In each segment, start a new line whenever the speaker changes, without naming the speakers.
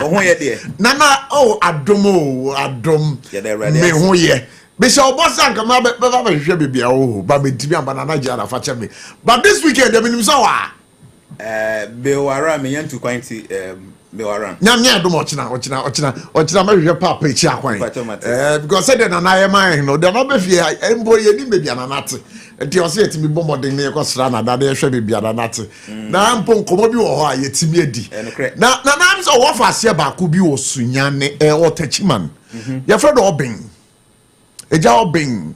Oh, yeah,
Nana, oh, Adom. Me who ye. Bishop Bossan come up, but be oh, Baby Tibia Banana Jara for me. But this weekend, the minimum so
Bewara, me yan to quinty, Bewara.
Nyamia do much now, my papa, because said that I am mine, no, they're not be and boy, you may be an anati. And you say to me, bombarding me across Rana, that there should be an anati. Now I'm pon come or yet timidi. Now, I'm so off as Yaba could be or Sunyane or Techiman. Your friend Obing. A job bing.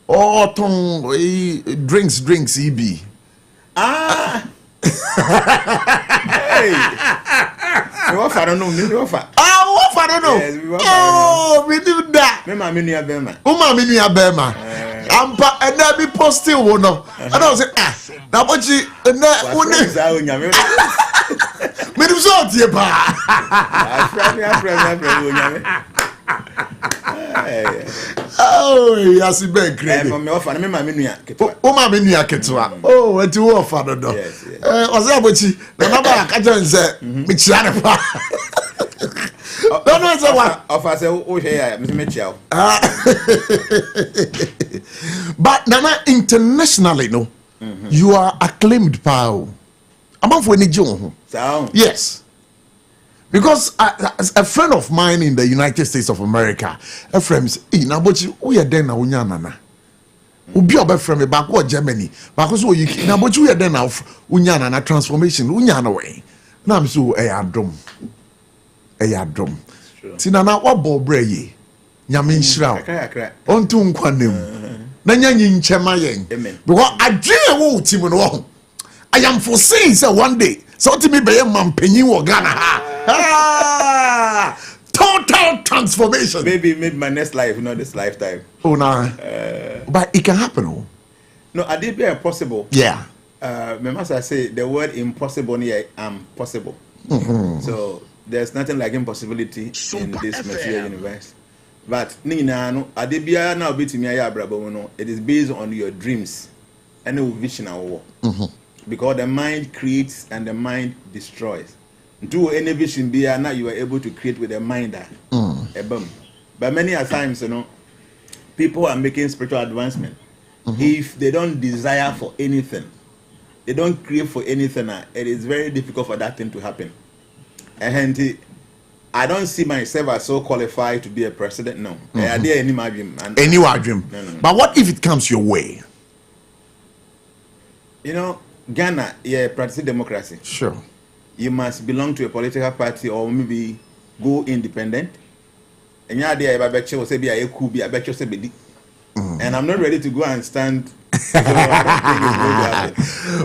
Oh, Tom, drinks, EB.
Ah! Hey! I don't know. I don't know.
Oh, we do that.
Mema Minia Bema.
Minia Bema. And there be posting one. And I was say, now what you and that one is our Yammy. Minimum, oh, yes, he been crazy.
Me offer me Minia.
Minia Ketua. Oh, what you offer, no? Was Abotchi, the number I can't say, Michiana. Don't know what offer say, oh, here, Miss Mitchell. But Nana, internationally, no, you are acclaimed, pal. I'm off when you yes. Because a friend of mine in the United States of America, a friend says, "Now, but we are then now, Unyana. Ubi obe friend me back what Germany. Because we now, but we are then now, Unyana transformation, Unyana way. Now I'm so a drum. Tina na what ball breye. Nyamin shroud. On to Nkwanem. Nanya Nchema yen. Because I dream wo team no. I am foreseeing say one day. So to me be man penyin wo Ghana. Total transformation.
Maybe my next life, not this lifetime.
Oh no. But it can happen. Oh.
No, I did be possible.
Yeah.
My master say the word impossible here possible. So there's nothing like impossibility in this material universe. But Nina no Adebia now beat me no. It is based on your dreams and your vision or because the mind creates and the mind destroys. Do any vision be now you are able to create with a mind that but many a times people are making spiritual advancement. If they don't desire for anything, they don't create for anything, it is very difficult for that thing to happen. And I don't see myself as so qualified to be a president. No. Are there any dream?
Any dream? No. But what if it comes your way?
Ghana, practicing democracy.
Sure.
You must belong to a political party or maybe go independent. And and I'm not ready to go and stand. So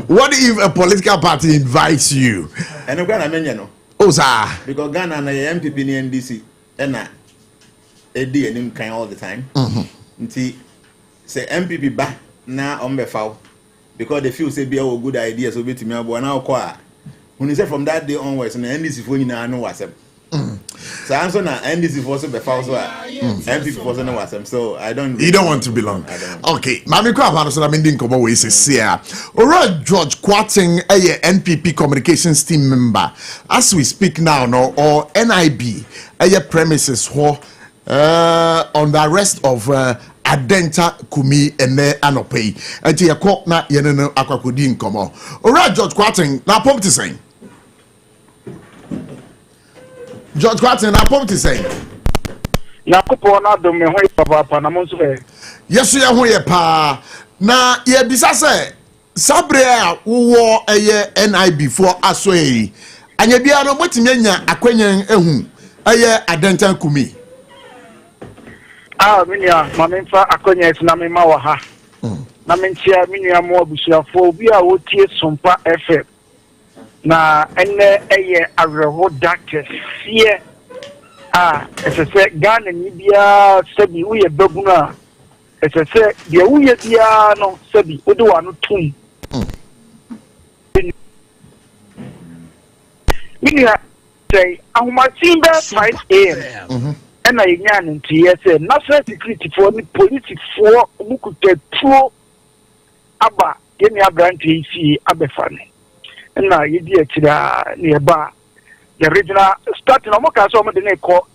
what if a political party invites you?
And I'm Ghana,
oh, sir.
Because Ghana and the MPP and NDC and AD kind all the time. Until say MPP back now on the foul because they feel say be a good idea so be to me now. When you say from that day onwards, and NDC for you now know what's up. So answer now NDC for some before so MPP for some what's up. So I don't.
You don't want to belong. Okay, Mami Crab, so I mean, didn't come away. Say, alright, George Quarting, a NPP communications team member. As we speak now, no, or NIB, a premises for on the arrest of. Adenta Kumi ene anopei enti ye ko na ye no akwakodi nkomo ora George Quarting na pom ti sen George Quarting na pom ti sen
na kopo na dom me ho papa na mo so be
yeso ye ho ye pa na ye bisa se sabre a wo eye NIB for aso yi anya bia no motimi anya akwanyan ehu eye Adenta Kumi
minia mamemfa akonya na mema wa ha na mentia minia mo abusuafo obi a wotie Sompa FM na ene eye areho doctor sie ese Ghana ni bia sabi uye babuna ese bia uye bia no sabi odi wa no tum minia say ahumati be 5 am and I yan into yes, national security for the police for Mukutu Abba, give me a branch AC Abefani. And now you dear to the nearby. the original starting omo ka so omo de na call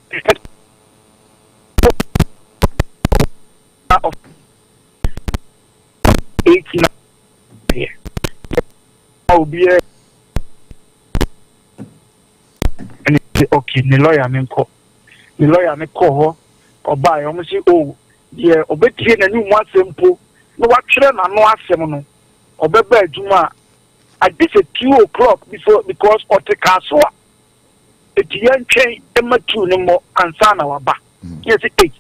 of 89 here. Obi and okay, the lawyer me call. The lawyer me call ho oba omo say oh yeah obetie na nu mu asempo no wa twere na no asem no obeba adwuma at this 2 o'clock before because otekaso etiyan twen ematu ne mo ansa na waba yes 8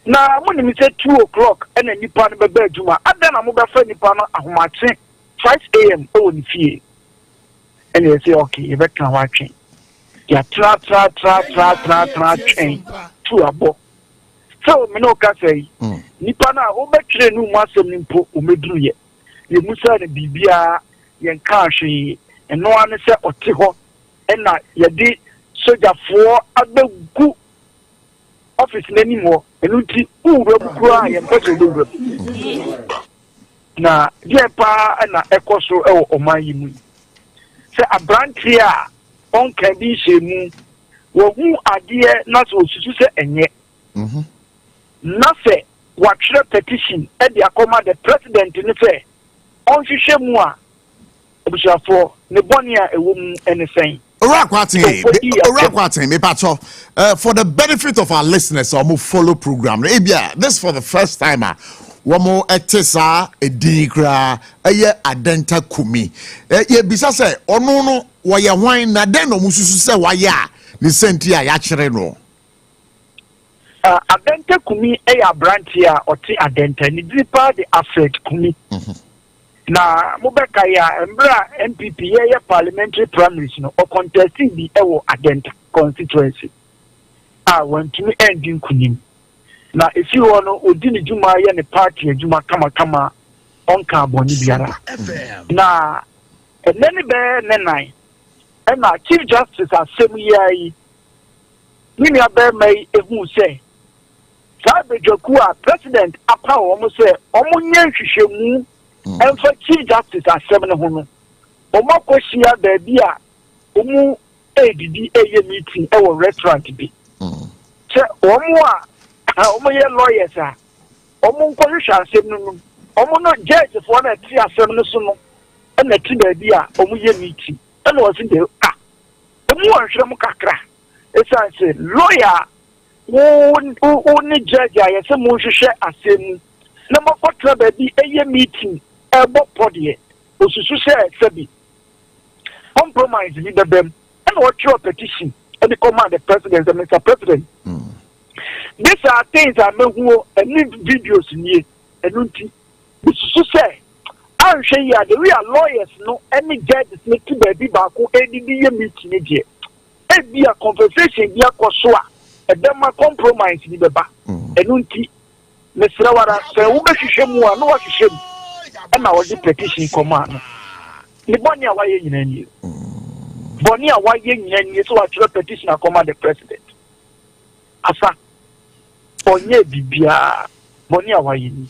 na mo ni say 2 o'clock and nipa no beba adwuma ada na mo befa nipa no ahomache 5 a.m. o ni fie and you say okay you better wa twen ya tra twen to abo so me no ka say nipa na o betire nu mu asem ni mpo o meduru ye ye musa ne bibia yen ka hwe eno ane se ote ho ena ye di sojafo abagu office nani mo enu ti uwura bukura ye mpese do wura na die pa na ekoso e o oman yi mu se abranti a on ka bi shemu wo hu ade na so susu se enye na se watchre petition e dia koma the president ni fe on hwehwe mu a ebusafo ne boni a ewo mu enesen
me pacho for the benefit of our listeners or follow program this for the first timer womo etesa edinkra eye adenta kumi ye bisa se onu no wo ye hwan na den no mususu se wa ya ni senti a ya kire no
adenta kumi eye branti a oti adenta ni dipa de affect kumi na mobeka ya mbra MPP ye parliamentary primaries no o contesting bi ewo adenta constituency wantumi ending kunim na efi ho no odi ni juma ye ne party juma kama onka aboni biara na eneni be nenai na chief justice asem yi ni abe mai ehu se sabejoku a president apa wo mo se omo nya nhwehwemu emfa chief justice asem ne ho no omo kosia ba bia omu edidi eye meeting e wo restaurant bi che omo a omo ye lawyers a omo nkohwehwa asem no omo no judge for na ti asem no so no na ti ba bia omo ye meeting e no was de omo wanhwere mu kakra esa se lawyer wo ni judge a yese mo hwehwe asem na mo kotra ba bi eye meeting ebo podie osusu se compromise with them and what your petition and the command the president and Mr. President. These are things I know who need videos in here and osusu say I'm sure the real lawyers no any judges make to be back who any meeting here. It be a conversation be a koswa and then my compromise with the back and unti Mr. Wara say who be shemu no what shemu and our petition command. The money away in any Boni a why yen so a petition a command the president. Asa Bonye bibia Boni a why yen.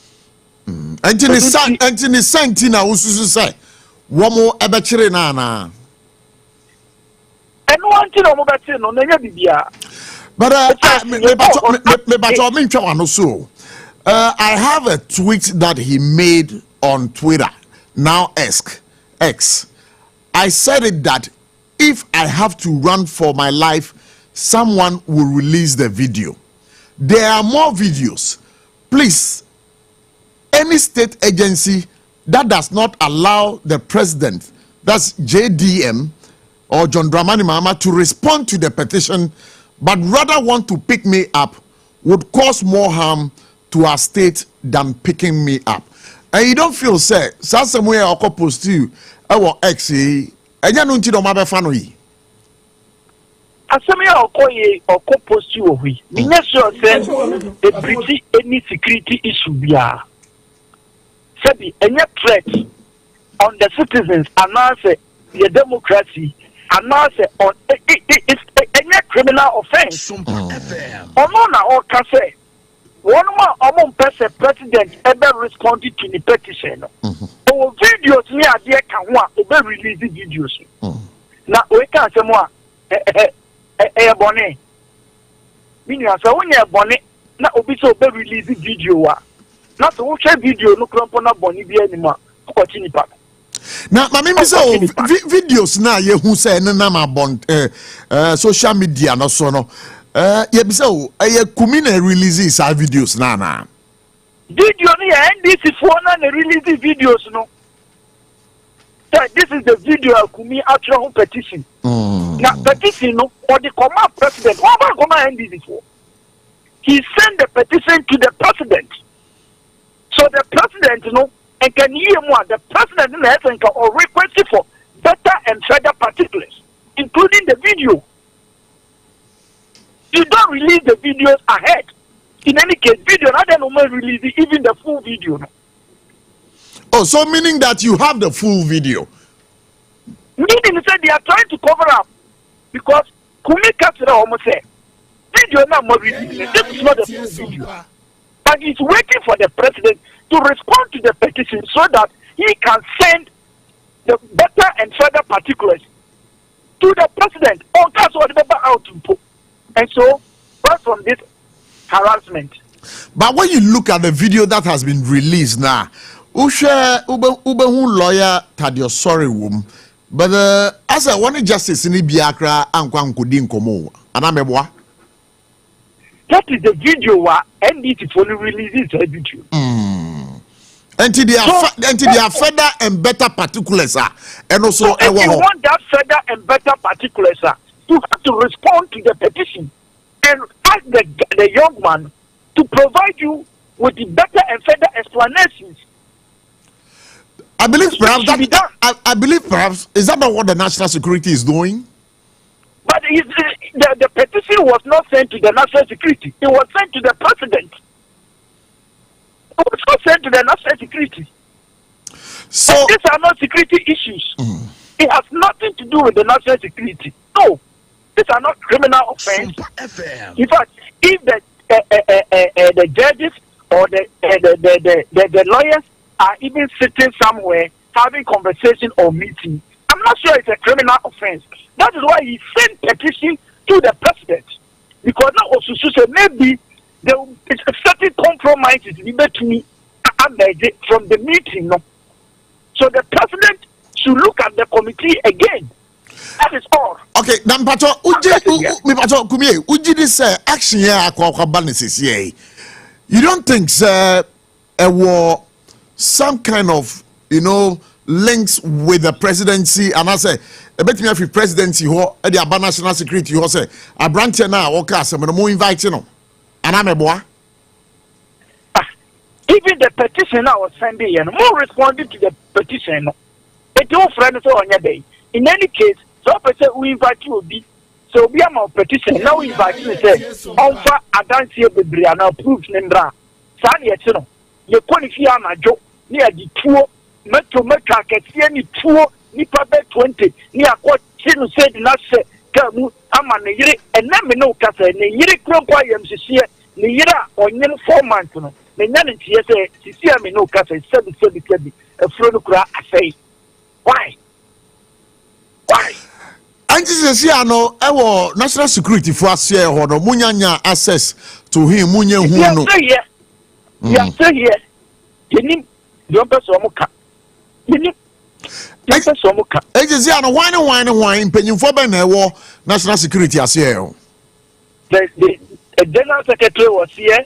Antini Santina ususu say womo ebechire na.
And one thing omo beti no na bibia.
But I have a tweet that he made on Twitter, now X. I said it that if I have to run for my life, someone will release the video. There are more videos. Please, any state agency that does not allow the president, that's JDM or John Dramani Mahama, to respond to the petition, but rather want to pick me up, would cause more harm to our state than picking me up. And you don't feel say somewhere I could post you our ex enya no nti do ma be fa no yi
asemi okoye post you ohi me sure say a pretty any security issue bia sabi any threat on the citizens announce the democracy announce on it's any criminal offense ono na o ka say one more person president ever responded to the petition. Videos me idea can one ever release the videos. Now we can say more bone minu asa wonya bone na obi so be release video wa na so wo share video no krampo na bone bi anima ko chi nipa
na ma me so videos na ye hu say na ma bon social media no so no ye bi so ye kumi na release sa videos na
video no ya NDC for na release videos no. This is the video Kumi actual petition. Now petition no or the command president. What about command NDC for? He sent the petition to the president. So the president and can hear more. The president in the essence or request for better and further particulars, including the video. You don't release the videos ahead. In any case, video not then release even the full video. No?
Oh, so meaning that you have the full video?
Meaning that they are trying to cover up because Kumi Katsura almost said, video not more releasing. This is not the full video. But he's waiting for the president to respond to the petition so that he can send the better and further particulars to the president. Oh, that's what the out to put. And so, apart from this harassment.
But when you look at the video that has been released now, Ube lawyer Tadio sorry wom, but as I want justice in ACCRA ankwa nkodi nkomo anamebwa.
That is the video where NDT fully releases the video.
Until they are further and better particulars and also
so if you want that further and better particulars you have to respond to the petition and ask the young man to provide you with the better and further explanations.
I believe perhaps is that not what the national security is doing?
But the petition was not sent to the national security. It was sent to the president. It was not sent to the national security.
So
and these are not security issues. It has nothing to do with the national security. No, these are not criminal offenses. In fact, if the judges or the lawyers are even sitting somewhere having conversation or meeting, I'm not sure it's a criminal offense. That is why he sent petition to the president. Because now also say maybe there is a certain compromises between from the meeting. No? So the president should look at the committee again. That is all.
Okay, Nampato, Uji this action here, you don't think, sir, some kind of, links with the presidency, and I say, a bit me if presidency or the national security, you say, a branch now, or cast, I'm going to invite you, and I'm a boy.
Even the petition I was sending, and more responding to the petition, it all friends on your day. In any case, so we invite you, so we are petition, now we invite you, say, offer a dance here with Brianna, proof, Nendra, Sani, you qualify my job near the tour. Metro Kati ni tuo nipa be 20 ni akọ chinu said na se kamu ama ne yire ena me no kasa ne yire krompa yamsisi ne yire onyen 4 months no ne nya ne tie se sisi me no kasa sebi afro no kura asai why
anti sisi ano ewo national security for ase ho no munyanya access to him munya hu no
ya say here yeni the person omuka
agency and wine penyimfo be na ewo national security ase
the general secretary was here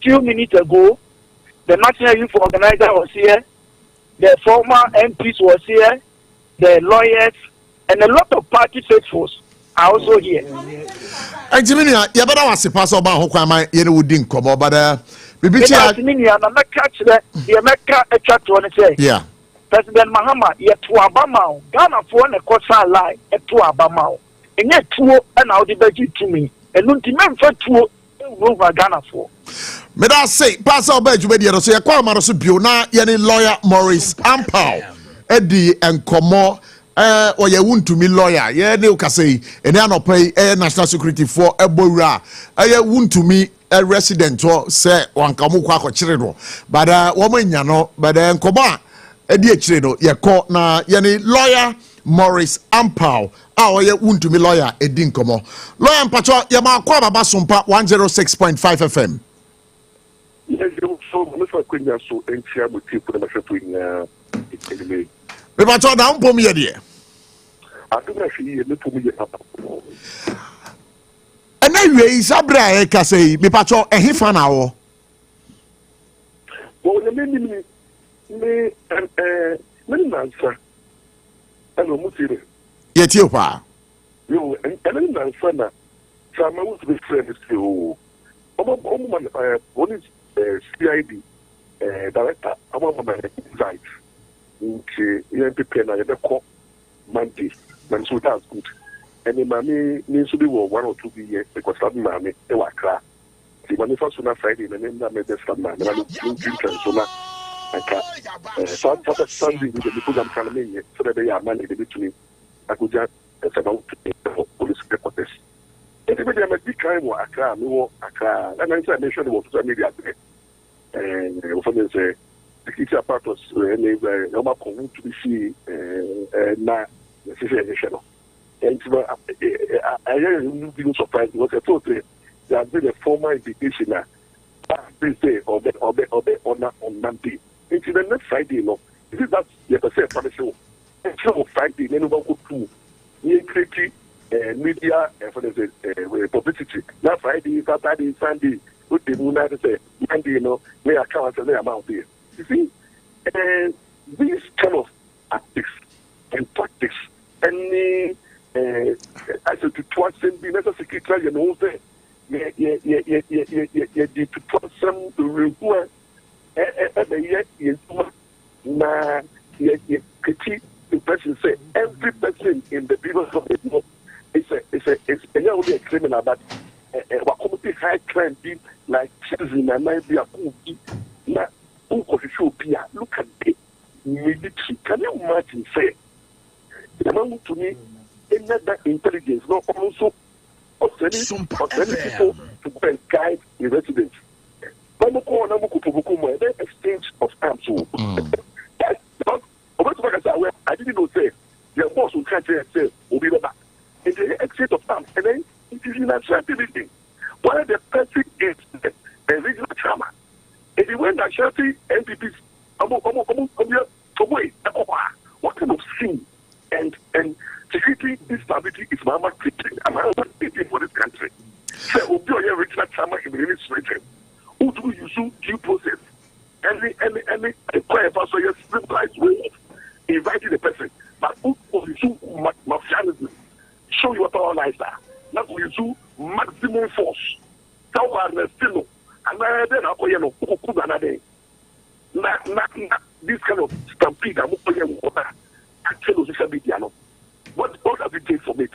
2 minutes ago. The national youth organizer was here, the former MPs was here, the lawyers and a lot of party faithfuls are also here.
Jimmy, you better was pass over Hokama yene wudin komo but bibichi
na catch the America a chat to say.
Yeah.
President Mahama ye to Abama, Ghana for na kosa lie e to Abama. Enye tuo e na odi beji to me. Enunti memfa tuo over Ghana for.
Me da say pass over Jubedi so ye kwa ma so bio na ye ni lawyer Morris Ampao edi enkomo or ye wuntumi lawyer ye ne ukasei ene anopai national security for ebowura ye wuntumi resident or say wankamu kwa akochire no but wo manya no but enkomo edi echire no ye ko na ye ni lawyer Morris Ampao. Oye untumi lawyer Edin Komo. Lawyer Mpacho yama kwa baba Sompa 106.5 FM.
Yes, so Mr. Queen so entia muti for the shoping anyway.
Mpacho na mpo mi ye.
I think I see you to me papa.
And anyway, Sabra e ka say Mpacho ehifa na wo.
Well, me answer. Hello, Musire.
Yet you pa.
You and answer na. So I want to be friends to one is CID director. I want my insight. Okay, you prepare na you call Monday. Man, so that's good. And the mommy needs to be 1 or 2 years because that mommy they were cry. The money first on Friday, and then that made the start man. I'm Sunday with the program coming so that they are money between I could just about police headquarters. Anybody I'm a big kind of Accra, no Accra, and I mentioned about social media and from the teacher part was any normal to be see na situation. And I am being surprised because I thought there had been a formal invitation this day or on Monday. Into the next Friday, no. This is that you have to say promise. Until Friday, then we go to create media for the publicity. Now Friday, Saturday, Sunday, what the moon say Monday, you know, we are counting the amount there. You see, these kind of tactics and tactics, any I said to twice and be necessary, you know, say, to put some reward. The person say every person in the people of the world is a criminal, but what committee high crime be like children and might be a cookie. Now, look at the military. Can you imagine? Say, the man to me, another intelligence, not also people to go and guide the residents. Exchange of arms. I didn't know say your boss will catch it say will be back. It's an exchange of arms, and then it is in a certain while the person is a regional trauma. If you went to shelter MPPs, what kind of sin and security instability is Mama creating? Am I not thinking for this country? So, will be a regional trauma in the administration. Who do you use due process? Any so you civilized way of inviting the person, but who you use mafianism? Show you what our lives are. Not you use maximum force. How are the still? And then I'll you know this kind of stampede. I'm actually social media. What does it take from it?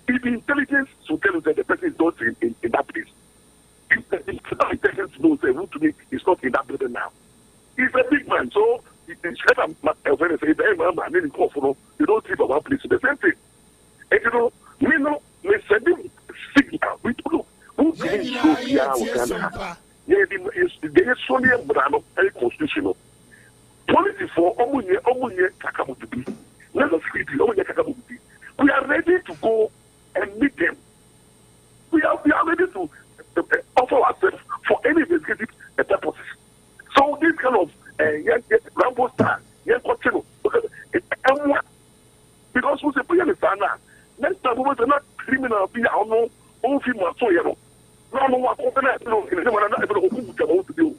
If the intelligence to tell you that the person is not in that place. If the intelligence knows the route to me is not in that building now. He's a big man, so it's kind of when they say, you don't sleep at one place. The same thing. And you know, we send him signal. We don't know who do we show here. There is so many brand of constitutional. Policy for Omunye Kakamutubi. Let us read Omunye Kakamutubi. We are ready to go and meet them. We are ready to offer ourselves for any investigative purposes. So this kind of Rambo star, continue because we say next time we will not criminal be our no own film so you know. No what to do.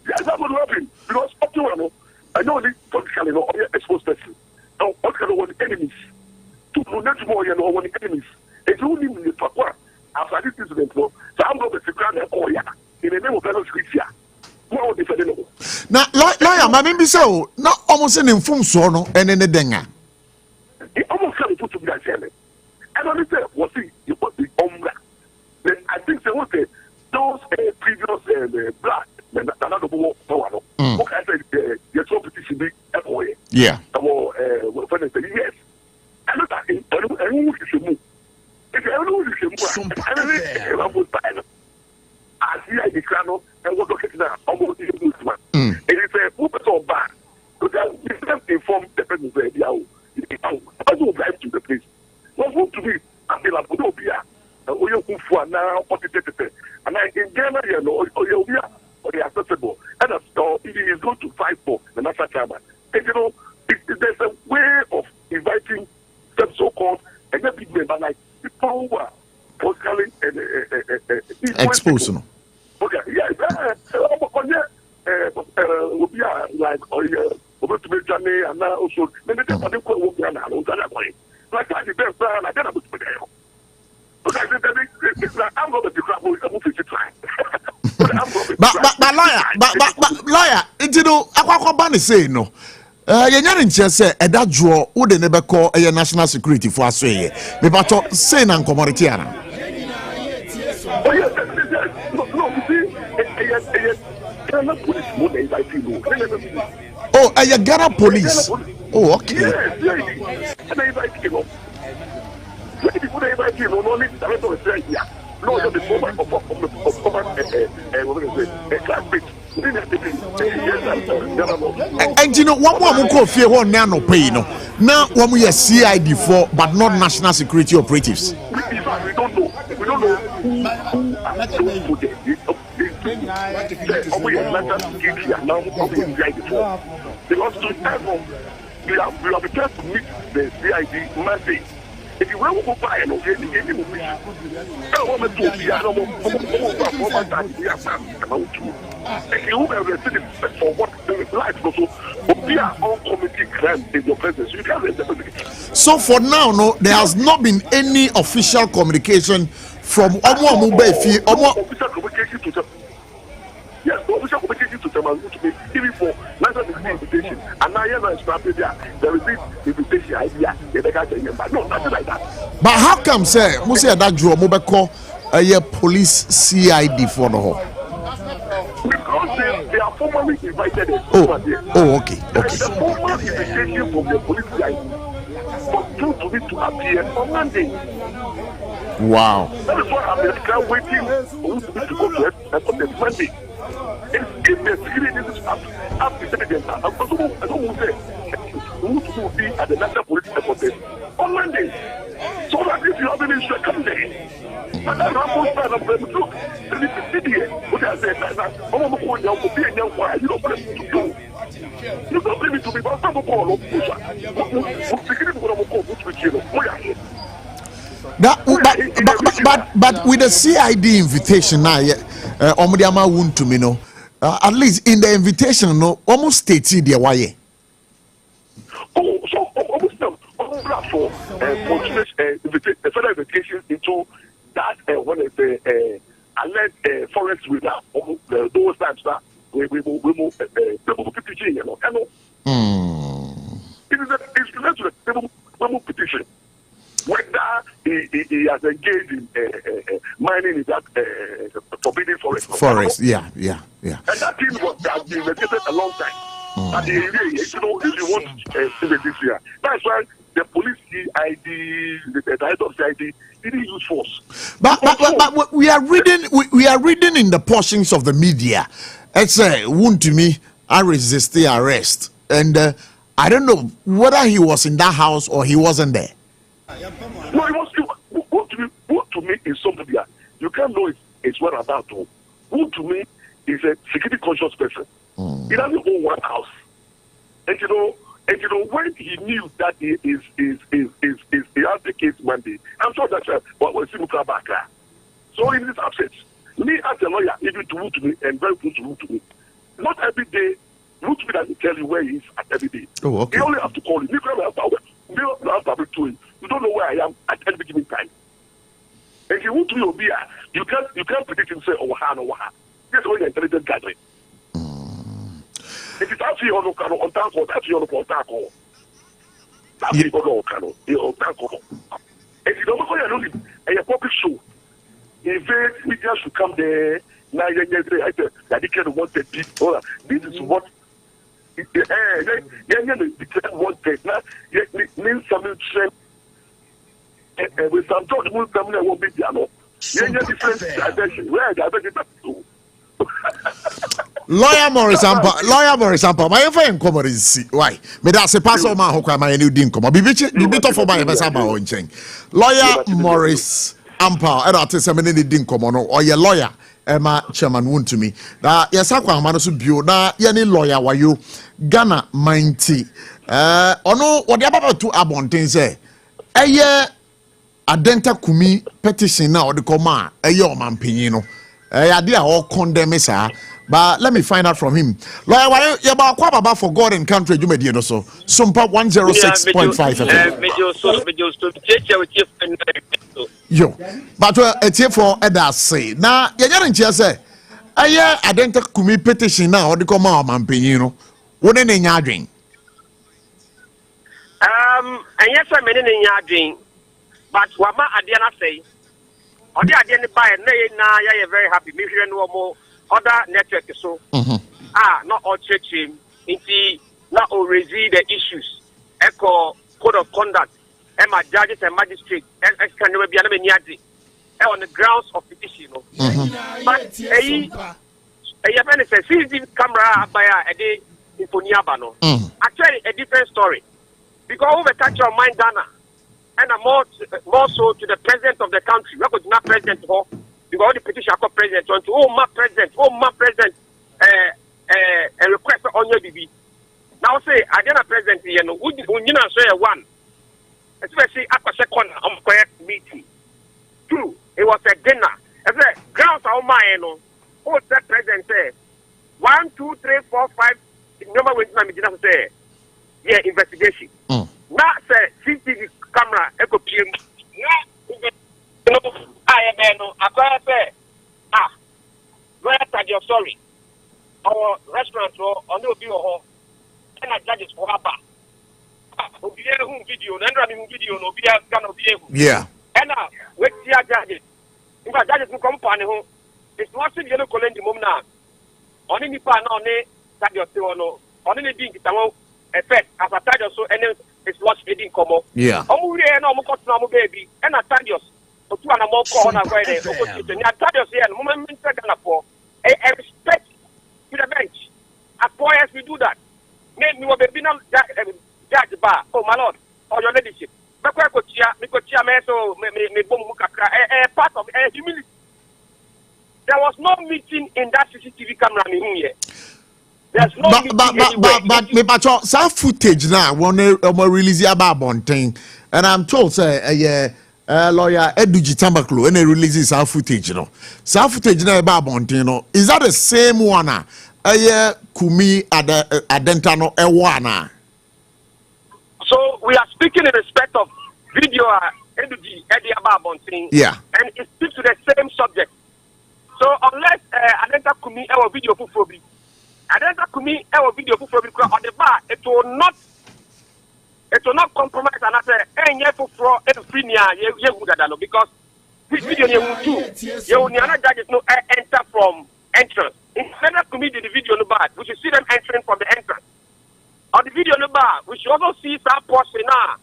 Yes, that would happen because up to I know this politically no exposed person. Now what kind of enemies? To not more you know when enemies. It's only in the talk after this incident, so I'm going to in the name of fellow scripture.
Now, lawyer, my baby, so not almost an informed son and any denga.
It almost can't put to be that channel. And only say, what's it? You put the Ombra. Then I think they will say those previous black, another power. What I said, your competition be FOA.
Yeah.
When they say yes. And look at it, and who should move. If everyone is in I see I declare and what look at that almost is a man. And it's a movement of bad. So that you can inform the person say, Obia, Oyo Kufu, now, and I in Ghana, you know, Oyobia, or the accessible, and a store, it is going to fight for the national chairman. And you know, there's a way of inviting some so-called and then big men, but like people who are vocally
exposing.
Okay, yeah, will be like over to make Johnny and now also then they want to go work and like I did best and I did a bit for them. Okay, I'm going to be crap.
But lawyer, you know, I say no. You're in say that draw would never call a national security for us. Me but say na commodity ana.
Oh yes, no, you see, Ghana police more than invite you.
Oh, Ghana police. Oh, okay.
Yes, and I invite you. People they invite you, no need to director say here. No, you're the former classmate.
And you know what one call fear one now no pay no. Now one we CID for but not national security operatives.
We don't know who are those who because to ever we are prepared to meet the CID mandate. If you want to buy no get the game with I want to be I don't if you have received for what life also we are all committing crime in your presence. You can't.
So for now, no, there has not been any official communication from Omo Mubefi.
Official communication to them. Yes, official communication to them to be even for national invitation. And now there is this invitation idea. But no, nothing like that.
But how come say Musa that draw Mubeko a police CID for the whole?
Because they are formally invited.
Okay.
The formal invitation from the police CID was due to me to appear on Monday.
Wow.
That is why I'm waiting to go to the Monday. If the security is up to the I don't want to say who will be at the national police headquarters on Monday. So that if you have any issue, come there. And then I'm going to look, there is a city here. What I said, I'm going to be a young boy. You don't want to do. You don't bring me to me, but I'm going to go.
But with the CID invitation now, Omudiama won't to me no. At least in the invitation, no, almost stated there why.
Oh, so almost for further investigation into that when it's alleged forest with those times that we move petition, you know. It's related to the move petition. Whether he has engaged in mining in that forbidden forest.
Forest, yeah.
And that thing has been investigated a long time. And if you want to see this year, that's why the police CID, the director of CID, didn't use force.
But we are reading in the portions of the media. It's wound to me, I resist the arrest. And I don't know whether he was in that house or he wasn't there.
No, who to me is somebody you can't know it's what about to. Who to me is a security conscious person. He doesn't own one house. And you know when he knew that he has the case Monday, I'm sure that's what was him back. So in this absence, me as a lawyer, even to root to me and very close to root to me. Not every day, root to me doesn't tell you where he is at every day.
Oh, okay.
You only have to call him. You don't know where I am at any given time. And if you want to be you can't predict him say Owaha no Waha. That's only intelligent gathering. If it's actually on Tanko, that's your Tanko. That's the Tanko. If you don't know a public show, if media should come there, now that they can want the people. This is what wanted. Now, means something with some talk, won't be there. Different where the
Lawyer Morris Ampa, my friend come see why. Me that se pass on my hook my new din come. Be bit for my best about on chain. Lawyer Morris Ampa, and artist, I mean, didn't come on, or your lawyer, Emma Chairman, won't to me. Now, yes, I can't manage to build that. Any lawyer, why you Ghana 90. Oh no, what the about two abontin say? A year, Adenta Kumi petition now, the command, a year, man, Pinino. Idea all condemn, sir. But let me find out from him. Lawyer, why you about for God and country? You made it also. Sompa 106.5 Yo, but it's here for others say. Now, you're getting say, I didn't commit petition now, or the command, man, Pinino. What in your drink?
And yes, I'm in your drink, but what my Adiana say, or the Adiana buy, nay, now you're very happy. Maybe you know more. Other network so not all churching into not all raise the issues echo code of conduct and my judges and magistrates and can never be on the grounds of petition. But a CCTV camera by a day in Poniabano. Actually a different story. Because over touch your mind Ghana and more so to the president of the country. We could not president for because the petition I president want to my president, a request on your BB. Now say I didn't president you know, you know say one. Especially after second quiet meeting. Two, it was a dinner. As a grounds on my know, who said president say 1, 2, 3, 4, 5 number with my dinner say yeah, investigation. Now say CCTV camera echo PM. You're sorry. Our restaurant or no be home, and I judges for Hapa. Video, video, no be gonna be.
Yeah.
And now, wait, the judges. In fact, judges will come upon home. It's not in the colony mum now. On any pan on it, that you're still no. On any thing, it's a effect as a title so, and then it's what's feeding come up.
Yeah.
Oh, we are no more baby, and I tell you. Two and a more corner where they opposition. I tell you, the moment I respect to the bench. As far as we do that, make me be no judge bar. Oh my lord, or your ladyship. Part of humility. There was no meeting in that CCTV camera here. There's no
but some footage now when release about Bontain, and I'm told say lawyer Eduji Tambaklo and releases our footage, you know. Some footage now about Bontino. Is that the same one? Kumi Adentano Ewana.
So we are speaking in respect of video Eduji Eddie Ababontin.
Yeah.
And it speaks to the same subject. So unless Adenta Kumi our video Pufobi, Adenta Kumi our video Pufobi on the bar, it will not compromise another any for every near because this video you will not judges no enter from entrance. Instead of committing the video no bad, we should see them entering from the entrance. On the video no bad, we should also see some portion now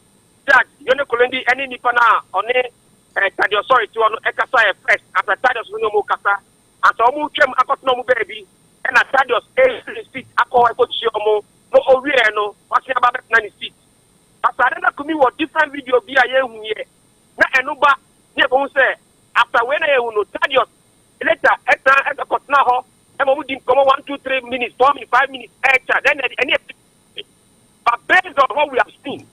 that you know any nipana on a sorry to an ekasa first as a tadios no kasa as a mu chem akot no baby and a tadios a seat akọ ekochiomo no orieno what's about 90 seat. As I don't know, what different video be a year na enuba never say after when I will tell you later at the Kotnaho, and we didn't come 1, 2, 3 minutes, 4 minutes, 5 minutes extra. Then any but based on what we have seen,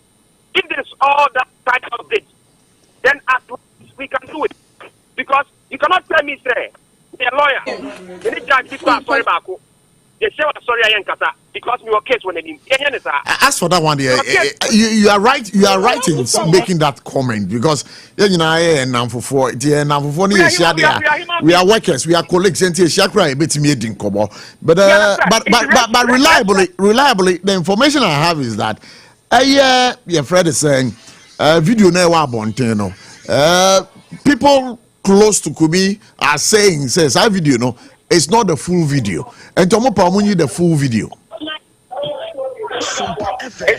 if there's all that kind of update, then at least we can do it. Because you cannot tell me say the lawyer, the judge people are sorry about they say sorry I am because we were case when they
as for that one, you are right. You are right in making that comment because you know we are workers, we are colleagues, and ACCRA a bit meeting but reliably, the information I have is that your friend is saying video never bonteno. People close to Kubi are saying says I video no. It's not the full video. And Tomopa need the full video.
It's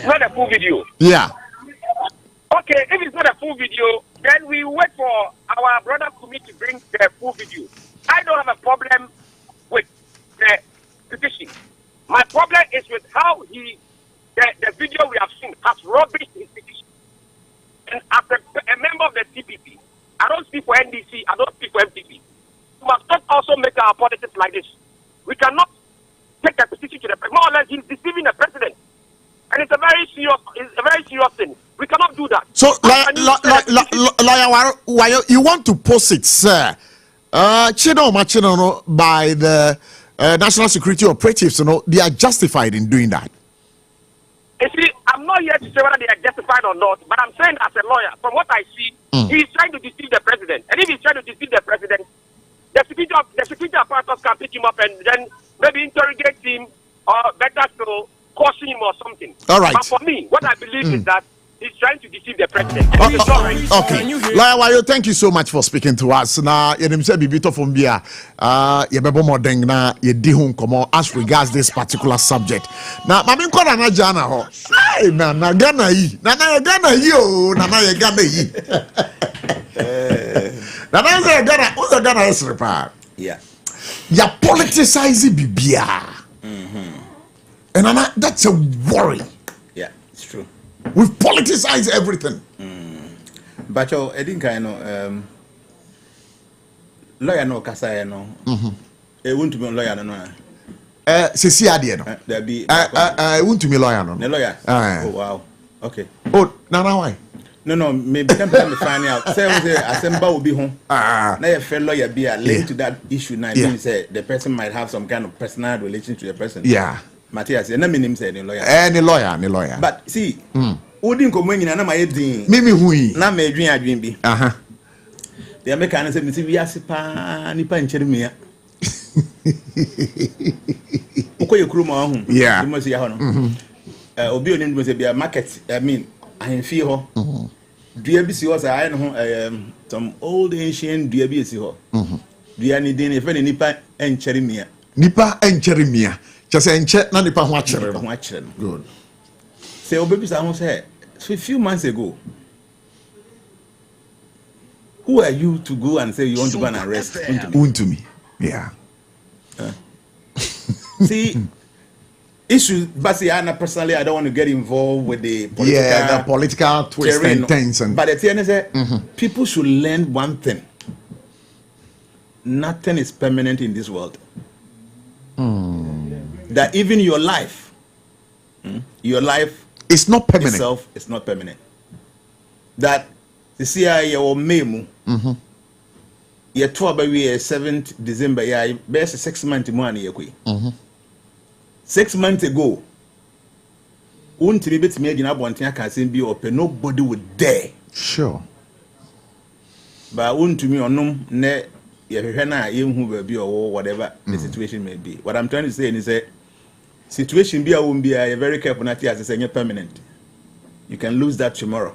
not a full video.
Yeah.
Okay, if it's not a full video, then we wait for our brother Kumi to bring the full video. I don't have a problem with the petition. My problem is with how the video we have seen has rubbished his petition. And as a member of the TPP, I don't speak for NDC. I don't speak for MPP. We must not also make our politics like this. We cannot take a position to the president. More or less, he's deceiving the president. And it's a very serious thing. We cannot do that.
So, lawyer, you want to post it, sir? By the national security operatives, they are justified in doing that.
You see, I'm not here to say whether they are justified or not, but I'm saying as a lawyer, from what I see, he's trying to deceive the president. And if he's trying to deceive the president, the security apparatus can pick him up and then maybe interrogate him, or better still, caution him or something.
All right.
But for me, what I believe is that he's trying to deceive the president.
Okay. Lawyer, thank you so much for speaking to us. Now, you say bibito from Bia, you bebo modeng na you di hun komo as regards this particular subject. Now, mami kola na jana ho. Ay, na Ghana yi, na Ghana yi o, na Ghana yi. Na Ghana, who's the Ghana is repair?
Yeah.
You politicize bibia. And that's a worry.
Yeah, it's true.
We politicize everything.
But I think I know lawyer no kasa no. E want to be lawyer no.
Sisi ade no.
There be
want to be lawyer no.
The lawyer. Oh wow. Okay.
Oh, na why?
No, maybe can me find out. Say asemba will be home. Na your fellow lawyer be linked to that issue now. Say the person might have some kind of personal relation to the person.
Yeah.
Matthias, na me name say any lawyer.
Any lawyer.
But see, Odin ko mwenyi na ma yedin.
Mimi hui.
Na me adwin bi. The American say me see we asipa nipa nkyere mia. Ukoye kuruma ho.
Yeah.
You must see ho no. Obi onim do say be market, I mean, ahemfi ho. Dua bi si ho say I no some old ancient dua bi si ho. Dua ni din e fe nipa nkyere mia.
Nipa nkyere mia. Just enche na nipa ho akere no. Good.
Say obi sa ho say a few months ago. Who are you to go and say you want to go and arrest
Untumi? Yeah.
See, issues, but see, I personally, I don't want to get involved with the
political twist and things.
But at the end, people should learn one thing: nothing is permanent in this world. That even your life
is not permanent.
Itself is not permanent. That the CIA or memo. Ye 7th December, yeah, best 6 months money. 6 months ago, nobody would dare.
Sure.
But to me or whatever the situation may be. What I'm trying to say is that situation be won't be a very careful not as a permanent. You can lose that tomorrow.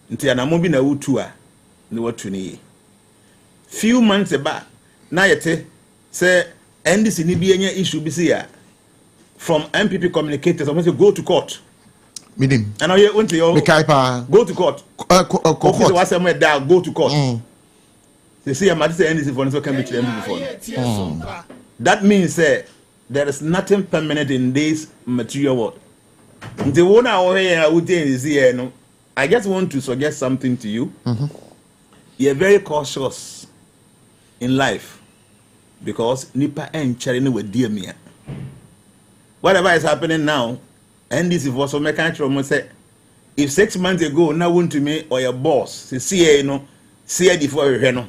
Until I'm moving a tour, no what to need. Few months back, now you say, and this issue be here from MPP communicators. I'm going to go to court.
Meaning,
and now you want to go to court. Go to court. They say I'm at the NDC for so can be before. That means there is nothing permanent in this material world. The one I would is here. I just want to suggest something to you. You're very cautious in life because nipa and charity with dear me. Whatever is happening now, and this is also mechanical. Say, if 6 months ago, now want to me or your boss, see before you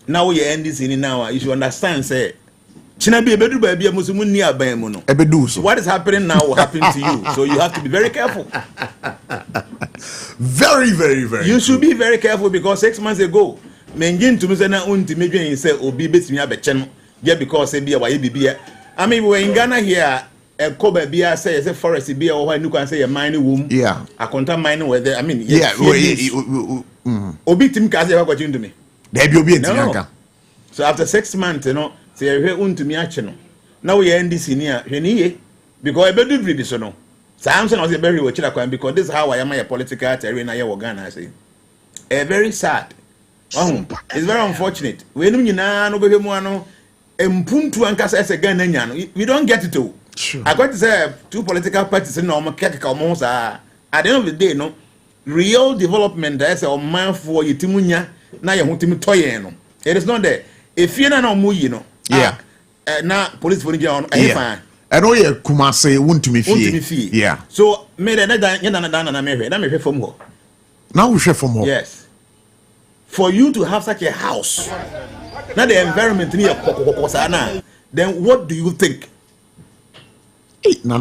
now you end this in now. You should understand. Say, what is happening now will happen to you. So you have to be very careful.
Very, very, very.
You should be very careful because 6 months ago, Mengin to me say na unti me say obi betimi abecheno just because say bia waye bibia. I mean we in Ghana here a koba bia say forest bia or why you can say a mining womb.
Yeah.
A contact mining where there I mean
obi
tim ka say what you to me.
There be obi entianka.
So after 6 months say we unti me ache now we end this in here hweniye because e be do bribi so no. Samson was a very watching because this is how I am a political terrain I Ghana I say. Very sad. It's very unfortunate. We don't get it too.
Sure.
I got to say 2 political parties in normal at the end of the day, real development as a man for yitimunya na ye hotimi toye no. It is not there. If you na mu yi no.
Yeah.
Na police for on fine.
And all your Kumase won't me fee. Yeah.
So me na me from ho.
Now we share from home.
Yes. For you to have such a house, now the environment near then what do you think?
No,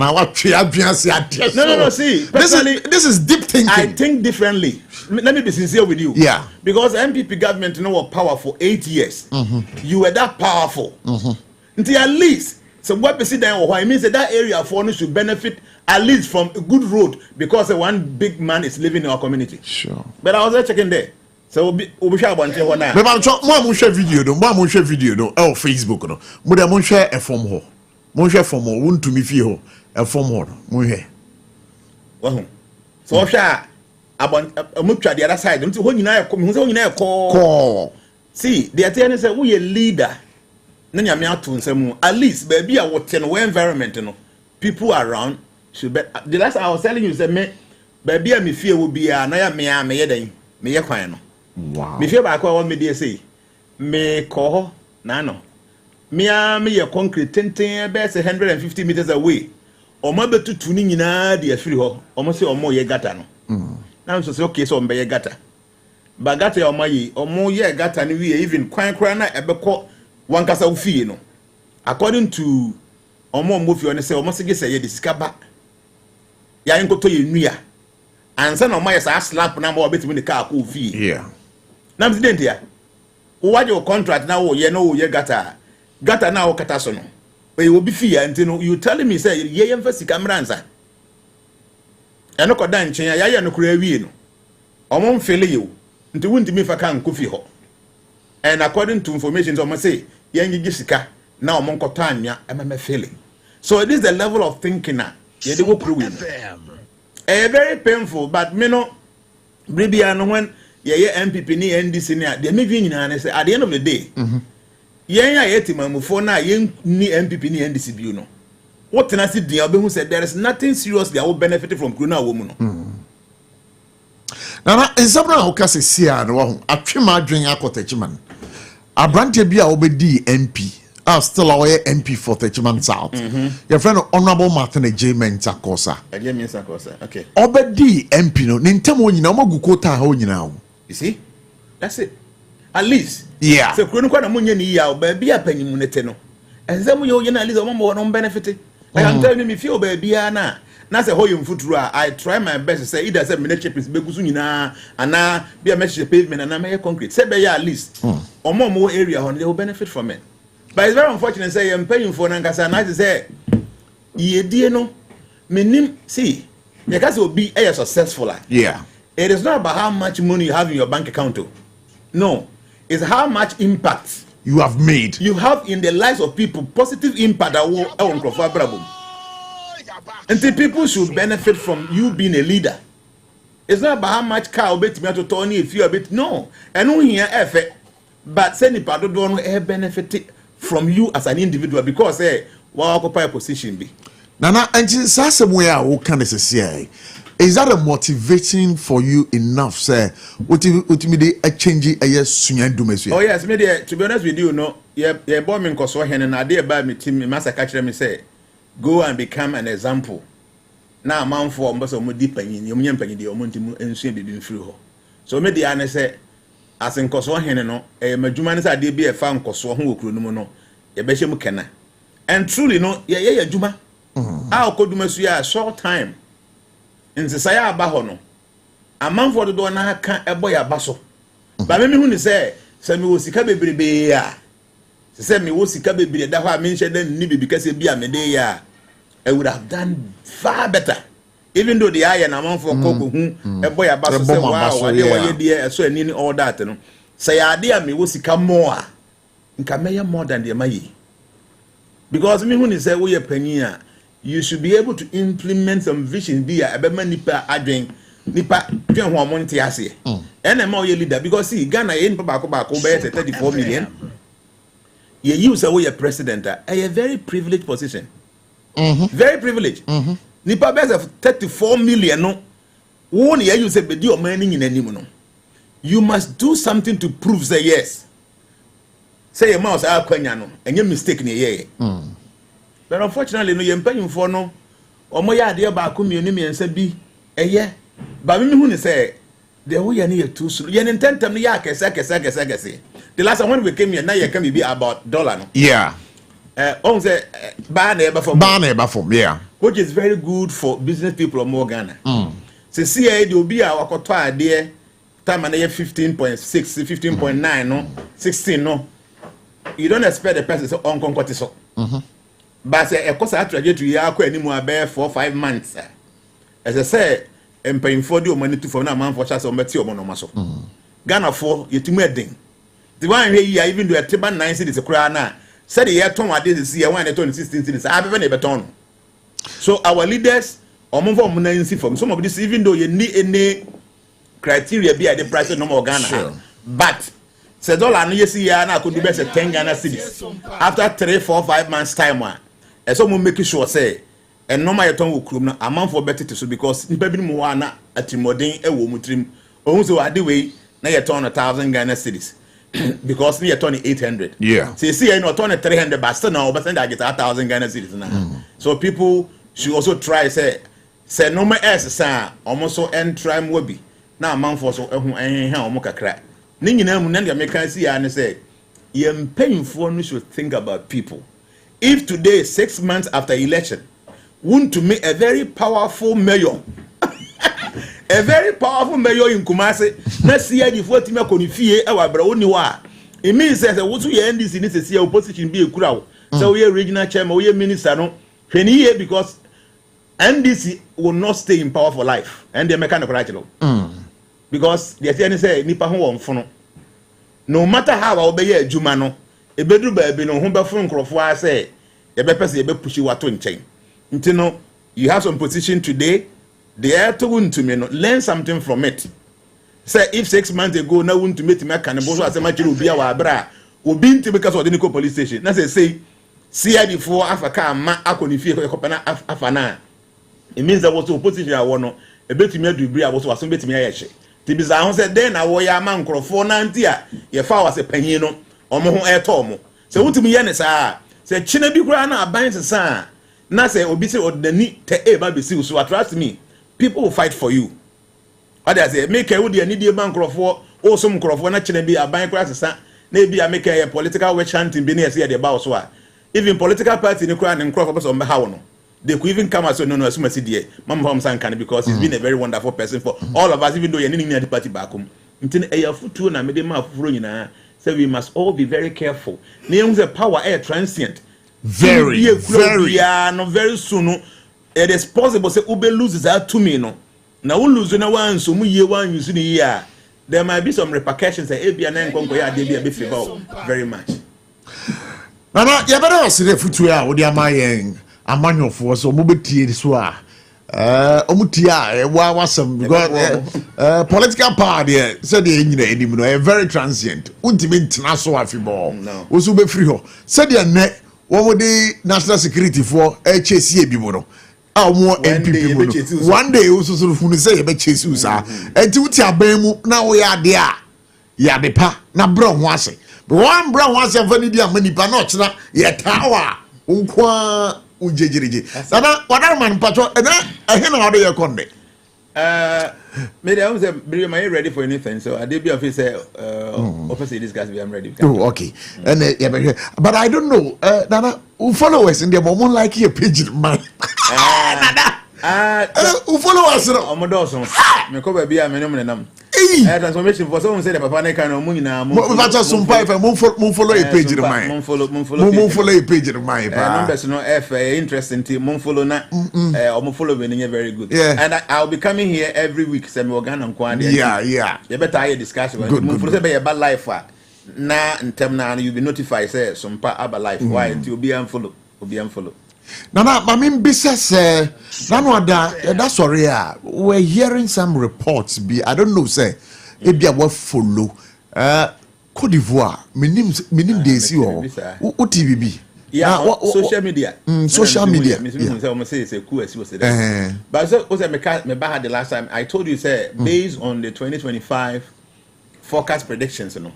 see. This is deep thinking.
I think differently. Let me be sincere with you.
Yeah.
Because MPP government was power for 8 years. You were that powerful. Until at least, so what we see then, it means that area for should benefit at least from a good road because one big man is living in our community.
Sure.
But I was there checking there. So we share one thing now.
But I'm share video no. Oh, Facebook no. Mo share a form ho. Mo share form ho. Won to me fie ho. A form ho. Mo here.
Well, so share about mo try the other side. Nti ho nyina e call. See, the attorney say we a leader. Na nyame ato nsam at least baby a wote no environment no people around should be. The last I was telling you say me baby a me fie wo bia na ya me ye dan me ye kwan no.
Wow.
Me fie ba kwa won me dey say me ko na no me ye concrete tenten be say 150 meters away omo betutu ni nyina de afiri ho omo say omo ye gata no na so say okay so omo ye gata ba gata omo ye gata ni we even kwan kran na ebekọ one kasa ufie no according to omo fie on say omo sige say ye de sika ba ya nkoto ye nua ansa na omo ye sa slap na ma obetimi ne car ko ufie
yeah
na president ya wo your contract na wo ye no wo ye gata na wo kata so no we will be fee and you telling me say ye yemfa sika mranza eno ko dan chen ya ye no kura wie no omo mfele ye nti wuntimi fa kan ko fi ho and according to information omo say ye ngigi sika na omo nkoto anya ememe fele so this is the level of thinking na ye dey go pro we very painful but me no bribia no when ye MPP ni NDC ni they me vi nyina na say at the end of the day yen ya yetimamufo na yen ni MPP ni NDC bi no what na see dia obehu say there is nothing serious that will benefit from corona wo mu no
na nsabra o ka se sia no ho atwema adwen akotachiman abrante bi a obedi MP still away MP for Techiman South your friend honorable Martin J Mentakosa
okay
obedi MP no nintemo nyina magukota ha nyina wo
you see that's it at least
yeah
so kuro kwa na munye ni ya ba panyimu nete no enzemu yo ye na at least omo no benefit I am telling me feel baby na say hoyim futuru I try my best to say either say menechip is begusu nyina ana be a mesh pavement and na concrete say be at least omo area on they will benefit from it. But it's very unfortunate say I'm paying for nankasa na say ye die no menim see you can say be a successful
yeah
it is not about how much money you have in your bank account no it's how much impact
you have made
in the lives of people positive impact that will on problem and the people should benefit from you being a leader. It's not about how much car obet me to Tony if you a bit no and no here effect but send part don't benefit from you as an individual because what occupy a position be
nana and somewhere who can say is that a motivation for you enough say what me a change a yes
oh yes me there to be honest with you no yeah boy me nkoso hen na dey ba me team me master catch me say go and become an example na man for mboso mo di panyin yo nyam panyin dey o montimu ensu be bi mfiri ho so me dey an say as nkoso hen no madwuma ne say dey bi e fa nkoso ho okuro no mu no ye be hye mu kena and truly no ye adwuma a okoduma su ya short time nti ya aba ho no amanfo do na aka ebo ya baso ba me hu ni say me wo sika bebrebe ya say me wo sika bebrebe da ho a me nhye dan ni bebi kase bi a me dey ya I would have done far better even though the eye na amanfo koko hu ebo ya baso say wow ade wo ye dey so ani all that no say ya ade a me wo sika more nka me more than the mayi because me hu ni say wo ye panyin a you should be able to implement some vision be a bema nipa adwen nipa dwen ho omonte ase and am your leader because see Ghana yen papa ko be 34 million ye use away your president a very privileged position very privileged nipa be 34 million no One year you say be your money in any mono. You must do something to prove say yes. Say a mouse are quenyano and you're mistaken ye. But unfortunately, no you're paying for no or my idea about community and say be a year. But when say the way you need to so you intend to me say. The last time when we came here, now you can be about $1.
Yeah.
On the bar neighbor from yeah. Which is very good for business people of more Ghana. So see there will be our quota there time and 15.6, 15.9, no, 16, no. You don't expect the person to on conquer so. But say a course actually to ya ko anymore bear 4-5 months. As I say, and paying for the money to for na man for chance on Betty or Monomaso. Ghana for you to medding. The one here even do a table 9 cities a crown. Said the year 20 this year when 2016 cities. I have a beton. So our leaders or move on from some of this, even though you need any criteria be at the price of no more Ghana. Sure. But said $1 and yes, yeah, I could be best at 10 Ghana cities. After 3, 4, 5 months time one. And someone make sure say and no my tongue will crew a month for better to so because maybe more at Timodin a woman trim also at the way now you turn 1,000 Ghana cities. Because near 800. Yeah. So you see, I know 300, but still now, but then I get 1,000 Ghana cities now. So people should also try say no more as a almost so and try more be now man for so moka crack. Ningina Munanga make see and say, you're paying for you should think about people. If today, 6 months after election, want to make a very powerful mayor. A very powerful mayor in Kumasi. Let's see the 40 Konifie, our Browniwa. It means that what we end this in this year opposition be a crowd. So we are regional chairman, we are minister, no. Because NDC will not stay in power for life. And they're mechanical right. Because the attorney say, Nipa Hon Fono. No matter how I'll be a Jumano, a bedroom baby, no humber phone crofwa say, a beppers, a push you what to chain. Until you have some position today. They are to me, learn something from it. Say if 6 months ago, now want to meet me cannibal as a match will be our bra, will be to because of the Nico police station. That's say, see I before Africa, ma Akonifi, Afana. It means that was opposition. I want a bit to me to be. I was some bit to me. Tibizan said, then I wore a man for 90. Your father was a penino or more air tomo. So what to me, Yannis, said Chinabi Grana binds a son. Nasa obisi or the need to ever be so trust me. People will fight for you. Others say, make a woody and need a bank of war, or some crop when actually be a bank crisis. Maybe I make a political witch hunting beneath the about so. Even political party in the crown and crop on Bahawano. They could even come as no as much as Mama Homsan can because he's been a very wonderful person for all of us, even though you're near the party back home. Until a foot and I made him up for so we must all be very careful. Names a power air transient. Very soon. It is possible say Ube loses that to me no. Now we lose na one so mu year one use the year. There might be some repercussions that ABN Congo ya dey be favor very much.
Nana ya better was the futu ya wo dia mayen amanyofo so mo betie so a omutia wa wasam because political power there said the nyina enim no very transient. Untimi ntina so afibọ. Wo so be free ho. Said the ne wo the national security for HCA bi mo no. MPP one day also sort of say you chase you sir and to abamu na we are there ya de pa na bro ho ase but one bro ho ase fani dia mani pa na ochina ye tawa unkwa unjejereje na wadar man patro na ehe na wado ye konde
maybe I was ready for anything so Ayebiafo say officer discuss I'm ready.
Oh okay and yeah but I don't know Nana followers in the moment like your page man who follow us no
omodoso me ko ba bia me no nam transformation for someone say the papa na kan omu nyina mo
ba Sompa mo follow a page in mind mo follow a page in mind
numbers no interesting team mo follow na mo follow me very good and I'll be coming here every week say me organ and kwande you better hear discussion mo follow say be bad life na ntem na you be notified say Sompa aba life why until be unfollow
Nana, I mean, business, that's sorry. We're hearing some reports. I don't know, say, maybe I will follow. Côte d'Ivoire, minim DSI or TVB.
Yeah, social media.
Social media.
But so was the last time I told you, say, based on the 2025 forecast predictions, you know.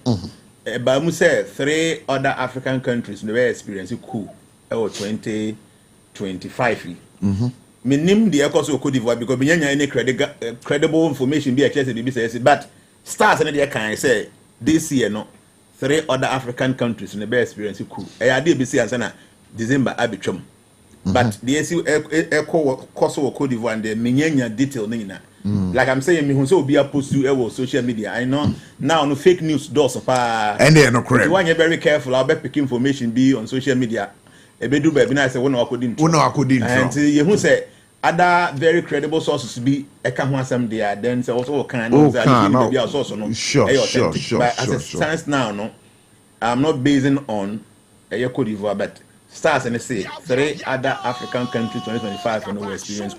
But I say 3 other African countries they were experiencing coup or 2025. Minim the echoes of Cote d'Ivoire because we any credible information be accessed but stars and the can say this year no 3 other African countries in the best experience coup. I did be saying December abitrum. But the echo cost of Cote d'Ivoire and the minyanya detail nina. Like I'm saying, me who be a post to social media. I know now no fake news does of
and they are not correct.
One you're very careful. I'll bet pick information be on social media. A bit do be nice. One I couldn't. And you who say other very credible sources be a can some there. Then say also kind of be a source no.
Sure.
But as it stands now, no, I'm not basing on a Cote d'Ivoire, but stars and say 3 other African countries 2025 and no experience.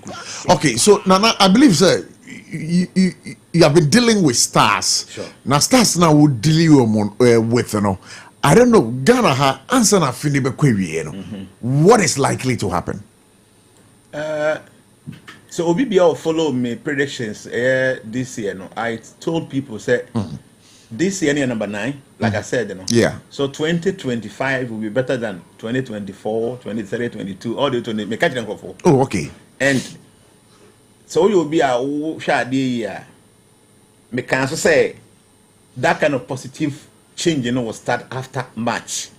Okay, so Nana, I believe sir. You have been dealing with stars.
Sure.
Now stars now will deal with you know. I don't know. Ghana ha answer na fini be kwewi you know. What is likely to happen?
So Obi will follow me predictions this year. No, I told people say this year number 9. Like I said, you know.
Yeah.
So 2025 will be better than 2024, 23, 22, all the 20. Me catch them for.
Oh, okay.
And so you will be a shady year. Me can also say that kind of positive change, you know, will start after March.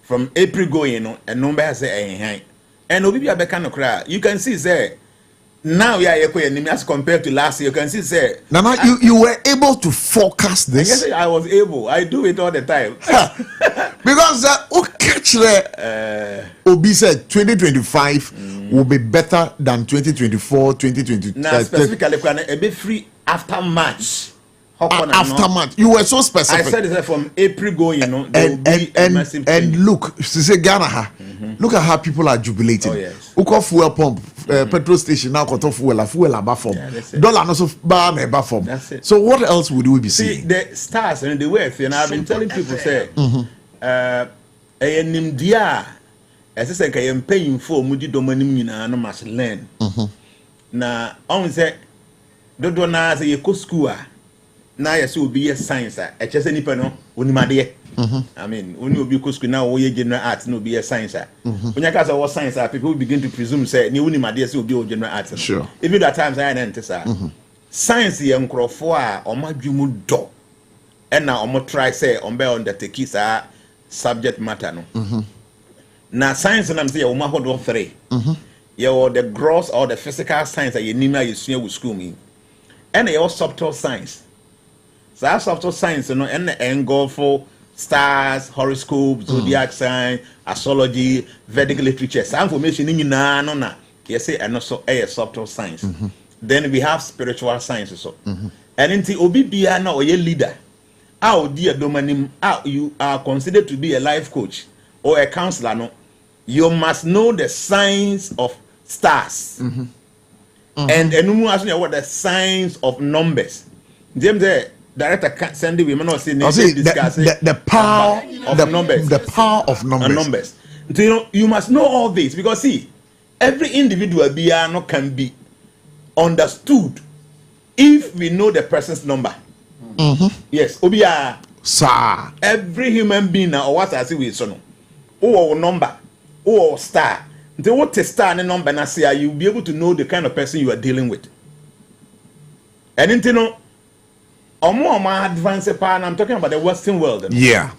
From April going, you know, and number say and will be a kind of cry. You can see say now as compared to last year. You can see say
Nana, you were able to forecast this.
Yes, I was able. I do it all the time.
Because catch Obi said 2025 will be better than 2024, 2022.
Now specifically, a bit free after March.
After March, you were so specific.
I said it from April going, you know,
and look, she said Ghana, look at how people are jubilating.
Oh, yes.
Uko fuel pump, petrol station now got fuel above form. Dollar no so bar above form.
That's it.
So what else would we be seeing?
See the stars and the wealth, and I've been telling people say, nimdia, as I say, I am paying for mudi domanim na no must learn. Na on say, do na say you school. Now you see will be a science. I just any no unimade. I mean, when you be school now, we general arts no be a science. When you guys are science, people begin to presume say ni unimade will be general arts.
Sure.
Even at times I enter science ye nkrofo a omadwumu do. And now omo try say on be undertake sa subject matter no. Now science and I'm say omo hold 3. You the gross or the physical science that you need you see with school me. And you subtle science. So that's subtle science, you know, and the angle for stars, horoscopes, zodiac sign, astrology, Vedic literature. Some information in na. You say and also a subtle science. Then we have spiritual science so. And until Obi Biana or your leader, how dear domanim, how you are considered to be a life coach or a counselor, no, you must know the science of stars. And what the science of numbers. James director send we not say
the power
of numbers.
The power of numbers.
So, you know, you must know all this because see, every individual can be understood if we know the person's number. Yes, obia.
Sir.
Every human being or what I see with son. Or number, or star. The what star and number and say you'll be able to know the kind of person you are dealing with. And you know. Advanced power, and I'm talking about the Western world.
Yeah.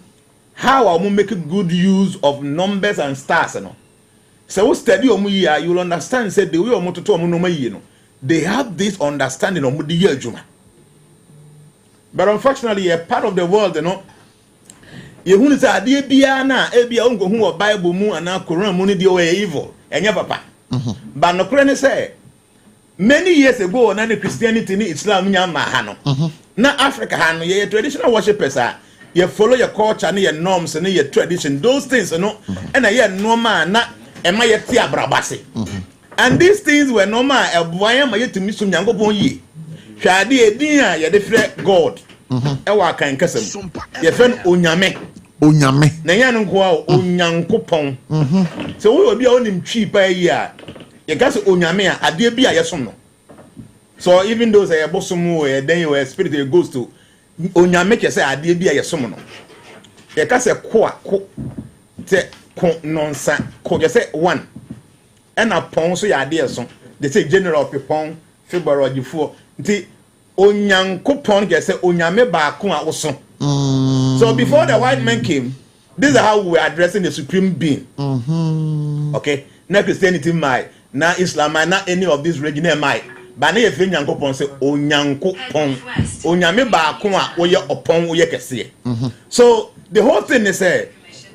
How are we making good use of numbers and stars? So study you will understand. Say the way they have this understanding of the year. But unfortunately, a part of the world, you say Ayebiafo who Bible mu and Quran money the way evil and your papa. But no Quran say many years ago, na Christianity ni Islam nyama hano. Na Africa hano ye traditional worshippers you follow your culture and your norms and your tradition. Those things and ye normal na ema ye ti abrabase. And these things were normal e boya ma ye timi so nyankopon yi. Hwade edin a ye de frɛ God. E wa kan kasam. Ye fen onyame.
onyame
na nya no nko a onyankopon so we obi a onim twi pa yi a ye ka se onyame a ade bi a yesom no so even those a bosom or then your spirit a goes to onyame ke se ade bi a yesom no ye ka se ko te ko nonsa ko je se one and upon so ya ade so they say general pepon February for nti onyankopon ke se onyame ba ko a woso. So before the white man came, this is how we were addressing the supreme being. Okay, not Christianity might, not Islam might, not any of these religions might. But now if Nyankopon say onyankopon, onyame ba ko a oye opon oye kese. So the whole thing is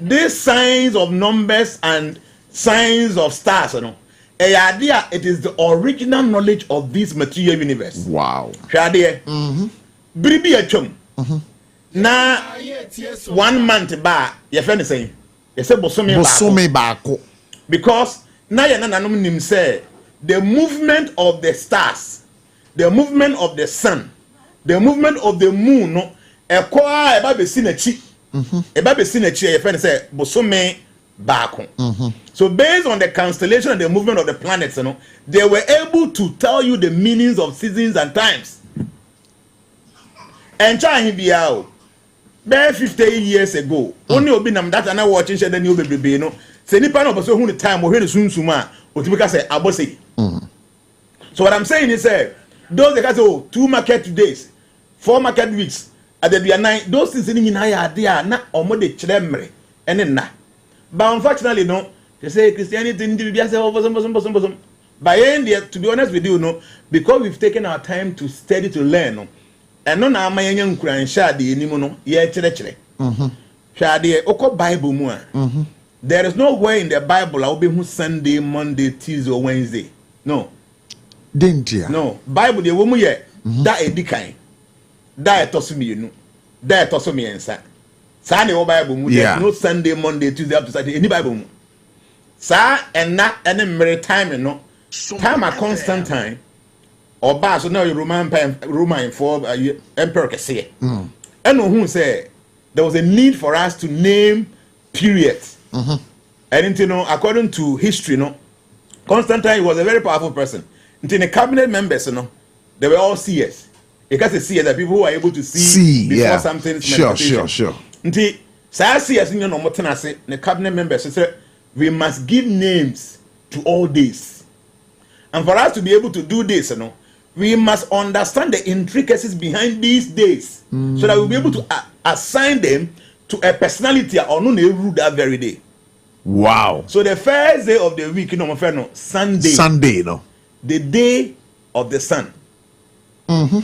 these signs of numbers and signs of stars, you know. It is the original knowledge of this material universe. Wow. Bribi achom. Na 1 month ba your friend is saying you say bosome baako because na ya nananom nim say the movement of the stars, the movement of the sun, the movement of the moon no ekwa eba be si na chi eba be si na chi your friend say bosome baako. So based on the constellation and the movement of the planets, you know, they were able to tell you the meanings of seasons and times. And try him 50 years ago, only obi nam that and I watching share the new baby, you know. Say nipa no person who the time we hear soon suma, otibika say Abotchi. So what I'm saying is those that say 2 market days, 4 market weeks, at the 9, those things in higher idea na omo de chiremre ene na. But unfortunately no, they say Christianity ndi bibia say bosom. By end there, to be honest with you, no, because we've taken our time to study to learn, no. And no na amanya nkura nshade enimu no ye kire hwade oko Bible mu a there is nowhere in the Bible I will be Sunday, Monday, Tuesday or Wednesday. No.
Dentia.
No. Bible de wo mu ye da edikan. Da etosumi da etosomi ensa. Sa ne wo Bible mu there no Sunday, Monday, Tuesday up to Saturday any Bible mu. Sa enna ene mere time no. Time a constant time. Or so now Roman for emperor can say. And who say there was a need for us to name periods. And you know, according to history, no, Constantine was a very powerful person. And the cabinet members, you know, they were all seers. Because they see that people who are able to see before something.
Sure.
Until seers in your say the cabinet members say we must give names to all this. And for us to be able to do this, you know, we must understand the intricacies behind these days so that we'll be able to assign them to a personality or no rule that very day.
Wow.
So the first day of the week, you know, Sunday.
Sunday, no.
The day of the sun.
The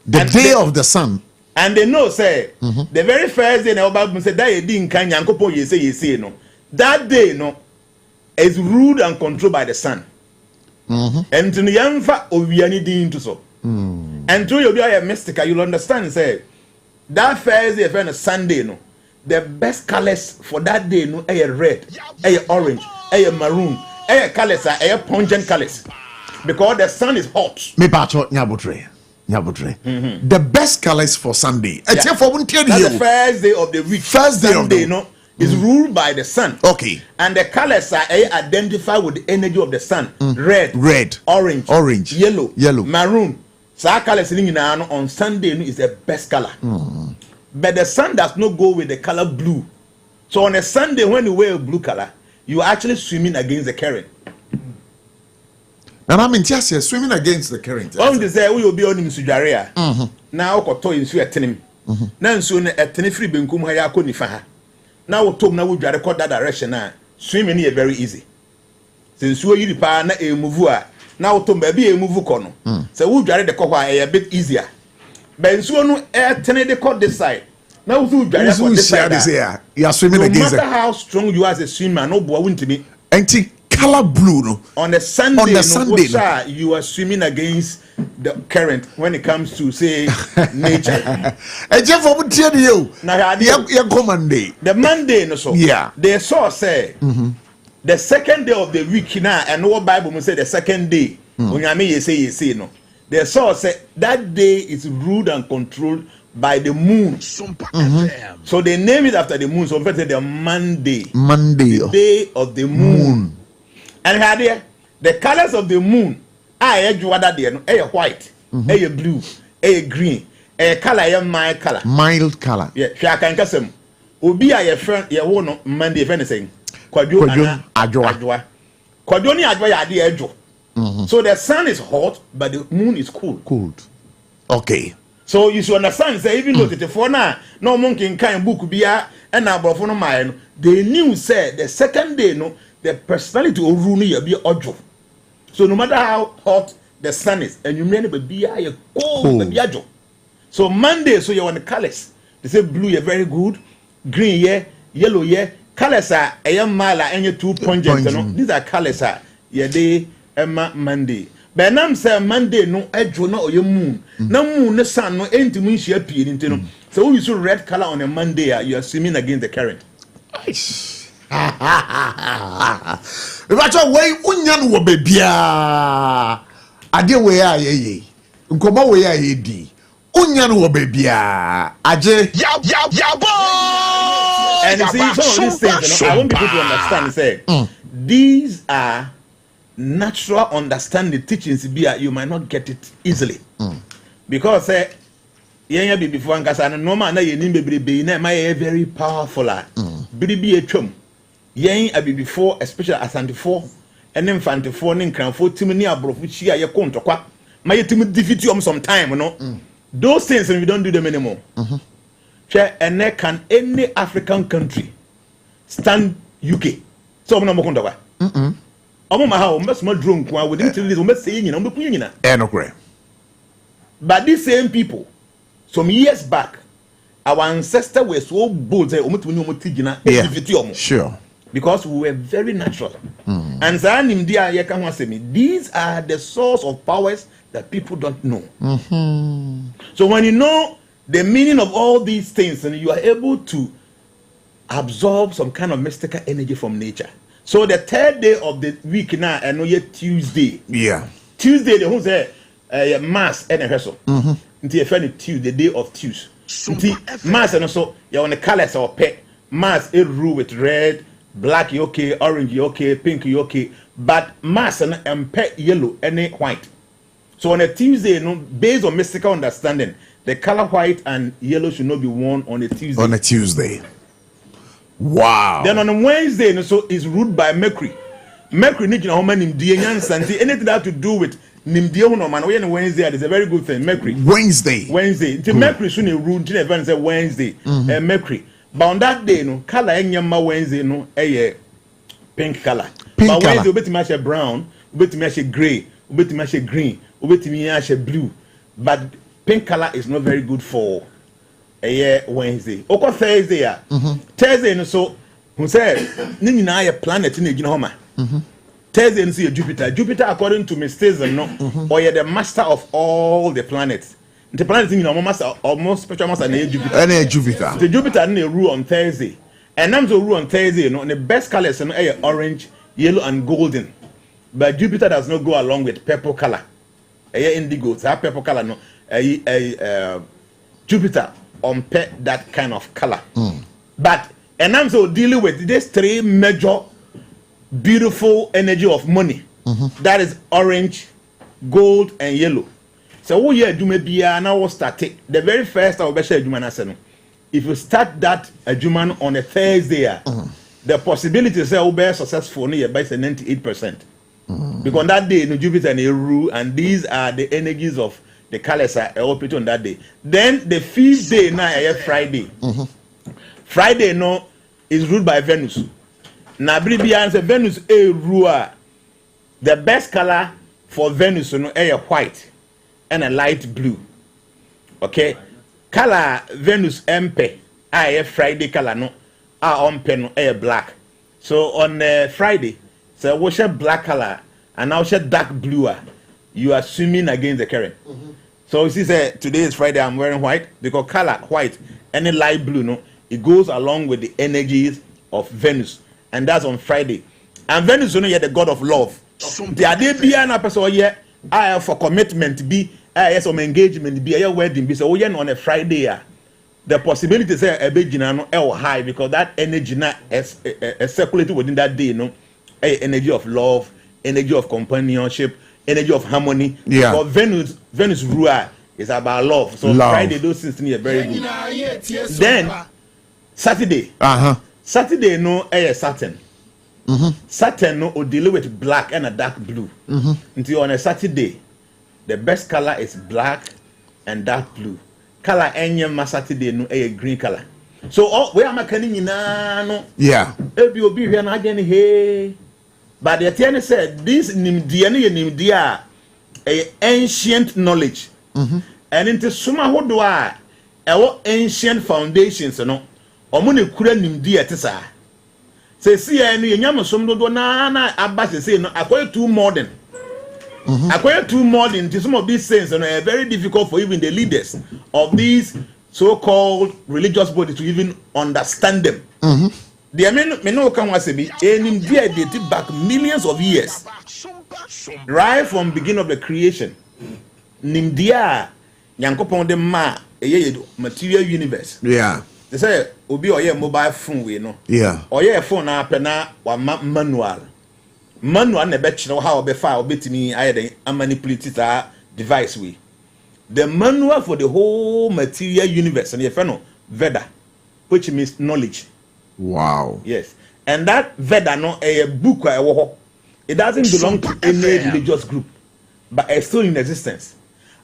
day of the sun.
And they know, say, the very first day, the Bible said, that didn't can yankopo ye say, no. That day, no, is ruled and controlled by the sun. And to the young fat or we are needing to so. And to you be a mystic, you'll understand, say that Thursday, if a Sunday, no, the best colors for that day, no, a red, a orange, a maroon, a colors are a pungent colors because the sun is hot.
Me pacho nyabutre. The best colors for Sunday.
That's the first day of the week.
First day
Sunday, no. Is ruled by the sun.
Okay.
And the colors are identified with the energy of the sun. Red, orange, yellow, maroon. So our colors on Sunday is the best color. But the sun does not go with the color blue. So on a Sunday when you wear a blue color, you are actually swimming against the current.
And I'm in just swimming against the current.
On the say we will be on him sujaria. Now koto in su etenim. Now so etene free benkum ha ya ko nifa. Now we talk now we just record that direction now. Swimming here very easy. Since you yi pa na e move a now we talk baby e move kono. So we just the cover a bit easier. But so no turn the cord this side. Now we just record this side.
You are swimming against.
No matter how strong you are as a swimmer, no boy won't be.
Anti color blue no.
On the Sunday, no, you are swimming against the current when it comes to say nature.
And Jeff, I would tell you. Now,
the Monday, no so.
Yeah.
They saw say the second day of the week now, and no Bible will say the second day. When you say no. They saw say that day is ruled and controlled by the moon. So they name it after the moon. So in fact, the Monday, the day of the moon. And here, the colors of the moon are white, blue, green, color, mild color.
Mild color.
Yeah, I can guess them. Obi a your friend, your one Monday, if anything.
Kwadwo
Adwa. Kwadwo ni Adwa ya ade adwo. So the sun is hot, but the moon is cool.
Cold. Okay.
So you should understand, say even though the now no monkey can book bia and above no mine, they knew say the second day no the personality of Rooney be ojo. So no matter how hot the sun is, and you may be a cold ojo. So Monday, so you want the colors. They say blue, you're very good, green, yeah, yellow, yeah. Colors are a young mile and your 2 points. These are colors are yeah day Emma Monday. But now say Monday no edge no your moon. No moon the sun no ain't moon she appear into no. So you see red color on a Monday, you are swimming against the current.
If I try way unyan wo bebia. Ade we aye. Nkoma we aye di. Unyan wo bebia. Aje yabo.
And you see some of these things, I want people to understand. Say these are natural understanding teachings. You might not get it easily because before no man very powerful. Before, especially as anti-4 and then fanti-4 and cranfo timini abrofuchi a yekonto kwa my timid defeat you some time, no. Those things and we don't do them anymore. And there can any African country stand UK? So I'm not going to I'm not drunk. We didn't tell this. We must say, but these same people, some years back, our ancestors were so bold.
Sure.
Because we were very natural. And these are the source of powers that people don't know. So when you know the meaning of all these things, and you are able to absorb some kind of mystical energy from nature. So the third day of the week now, I know yet Tuesday.
Yeah.
Tuesday, the whole say mass and a vessel. Until you find Tuesday, the day of Tuesday. Mass and also you on the colors or pet. Mass a rule with red, black, okay, orange, okay, pink, okay. But mass and pet yellow and white. So on a Tuesday, based on mystical understanding, the color white and yellow should not be worn on a Tuesday.
On a Tuesday. Wow.
Then on a Wednesday, so is ruled by Mercury. Mercury, anything that have to do with Wednesday is a very good thing. Mercury.
Wednesday.
The Mercury should rule Wednesday. Mercury. But on that day, color Wednesday, pink color. But Wednesday, we match a brown, we match a gray, we match a green, we match a blue. But pink color is not very good for a Wednesday. Oko Thursday, Thursday, so who said, Nina a planet in the Thursday and see Jupiter. Jupiter, according to mysticism, or the master of all the planets. The planet in almost spectral master and Jupiter.
And Jupiter.
The Jupiter rule on Thursday. And I'm to rule on Thursday, and the best colors are orange, yellow, and golden. But Jupiter does not go along with purple color. Indigo, that purple color, no. Jupiter on that kind of color. But and I'm so dealing with these three major beautiful energy of money. That is orange, gold, and yellow. So what you do maybe now start it. The very first of Juman. If you start that Juman on a Thursday, the possibility is will be successful by 98%. Because on that day, Jupiter and rule, and these are the energies of the colors are operating on that day. Then the fifth day now Friday. Friday is ruled by Venus. Now Venus a ruler. The best color for Venus is white and a light blue. Okay, color Venus MP Friday color on pen black. So on Friday, so we share black color and now share dark blue. You are swimming against the current. So you see, today is Friday. I'm wearing white because color white, any light blue, it goes along with the energies of Venus, and that's on Friday. And Venus, the god of love. The idea be an person here, I have for commitment be yes, engagement be a wedding be so on a Friday. The possibility say a big no high because that energy na is circulated within that day, energy of love, energy of companionship, energy of harmony.
Yeah.
But Venus rule is about love. So Friday those things are very good. Then Saturday. Saturday no Saturn. Saturn no deal with black and a dark blue. Until on a Saturday, the best color is black and dark blue. Color any Saturday no a green color. So we are making no.
Yeah.
If you be here again hey. But the attorney said this nimdia a ancient knowledge. And into suma hodwa ancient foundations no. Omune kura nimdia tesa. Say see any nyamasom do na abase say no acquire too modern. Acquire too modern to some of these things and are very difficult for even the leaders of these so-called religious bodies to even understand them. The men no can was be any they date back millions of years. Right from beginning of the creation. Nimdia Yankopon de ma material universe.
Yeah.
They say obi oye mobile phone we no.
Yeah.
Oye phone na pena wa manual. Manual na be chiro how be file betimi aye manipulate that device we. The manual for the whole material universe and no Veda, which means knowledge.
Wow.
Yes. And that Veda no a book it doesn't belong to any religious group, but it's still in existence.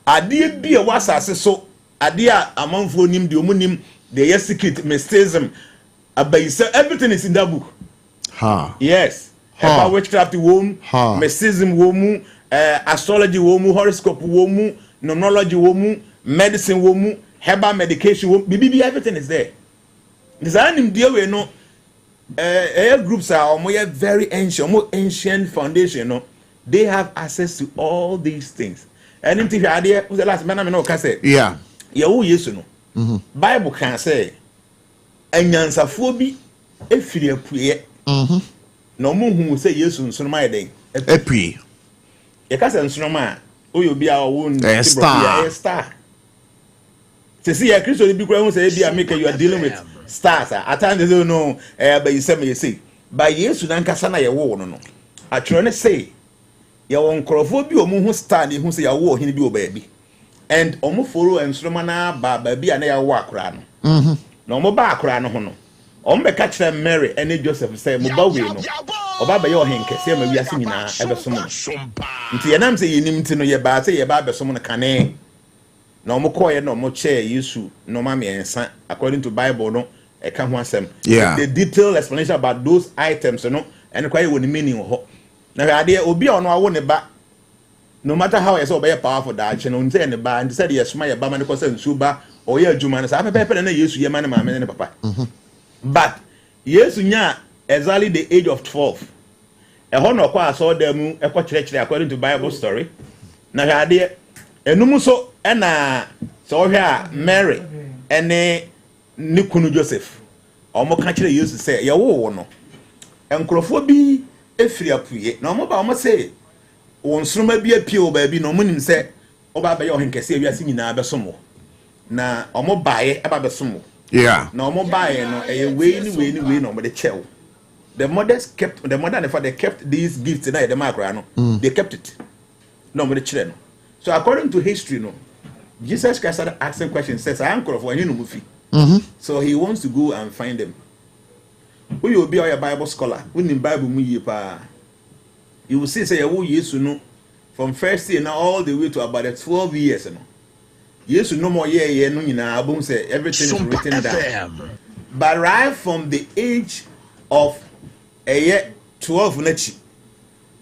Adie bi a wasase so adie amanfo nim de omunim the secret mysticism abayisa everything is in that book. Yes. About witchcraft womb, mysticism womb, astrology womb, horoscope womb, numerology womb, medicine womb, herbal medication womb, BBB everything is there. This anim deal we no groups are very ancient, more ancient foundation, no. They have access to all these things. And if you idea who's the last man I know can say, yeah, yes no. Bible can say enyansafobi efiri apuye. No mu say yes nsonoma yeden.
Epui.
E ka say nsonoma oyo bi a won star. See ya Christo bi kura hu say bi make you are dealing with stars. At times they don't know but you say by yesu nan kasa na ye wo no no. Atwere ne say ya won krofo bi omu hu star ni hu say ya wo hin bi oba bi. And omu follow nsonoma na ba bi a na ya wo akora no. Na omu ba akora no ho no. Ombe catch them Mary and Joseph say Muba we no. Oba be your hen kese ma wiase nyina ebe so mo. Nti ye nam say yenim ti no ye ba say ye ba be so mo kane. Na omo koye na omo che Yesu no ma me ensa according to Bible no e ka ho asem. The detailed explanation about those items no and kwaye woni meaning ho. Na ade obi ono awo ne ba no matter how you say obey powerful that no say ne ba and say ye soma ye ba ma ne ko say nsu ba o ye adwuma na sa pepe na Yesu ye ma ne ma me ne papa. But yes, exactly the age of 12. A honor kwa saw them according to Bible story. Na hade enum so na so here Mary ene ne kunu Joseph. Omo ka kire Yesu say ye wo no. Enkrofo bi efiri apuye. Na omo ba omo say won sroma bi apie o ba bi no omo nim say oba ba ye ohenkese awiase nyina besomo. Na omo baaye aba besomo.
Yeah.
No more buying no a way no but the chill. The mothers kept the mother and the father kept these gifts in the macro. They kept it. No but the children. So according to history, no, Jesus Christ started asking questions, says I am for you know. So he wants to go and find them. Who you will be a Bible scholar, when in Bible you will see say you know from first year now all the way to about 12 years. Yes, no more yeah, no, you say everything is written down. But right from the age of a year 12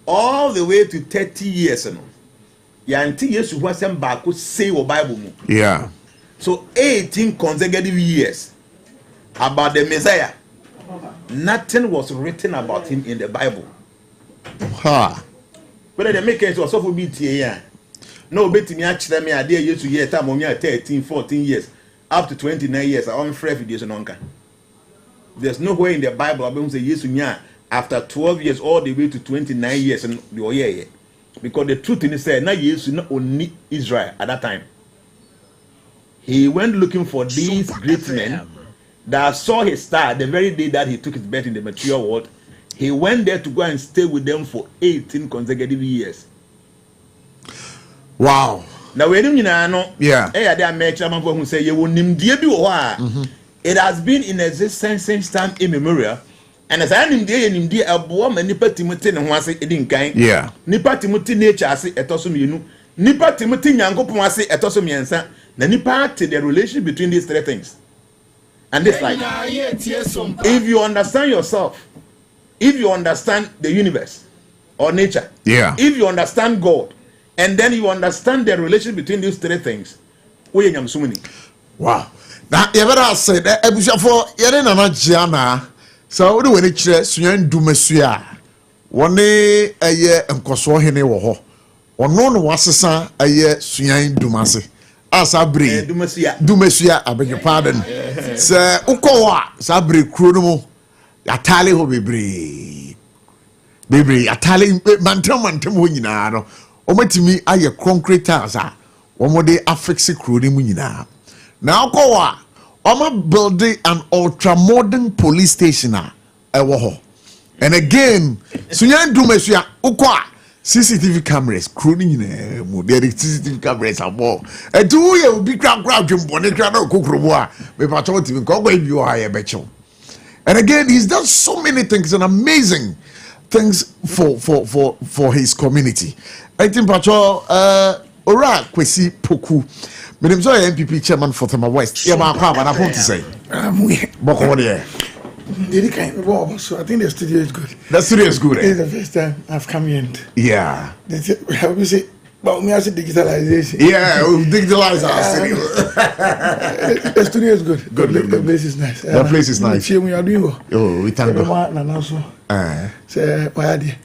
all the way to 30 years, until years was some back could say or Bible.
Yeah.
So 18 consecutive years about the Messiah. Nothing was written about him in the Bible. But they make it was so for BTA. No, betting me actually me idea used to year time on 13, 14 years, up to 29 years. I want free videos on. There's no way in the Bible about say yes after 12 years all the way to 29 years and Because the truth in it said, now Jesus not only Israel at that time. He went looking for these great men that saw his star the very day that he took his birth in the material world. He went there to go and stay with them for 18 consecutive years.
Wow.
Now we know,
yeah.
It has been in existence since time immemorial. And as I am there in India, a woman Nipa Timothy and was it in kind.
Yeah.
Nipa Timothy nature as it tosum Nipa Timothy Yango Pumasi at Tosumiansa, the Nipa to the relation between these three things. And this like if you understand yourself, if you understand the universe or nature,
yeah,
if you understand God, and then you understand the relation between these three things,
wow. Now you better say that Ayebiafo Jnana, so we do when it suyan dumesuya. One day a year and koso hene wo ho. Ono no wasesa aye suyan dumase. Asabri dumesuya I beg your pardon. Se ukowa sabri kuro no mo atale ho bebre atale mantam ho nyina no omatimi aye concrete tiles a omode affix kuro ni mu nyina na ukowa oma building an ultra modern police station a ewo ho. And again sunyan dumesuya ukowa CCTV cameras, crooning in there CCTV cameras are more. And 2 years will be crowd jumbo, and crowd cookroa, but I told him, go away, you are a betcho. And again, he's done so many things and amazing things for his community. I think Pacho, Ora, Kwesi Poku, but I'm sorry, MPP chairman for Thema West. Yeah, my papa, and I want to say,
so I think the studio is good.
The studio is good.
It's the first time I've come in.
Yeah.
We say, but we have digitalization.
Yeah, we digitalize our studio.
The studio is good.
Good.
The place is nice.
The place is nice.
We are doing well.
Oh, we thank God.
Say, why did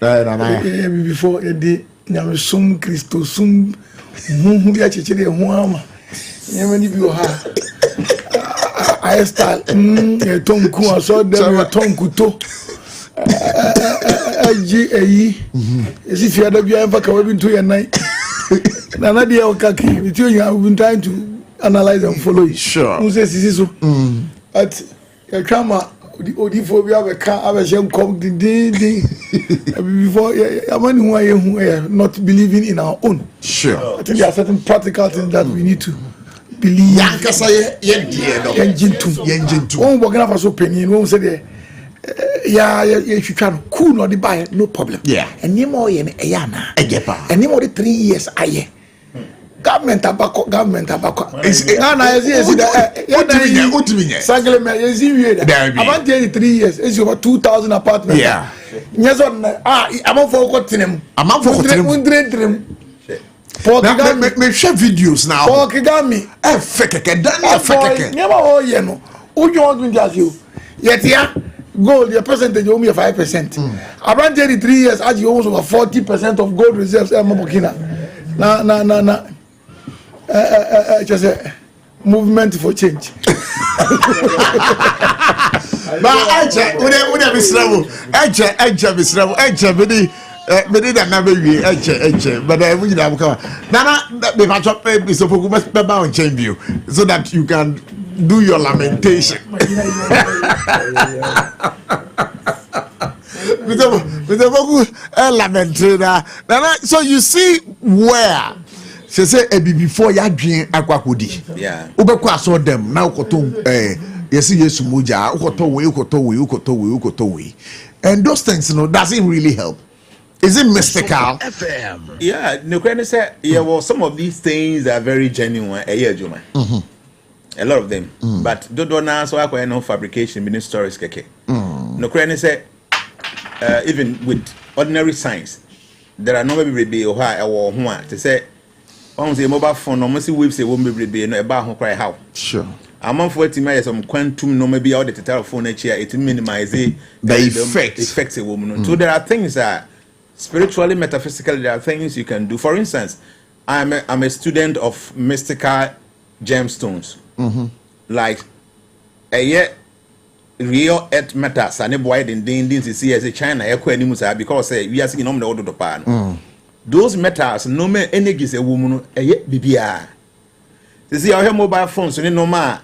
before a day, now some Christo, some Mumbia Chichiri, Huama. Yemeni Bioha. I style tonku aso dem tonku to as if you had a bianfa coming to your night. Nana dia okaki between you have been trying to analyze and follow it.
Sure.
Who says this is so? But your camera the odifobia we can have a shame come ding before among who are not believing in our own.
Sure.
I think there are certain practical things that we need to believe. One working for so penny, one said, yeah, if you can cool no the buy, no problem.
Yeah.
And no more yana, and no more 3 years. Aye. Government tobacco. It's about 3 years. It's over 2,000 apartments.
Yeah.
Yes, I'm for
me share videos now.
For Kigami,
never oh you know. Who you want to just you? Yet yeah, gold your percentage only 5%. Around 3 years, as you almost over 40% of gold reserves. Mabukina. Na. Just a movement for change.
But but it never be but we have come. Nana, we have to pay so for must be bound change you so that you can do your lamentation. With the lamentation. Nana, so you see where she say before you dream aquakudi.
Yeah.
Ubekwa saw them now koto yes muja ukoto. And those things, you know, doesn't really help. Is it mystical?
Yeah, no, say yeah. Well, some of these things are very genuine. A lot of them, but don't now so I no fabrication, mini stories keke. No, say even with ordinary science, there are no maybe or high or one to say. On the mobile phone, no see waves. It won't be no about who cry how.
Sure.
I'm for it. Some quantum no maybe all the telephone here. It minimize the effects a woman. So there are things that. Spiritually, metaphysically, there are things you can do. For instance, I'm a student of mystical gemstones, like a real earth matters. And a boy in see as a China, because we are seeing on the order of pan. those metals no me energies a woman bibia. You see our mobile phones no ma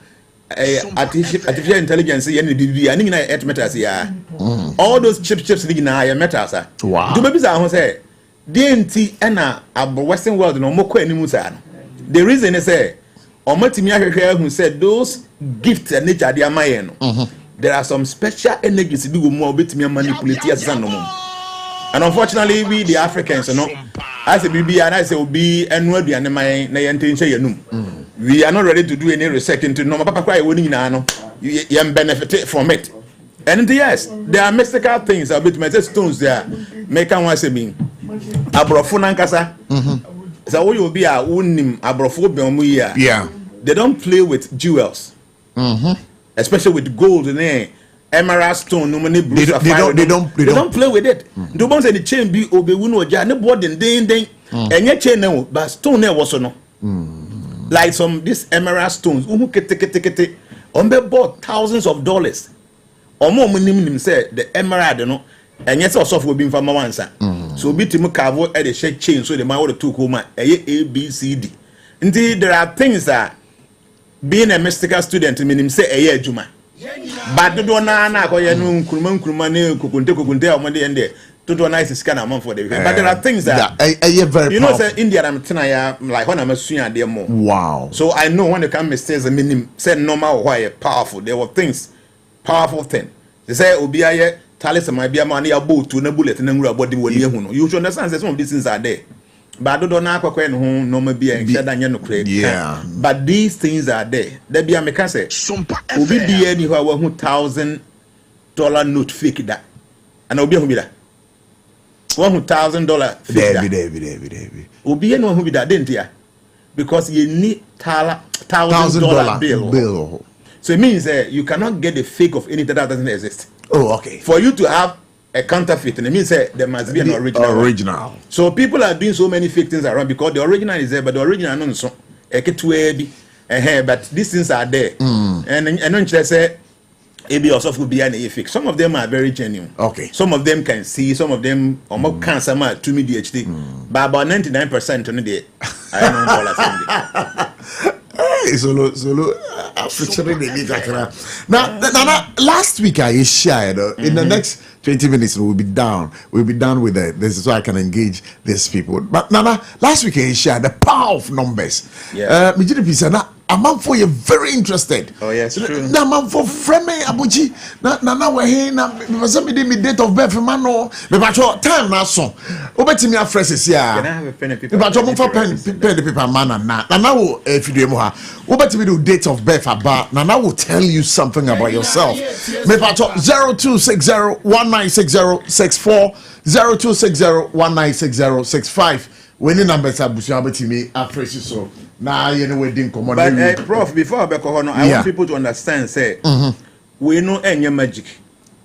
artificial intelligence any bibia ni na earth metals ya. All those chips ni na metals ah.
Wow.
Do maybe say say DNT na western world no moko animu sa no. The reason is say omatimi ahwehwe who said those gifts and nature they are my no. There are some special energies be go more obetimi manipulate as no mo. And unfortunately, we the Africans, you know, as a BB and I say obi enu aduane man na yentenche yenum. We are not ready to do any research into no papa kwai woni nyina no. You benefit from it. And yes, there are mystical things about my stones there. Make an one say me. Abrofo nankasa. So we will be a unim abrofo be omu ya.
Yeah.
They don't play with jewels. Especially with gold and emerald stone, no money blue. They don't play with it. Do bones any chain be obe wunu oja ne board den enye chain no but stone ne was no. Like some this emerald stones uhu kete on be bought thousands of dollars. Omo nim say the emerald no enye say osof obi mfa ma wansa. So obi timu carve e the shake chain so the man would took home A B C D. Indeed there are things that being a mystical student meaning say eye adwuma. But do na akoye no nkuruma ne kokunte amode ende to nice scan amount for the weekend. But there are things that
very
you know say India I'm tena like when I'm asua there more.
Wow.
So I know when the come mistakes meaning say normal why powerful. There were things powerful thing. They say obi aye talisman bia ma na ya boat na bullet na ngura body woni ehu no. You should understand that some of these things are there. But do na akwa no ho no ma bia nheda nya no kra.
Yeah.
But these things are there. There bia me can say obi bia ni ho wa hu $1,000 note fake that. And obi hu bi da. $1,000 fake that. Obi no hu bi da didn't ya? Because you need $1,000 bill. So it means you cannot get the fake of anything that doesn't exist.
Oh, okay.
For you to have a counterfeit, and it means there must be an original. So people are doing so many fake things around because the original is there, but the original no so. But these things are there. And don't you say maybe also will be an fake. Some of them are very genuine.
Okay.
Some of them can see. Some of them almost cancer to me DHD. But about 99% on the I don't know.
Hey, solo. Now, last week I shared in the next 20 minutes we'll be done with this so I can engage these people. But Nana, last week I shared the power of numbers.
Yeah.
A man for you very interested.
Oh yes, true.
Na man for friend me Abotchi. Na we here na me date of birth man no. Me ba time na so. Obeti me afresh here.
Can I have a pen and paper?
Me ba mo for pen the paper man na wo video mo ha. Obeti me do date of birth aba. Na will tell you something about yourself. Me ba 0260196064 0260196065. When the numbers are bushing me afresh so. Nah, you know wedding common.
But Prof, before I go on, I want people to understand. Say, we know any magic.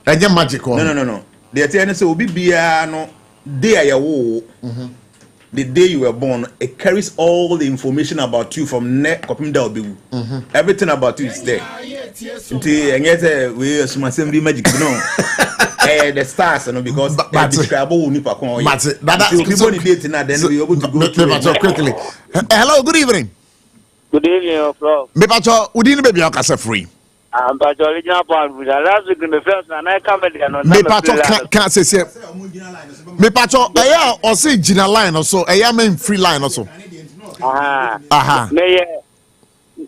Any magic?
No. The attorney say, "Obi biya no day you wo." The day you were born, it carries all the information about you from neck up and down. Everything about you is there. Until and yet we assume same magic. No. The stars, you know, because describe who nipa kon. But people need date now, then we able to go through
quickly. Hello, good evening.
Good evening, Prof.
Me pacho, udini baby o kase free.
But original point with last week in the first and I come there no.
Me pacho can't say. Me pacho, aya o say gina line also, aya main free line also.
Aha. Me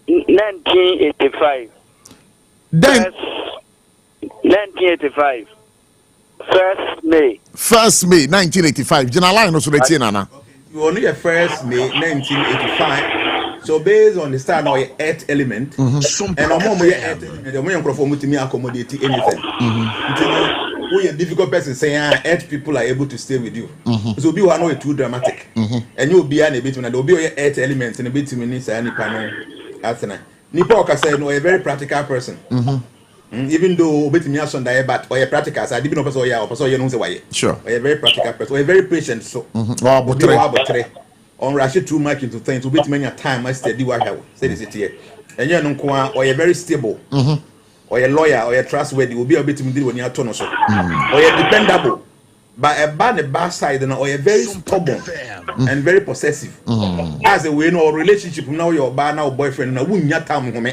1985.
Then
1985. 1st May
1985. Gina line also the nana.
You only a 1st May 1985. So based on the star now your earth element, and on more your earth element, the more you to me accommodate anything. When you're a difficult person saying earth people are able to stay with you. So be one way too dramatic. And you'll be an a bit when there'll be your earth elements and a bit minutes and panel. Nipoka said no, a very practical person. Even though bit me as on die but or a practical I didn't know person you know why. Sure. Or a very practical person, or a very patient so. On rush too much into things, bit many time I steady what I say this here. And you know or a very stable. Or a lawyer or a trustworthy will be a bit when you are turn so. Or a dependable. but a bad side and or a very stubborn and very possessive. As a way no relationship now your bar now boyfriend now wouldn't yet time home.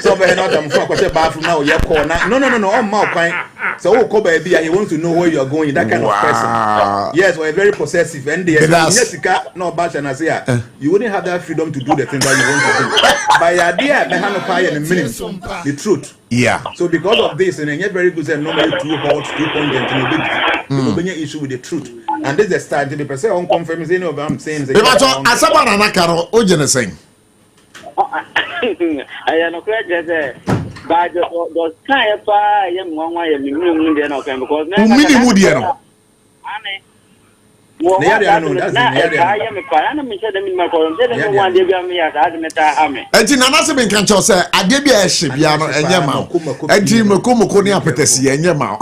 So very not I'm for a bathroom now your corner. No, I'm more kind. So baby, he wants to know where you're going, that kind of person. Yes, or a very possessive and the Jessica no batch and I say you wouldn't have that freedom to do the thing that you want to do. By idea the hand of fire in a minute. The truth.
Yeah.
So because of this, and you're very good and normally too hot, too pungent, and big issue with the truth. And this is the start to the person on confirmation saying what I'm saying.
As about an akaro, Ojana saying.
I am not clear but those kind of young one way of the because
Mudiano. Enti na nase ben kan cho say Adebia ehye bia no enye ma. Enti mekomoko ni apetesi enye ma.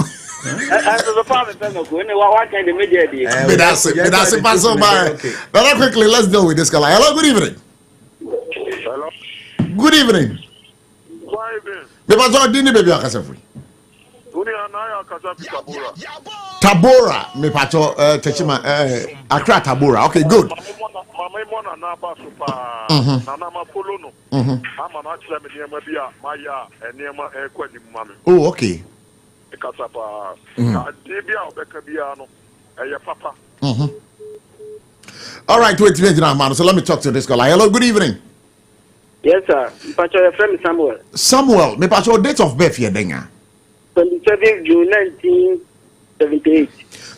That's pass on by. Very quickly, let's deal with this guy. Hello, good evening.
Hello.
Good evening.
Why
dini baby akasafri.
Tabora.
Tabora, me pacho techima Accra Tabora. Okay, good. Oh, okay. All right, wait, man. So let me talk to this guy. Hello, good evening.
Yes, sir. Pacho, your friend Samuel.
Samuel, me pacho date of birth here, denga.
27th June 1978.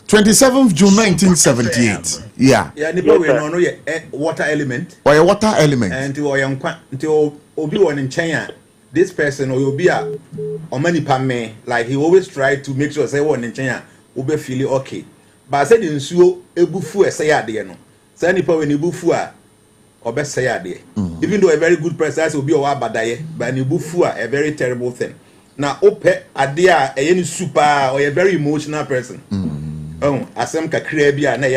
27th June 1978. Yeah.
Yeah, nipa we no ye water element.
Or a water element.
And to obi one in China. This person or you'll be a or many me like he always try to make sure say one in China will be feeling okay. But I said in so ebufu say ade no. Say nipa when ebufu or best say ade. Even though a very good person will be a badaye, but ebufu a very terrible thing. Now ope ade a any super or a very emotional person. Oh, asem kakra bia na ye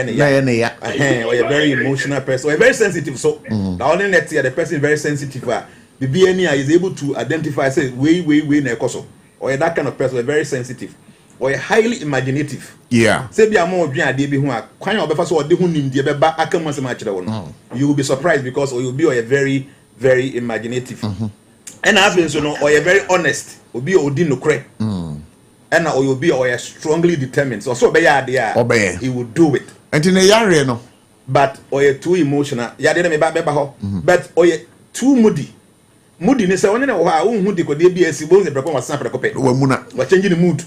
or a very emotional person or a very sensitive so. The only net the person very sensitive the BNI is able to identify, say, way, na ekoso, or that kind of person, very sensitive, or highly imaginative.
Yeah.
Say, be a more being a DB who are quite of who are doing the back, I can once much. You will be surprised because or you'll be a very, very imaginative. And I've been so no, or a very honest, will be Odin Cre. And or you'll be or a strongly determined. So, be idea, he will do it.
And in a yare, no,
but or you're too emotional, yadda me back, but or you're too moody. Moody ni say one na who dey go dey BSc bones the prepare was snap rekope. We changing the mood.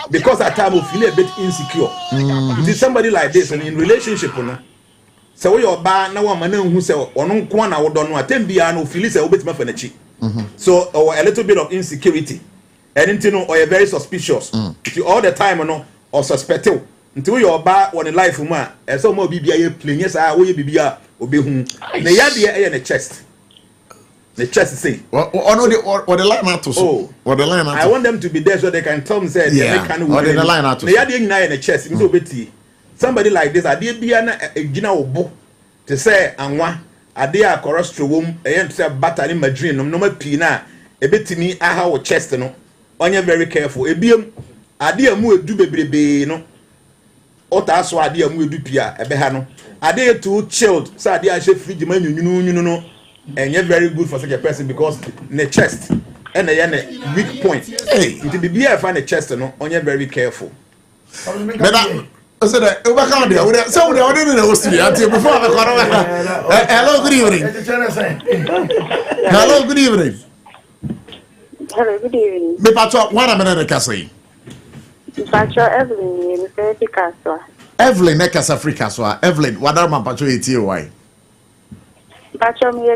Because at time we feel a bit insecure. It is somebody like this and in relationship no. So we your ba na one man who say ono nko na wo do no atem bia no feel say obetima fa na chi. So or a little bit of insecurity. Anything no or a very suspicious. All the time no or suspected. Until your ba one life ma e so mo bibia ye plain yes ah wo ye bibia obehu. Na ya de na chest. The chest say. What
the line out to so? What the line out?
I want them to be there so they can tell me say they can
win. What the line out to?
They are doing now in the chest. Somebody like this, I did be an gina obo to say anwa. I did a cholesterol. I am to say butter in my dream. No more pina. A bit to me. I have a chest no. On you very careful. A beam. I did a move do baby no. Ota so I did a move do pia. A behano. I did too chilled. So I did a chef free the man you know. And you're very good for such a person because the chest and the weak point. Hey, it will be a find a chest no on you very careful.
But I said that so they already know before hello, good evening. Hello, good evening.
Hello, good evening.
Me pacho 1 minute kasi.
Pacho Evelyn, Africa so.
Evelyn Africa so. Evelyn, what am I pacho why?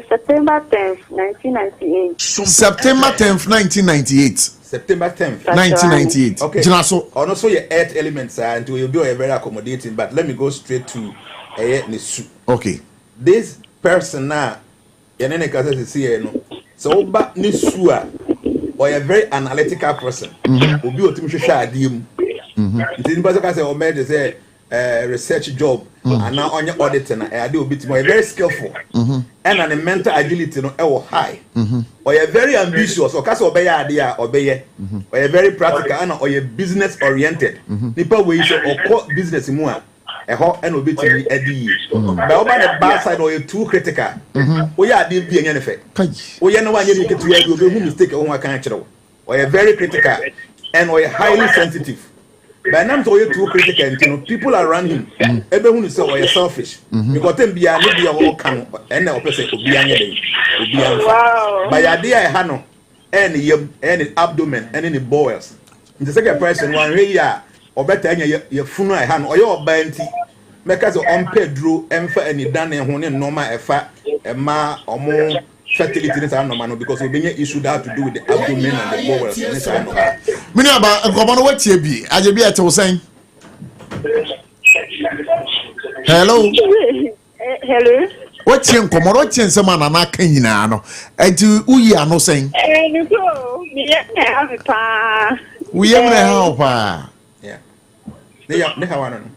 September 10th, 1998.
September 10th, 1998.
September 10th,
1998.
Okay.
So,
also your earth elements and will be very accommodating. But let me go straight to Nisu.
Okay.
This person now, so but Nisua or a very analytical person will be what you say. research job and now on your auditing I do a bit more very skillful and an mental agility no high or you're very ambitious or cause obey idea obey or you're very practical and or you're business oriented people we or business in more a hot and obey to be but over the bad side or you're too critical we are being anything we are no one you get to do mistake on can't or you're very critical and or you're highly sensitive. But now you're too critical, people around him. Everyone is so selfish. Because then be a little can and now person will be any by idea I had no any abdomen and any boils. The second person one year or better your funeral I had or your banty. Because of unpaid drew and for any done and when normal effort a ma or more fertility is normal because we bring issue that to do with the abdomen and the bowels.
Many about what you be. I be at saying. Hello.
Hello.
What's your common? What's your man? I'm not can you know. And to we are no saying. We have a help.
Yeah. They have one.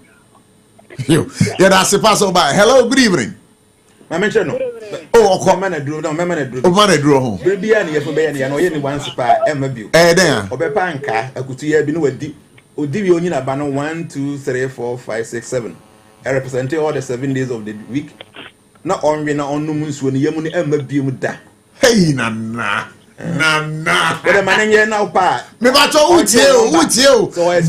Yeah, that's a pass over. Hello, good evening.
I mentioned no.
Oh,
come on, do no, man,
home.
Baby, and if you know, any one spa, Emma view.
There.
Obepanka, I could see a bin with deep. Odivi in a banner 1, 2, 3, 4, 5, 6, 7. I represent all the 7 days of the week. Not on me, not on no moons when Yamuni Emma view that.
Hey, Nana. Nana.
But a man here now, pa.
Me back to you. So I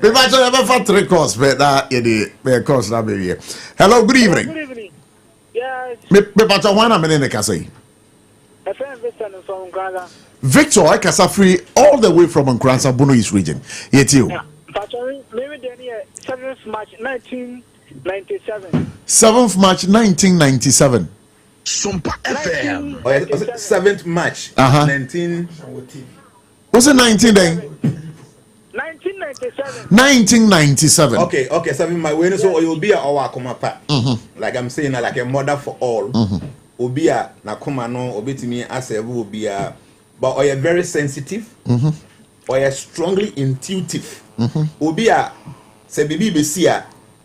me back to ever for 3 course, but that the course that baby. Hello, good evening.
Good evening. Yes.
Me back to 1 minute, I say.
A friend Victor from Ghana.
Victor, I can free all the way from Nkransa, Bono East region. Yet you.
Maybe 7th March 1997.
7th March 1997.
Sompa FM.
7th March 19.
Was it 19 then? 1997.
Okay, 7 my way so you'll be our komapa. Like I'm saying, like a mother for all. Obia na koma no obetimi ase will be a but or you're very sensitive or you're strongly intuitive. Obia say bibi besia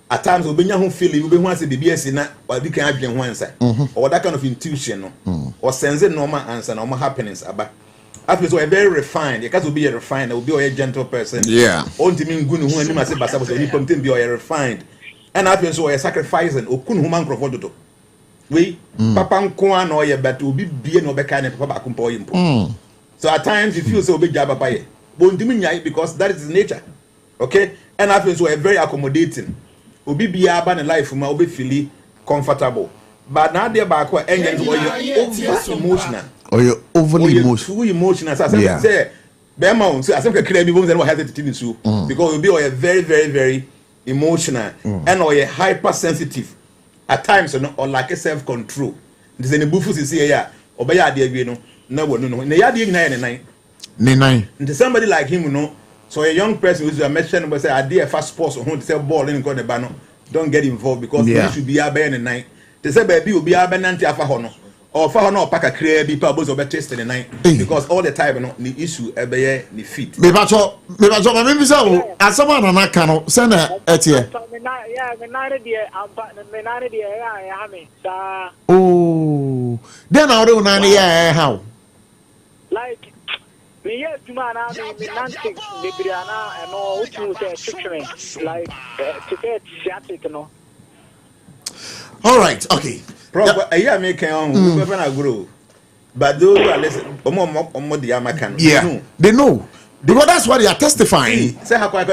at times obenya ho feeling obe hu say bibi ase na obi kan adwen ho ansa or that kind of intuition no or sensing normal answer normal happenings aba. After so a very refined, because will be a refined, will be a gentle person.
Yeah.
Only mean good who any must basa so you come to be a refined. And after so a sacrificing or kun human crofo. We papa nko no ye but will be no be kind papa kumpo impo. So at times you feel so big job papa ye. Because that is his nature. Okay? And after so a very accommodating. Will be aba in life will be feeling comfortable. But now they're back where engines were over emotional.
Or you're overly
emotional. Too emotional. So I say, Bema, so I think I create people that will have to because you'll be very, very, very emotional and or you're hypersensitive at times or like a self-control. There's any buffers you see here or by idea, you know, no. And somebody like him, you know, so a young person who's a mention was say, I did a fast sports or who to sell ball and go the banner. Don't get involved because you should be a bear in the they say baby will be a benanti afahono or fahono pack a clear be pebbles or better in the night because all the time no the issue ebeye the feet. Me bacho
maybe so as someone an akano send etie. Oh then I don't know how
like me yes to man I me nanting the briana and all which was treatment like to get sciatic no.
All right, okay.
Prof, I make on we grow. But those who are listening,
they know. Because that's what they are testifying.
Say how quite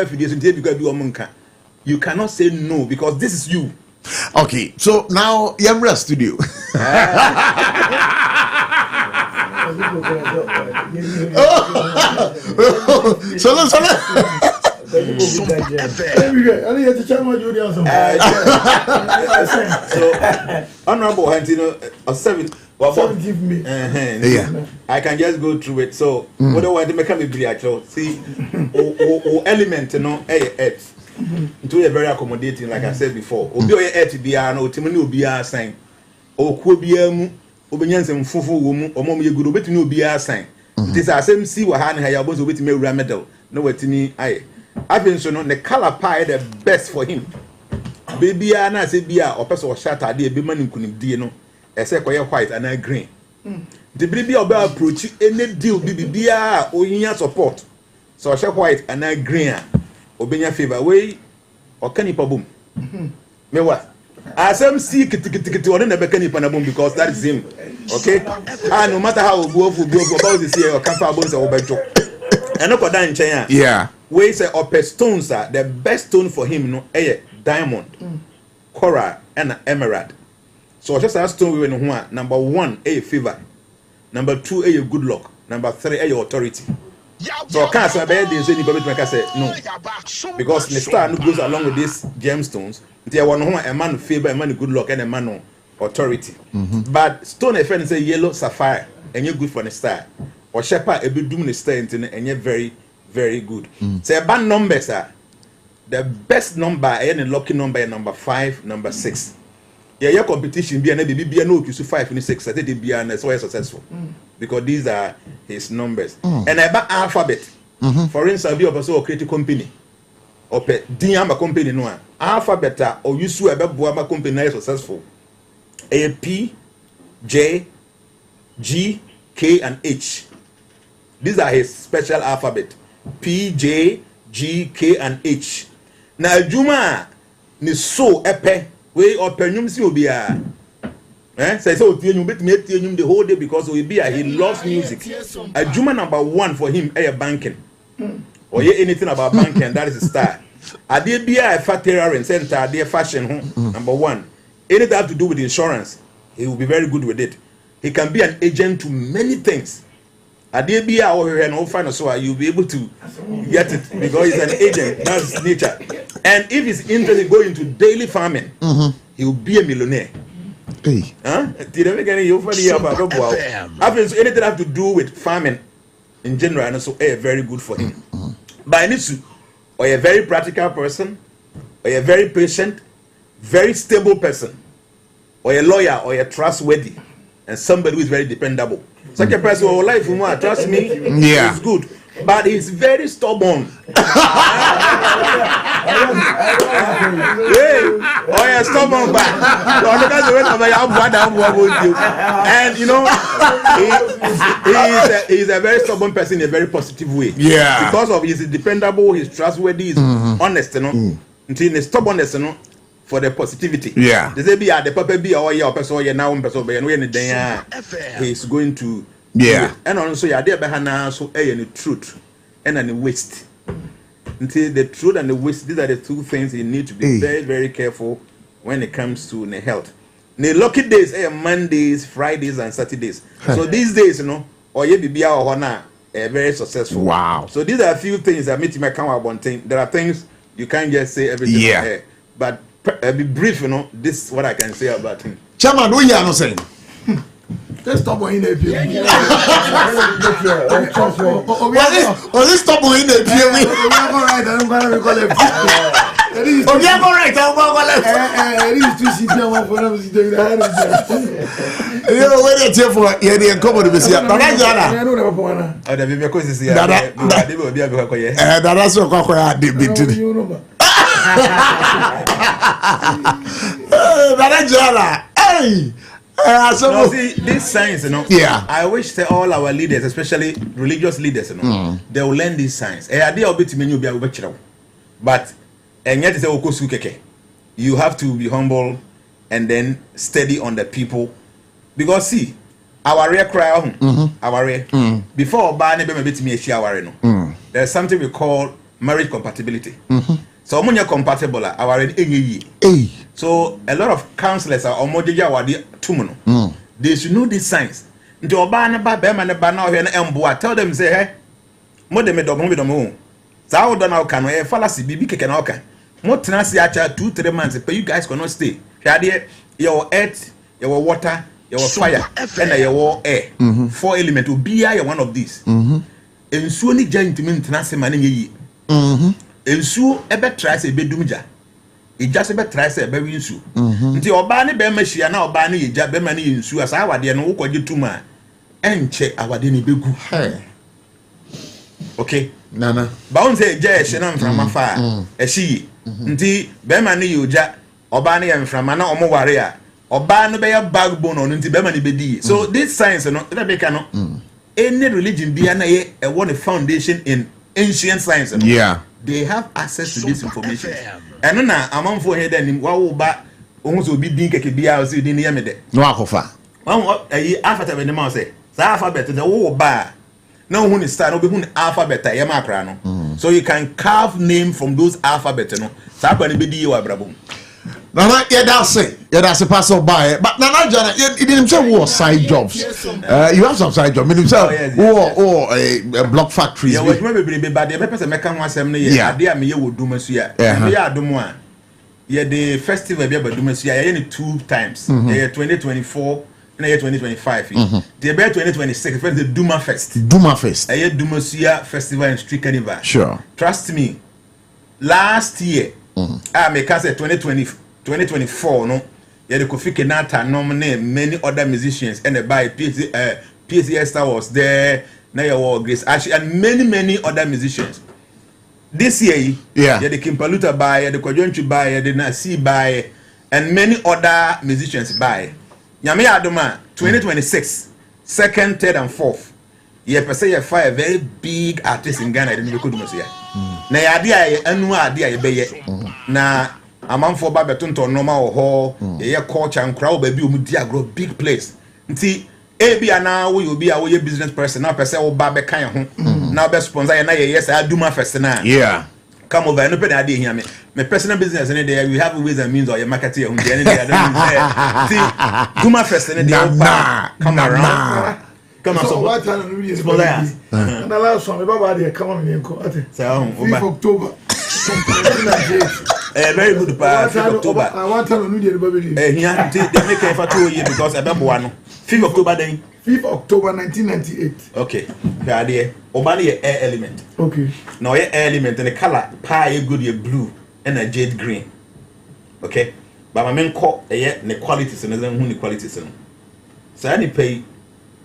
you cannot say no because this is you.
Okay, so now Yamra Studio. So let's
So, honorable Hantino, 7
give me.
I can just go through it. So, what do I want to make me be actual? See, element, you know, earth. To a very accommodating, like I said before. Obi earth be no timini obi a sign. O ku obi amu, obenyanse mfufu wo mu, omom ye guru betini obi a sign. This are same see wa ha na ya bozo betimi ewura medal. No wetimi aye. I've been so no the color pie the best for him. Baby na say bia or person shot ade be man kunim die no. E say koye white and green. The baby oba approach any deal bia oyinya support. So share white and green. Obenya favor way or can boom. Me what? Asem see kitikiti one na beka nipa na boom because that is him. Okay? No matter how go about this year or camp abon say obejo. And no koda nchen
yeah.
We say upper stones are the best stone for him no diamond, coral and emerald. So just as stone we know number 1 favor, number 2 good luck, number 3 authority. So can't say bad things any public make say no. Because the star no goes along with these gemstones. There one a man favor, a man good luck, and a man authority. But stone a friend say yellow sapphire, and you're good for the star. Or shepherd a bit doom the star and you're very, very good. Say band numbers are the best number and lucky number number 5, number 6. Yeah, your competition be an be no you 5 and 6. I think it be an so successful. Because these are his numbers. And about alphabet. For instance, be a person create a company. Or pe diamba company no alphabet or you sue about boama company is successful. A P, J, G, K and H. These are his special alphabet. P, J, G, K and H. Now Juma ni so epe we openyum si obi a say otienum betime etienum the whole day because he loves music. A Juma number 1 for him banking. Or anything about banking, and that is a star. Ade bia a factory center, ade fashion number 1. Anything have to do with insurance, he will be very good with it. He can be an agent to many things. Ade bia or no find so you'll be able to get it because he's an agent. That's nature. And if he's interested in going into daily farming, he will be a millionaire.
Hey.
Did I make any anything have to do with farming in general, and also very good for him. But I need to, or a very practical person, or a very patient, very stable person, or a lawyer, or a trustworthy, and somebody who is very dependable. Such a person who life trust me, is good. But he's very stubborn. Stubborn back. And you know, he's a very stubborn person in a very positive way.
Yeah.
Because of he's dependable, he's trustworthy, he's honest, you know. Until the stubbornness, you know, for the positivity.
Yeah.
They say be the papa be or person now person be he's going to.
Yeah.
And also you are there behind so the truth and the waste. Until the truth and the waste, these are the two things you need to be very, very careful when it comes to the health. The lucky days Mondays, Fridays, and Saturdays. So these days, you know, or you be very successful.
Wow.
So these are a few things that make me come out one thing. There are things you can't just say everything.
Yeah.
But be brief, you know. This is what I can say about him.
Chairman, what you are not saying?
Let's stop in the view.
Let's stop in the view.
I'm going to call it.
No, see, this science, you know.
Yeah.
I wish that all our leaders, especially religious leaders, you know, they will learn this science. But and yet you have to be humble and then steady on the people. Because see, our rare cry, our rare before there's something we call marriage compatibility. So when you're compatible, our so a lot of counselors are they should know this science. Tell them say, hey, fallacy more 2-3 months, but you guys cannot stay. Your earth, your water, your fire, and your air. 4 elements will be one of these. And so ni giant maintenance money. And so ever tries a bedumja. It just ever tries a baby in su. Until Obani Bemashia now Bani Jabemani in su as our dear no you tuma and check our dinny begu. Okay,
Nana.
Bound say Jay Shannon from afar. A she. Nti Bema ni uja. Obani and from Mana Omo Warrior. Oba no be a backbone on nti Bema ni bedi. So this science no that be cano. Any religion be a one foundation in ancient science.
Yeah.
They have access to this information. And na among for head and wa ba ohun so bi din keke bia o se din ye me de.
No akofa.
Alphabet when the mouse say. The alphabet the wo ba. Now who is start, no be who alphabet ya makra no. So you can carve name from those alphabet no. Sa kwa ni be di wa brabo.
Nana, yeah, that's it. Yeah, that's a pass by. But Nana, Jana, you didn't say what side jobs. You have some side jobs. Meaning, a block factories.
Yeah, what maybe be bad. The person make one sem. Yeah, idea me you would do monsieur. Yeah, do one. Yeah, the festival be about do monsieur. Yeah, 2 times. Yeah, 2024 and 2025. The be 2026. First the Duma Fest.
Duma Fest.
Yeah, do monsieur festival in Street Carnival.
Sure.
Trust me. Last year, I make us 2024 no yeah the Kofi Kenata nominate many other musicians and the by PCS Star was there now your Grace actually and many other musicians this year yeah the Kimpaluta by the Kwajonchu by the Nasi by and many other musicians by Nyame Adoma 2026 2nd 3rd and 4th yeah per se you find a very big artist in Ghana the Mikodu Musia na ya dia anu ade ya be ye na amanfo ba betonto normal ho ye culture nkra oba bi omudi agro big place nti ebi ana wo yo bi a wo ye business person na person wo ba be kan ho na be sponsor ye na ye yes aduma first na
yeah
come over no pay ade hia me personal business and there we have ways and means or your marketing on the end I don't see duma first and there come around come on so
what time we is for that and the last one baba dey come on me ko ate 5 October
very good pa 5 October
I want to know the baby
here they make effort to you because abebo no 5 October then
5 October 1998
okay here there obani ye air element
okay
now your air element and the color pie good ye blue and a jade green okay but my men call the qualities and then who the qualities no so any pay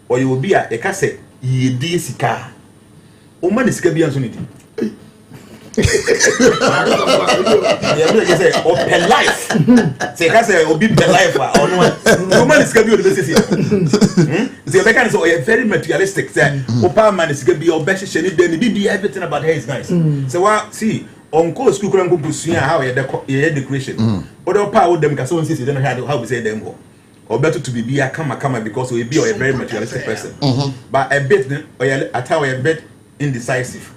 or you will be a case ye di sika o man sika bi anso ni di yeah me say o per life say case o bi per life or no o man sika bi o dey say say be can so very materialistic say o pa man sika bi o be hye ni dey ni bi everything about her is nice so what see on go school kran go busua how ye decoration o dey pa o dem ka so say then how we say them go or better to be a kama because we be a very materialistic person. But a bit or at how a bit indecisive.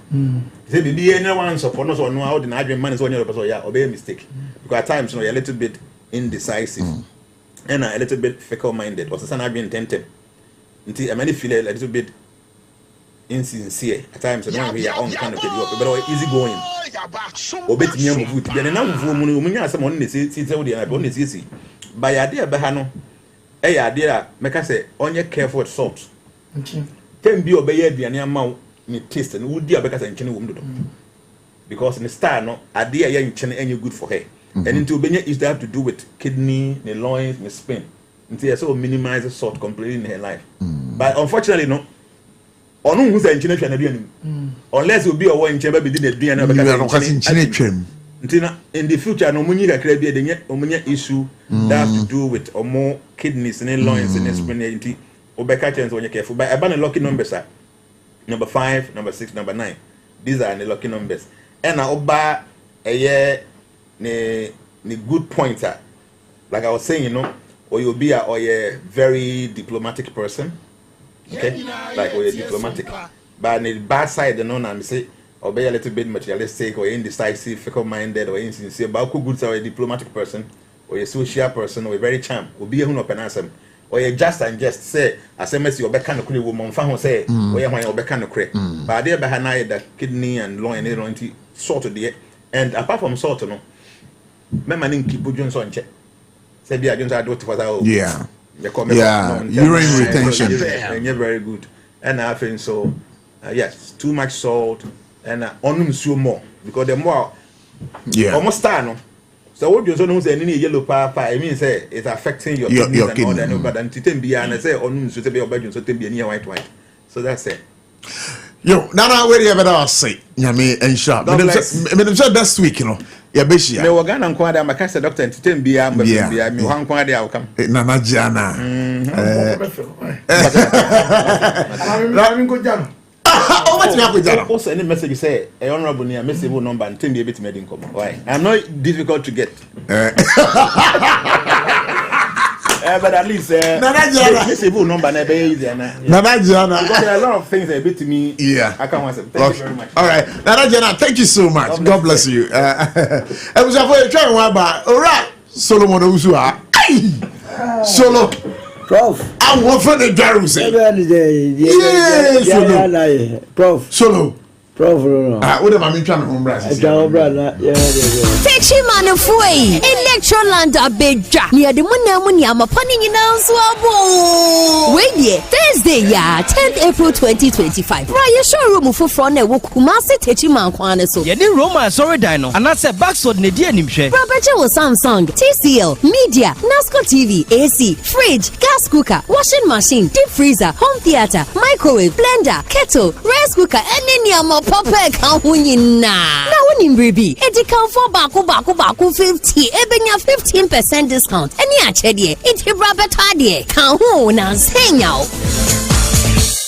Say be anyone support us or know how the Nigerian man is on your person yeah obey a mistake. Because at times you're a little bit indecisive and a little bit fickle minded. Or some Nigerian tempted. Until I many feel a little bit insincere. At times I don't your own kind of video, but easy going. Or bet me on food. Then now for money someone see the only see. By idea behano idea make us say only careful with salt. Okay. Can be obey the amount me taste and would dear because I'm because in the style no idea you can any good for her. And into Benya is that to do with kidney, the loins, the spine. Until so minimize the salt completely in her life. But unfortunately no or no who's a chin unless you be a one chamber be the DNA because in the future no money can create the issue that have to do with or more kidneys and loins and spleen or back chance when you're careful. But about the lucky numbers are number 5, number 6, number 9. These are the lucky numbers. And I oba a year ne good pointer. Like I was saying, you know, or you'll be a very diplomatic person. Okay? Like or you're diplomatic. But on the bad side, the non I'm say or be a little bit materialistic or indecisive, fickle-minded or insincere, but who good are a diplomatic person or a social person or a very charm, or be a who open or a just and just say, as a messy or back kind of woman, fan say, or your back kind of crack. But there behind the kidney and loin and salt of the and apart from salt, no, men keep Jones on check. Say, be a Jones, I do it for that.
Yeah, urine retention,
and you're very good. And I think so, yes, too much salt. And on so more because the more almost no. So what you know say any yellow papa I mean say it's affecting your kidneys and all that but then titem bia and say on so to be obedient so to be near white. So that's it.
Yo, Nana, where you better say? Nyame and sharp. Me say this week, you know. Ya beshi.
Me waga na nkwada makasa doctor entertain bia me wan kwada ya ukam.
Nana Jnana. Oh, what's me up Jana?
Also any message say a honorable near message number and tin be able to make income. Why? I'm not difficult to get. But at least
Nana Jnana
message number na be easy na.
Nana Jnana.
Because there are a lot of things that bit to me.
Yeah.
I can't answer. Thank you very much.
All right. Nana Jnana, thank you so much. God bless you. I was afraid trying one by. All right. Solomon Usua. Solo.
Prof.
I want for the Jerusalem.
Yeah, Prof.
Solo.
Prof. No.
What am I trying to embrace?
Fetching man of way. Electroland Abotchi. Near the Munamuni, I'm a punning in Answabo. Wait, yeah. Thursday, yeah. 10th April 2025. Prior showroom for front a Wokumasi Techiman Kwaneso.
Yeah, the Roma sorry dino. And that's a backsword Nidia Nimshe.
Roberto was Samsung, TCL, Media, NASCO TV, AC, fridge, gas cooker, washing machine, deep freezer, home theater, microwave, blender, kettle, rice cooker, and any more papa can win now. Now winning baby. It count for baku 50. Ebenya 15% discount. And yeah, chedie. It Robert Hadie. Count who now sing out.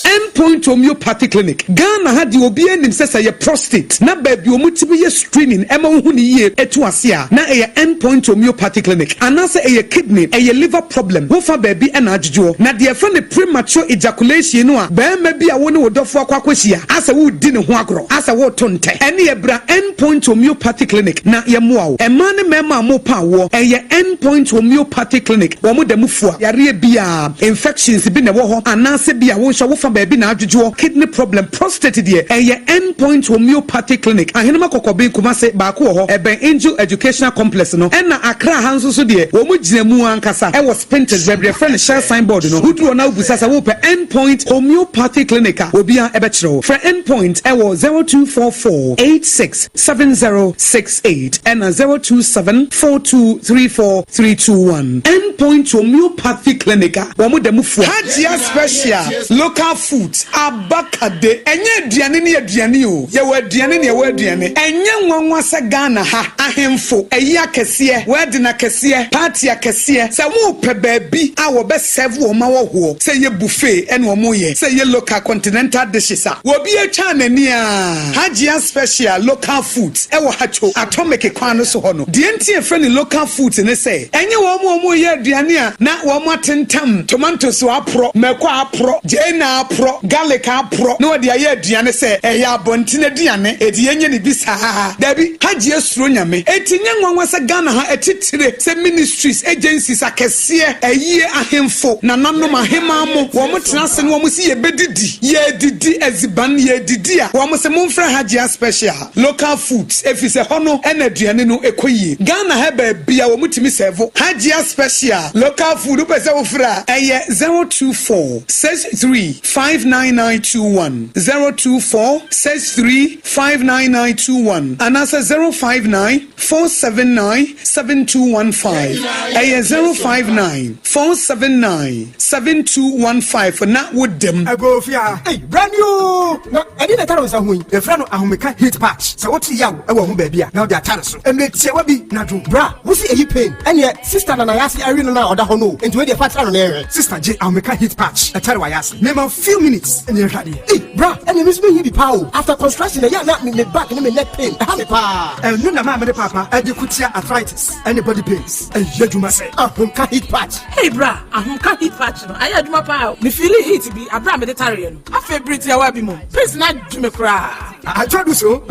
Endpoint Homeopathy Clinic. Ghana had the obien says a prostate. Na baby omutibi screening. Emma huni ye etuasia. Na a Endpoint Homeopathy Clinic. Anasa a kidney, a liver problem. Wofa baby and ajujo. Na dear friend the premature ejaculation no. Be maybe a one would offer kwakweshia. As a wood dinner huagro. As a wood tonte. Any a bra Endpoint Homeopathy Clinic. Na yamuao. A man mema mo power. A Endpoint Homeopathy Clinic. Wamu de mufua. Yari bia infections been a woho. Anasa bia wonsha wofa baby na ajuju kidney problem prostate die Endpoint Homeopathy Clinic ahenema kokobe kumase baako ho eben Angel Educational Complex no na Accra hanso so die wo mu ginemu ankasa was painted bebre friend share signboard no hudu na ubusasa wo pe Endpoint Homeopathy Clinic obia ebechiro for Endpoint 0244867068 and 0274234321 Endpoint Homeopathy Clinic wo mu demufu Hajia special local food abakade enye aduane ne aduane o ye wa aduane ne wa aduane enye nwanwa se Ghana ha ahemfo eyi akese word na akese party akese se wo pe baabi a wo be serve wo ma wo ho se ye buffet ene wo mo ye se ye local continental dishes a wo bi atwa nani a Hajia special local foods e wo hacho atomic kwan no so ho no de ntie fre ne local foods ne se enye wo mo ye aduane a na wo mo atentam tomatoes apro meko apro jena apro garlic apro no de aye aduane se eya bontine aduane edi enye ne bisa dabi Hajia suro nyame etinye nwanwa se Ghana ha etitire se ministries agencies akese eye ahemfo na nanom ahema mo wo mo tenase no wo mo si ye bedidi ye didi eziban ye didi a wo mo se momfra Hajia special local foods efise hono ena aduane no ekoyi Ghana ha ba bia wo mo timi serve Hajia special local food pese wo fra eye 02463599921 02463599921 and as 05947972115 05947972115 for not with them
Agofia hey brand new no I didn't tell us who the friend ahomeka hit patch so what yaw e wo ho ba bia now they are tell so and tie wa bi na do bra wo see eyi pain and your sister na yasi ari no na oda ho no into we dey patch no na sister J ahomeka hit patch I tell wa yasi name few minutes and you ready hey bra and you miss me here be power after construction ya na me back and me neck pain ha me pa no na ma me papa and you could arthritis anybody pains and you do say ahomeka hit patch
hey bra ahomeka hit patch no I do my pa me feel heat be abra me detare no afa breathe ya wa bi mo pains na do me kra
I told you so.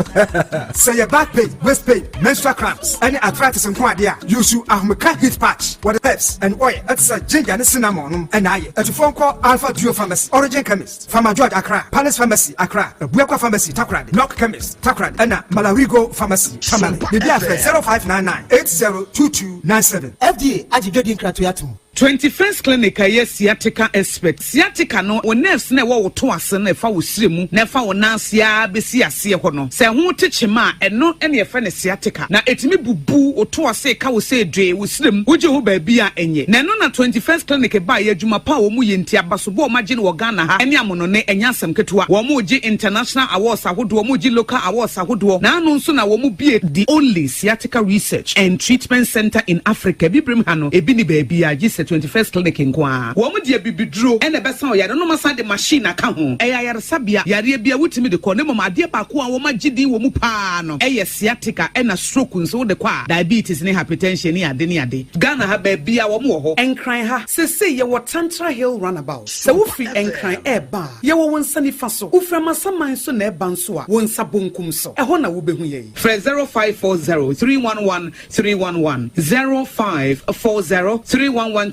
Say your back pain, waist pain, menstrual cramps, any arthritis and quadia. Use you ahomeka hit patch. What the herbs and oil. It's a ginger and cinnamon and I. At a phone call Alpha Duo Pharmacy, Origin Chemist, Pharma George Accra, Palace Pharmacy Accra, Buekwa Pharmacy Takrad, Knock Chemist Takrad, and Malarigo Pharmacy. Family. The 0599 802297. FDA. Ajigadin Kratuyatum.
21st Clinic yes sciatica expert sciatica no wo nerves na wo to ase na fa wo siremu na fa wo nansia besi ase ho no se ho techema eno ene ye fa ne sciatica na etimi bubu wo to ase ka wo se dwe wo siremu wo je ho ba bia enye na no na 21st Clinic ba ye adwuma pa wo mu ye nti abaso bo magye no wo Ghana ha ene amono ne enya asem ketewa wo mu je international awards ahodo wo mu je local awards ahodo na anu nso na wo mu bie the only sciatica research and treatment center in Africa bibrim ha no ebi ni ba bia 21st Clinic nkwa wo mu de bibiduro ene besa o yare no masa de machine aka ho yare sabia yare bia wutimi de ko ne mama de ba ko a wo magidi wo mu pa no sciatica ena stroke nso de kwa diabetes ne hypertension ne ade Ghana ha ba bia wo mu ho enkran ha sese ye wo Tantra Hill runabout se wo free enkran eba ye wo wonsa ni fa so wo frama saman so na eba nso a wonsa bonkum so ho na wo behu ye 0540311311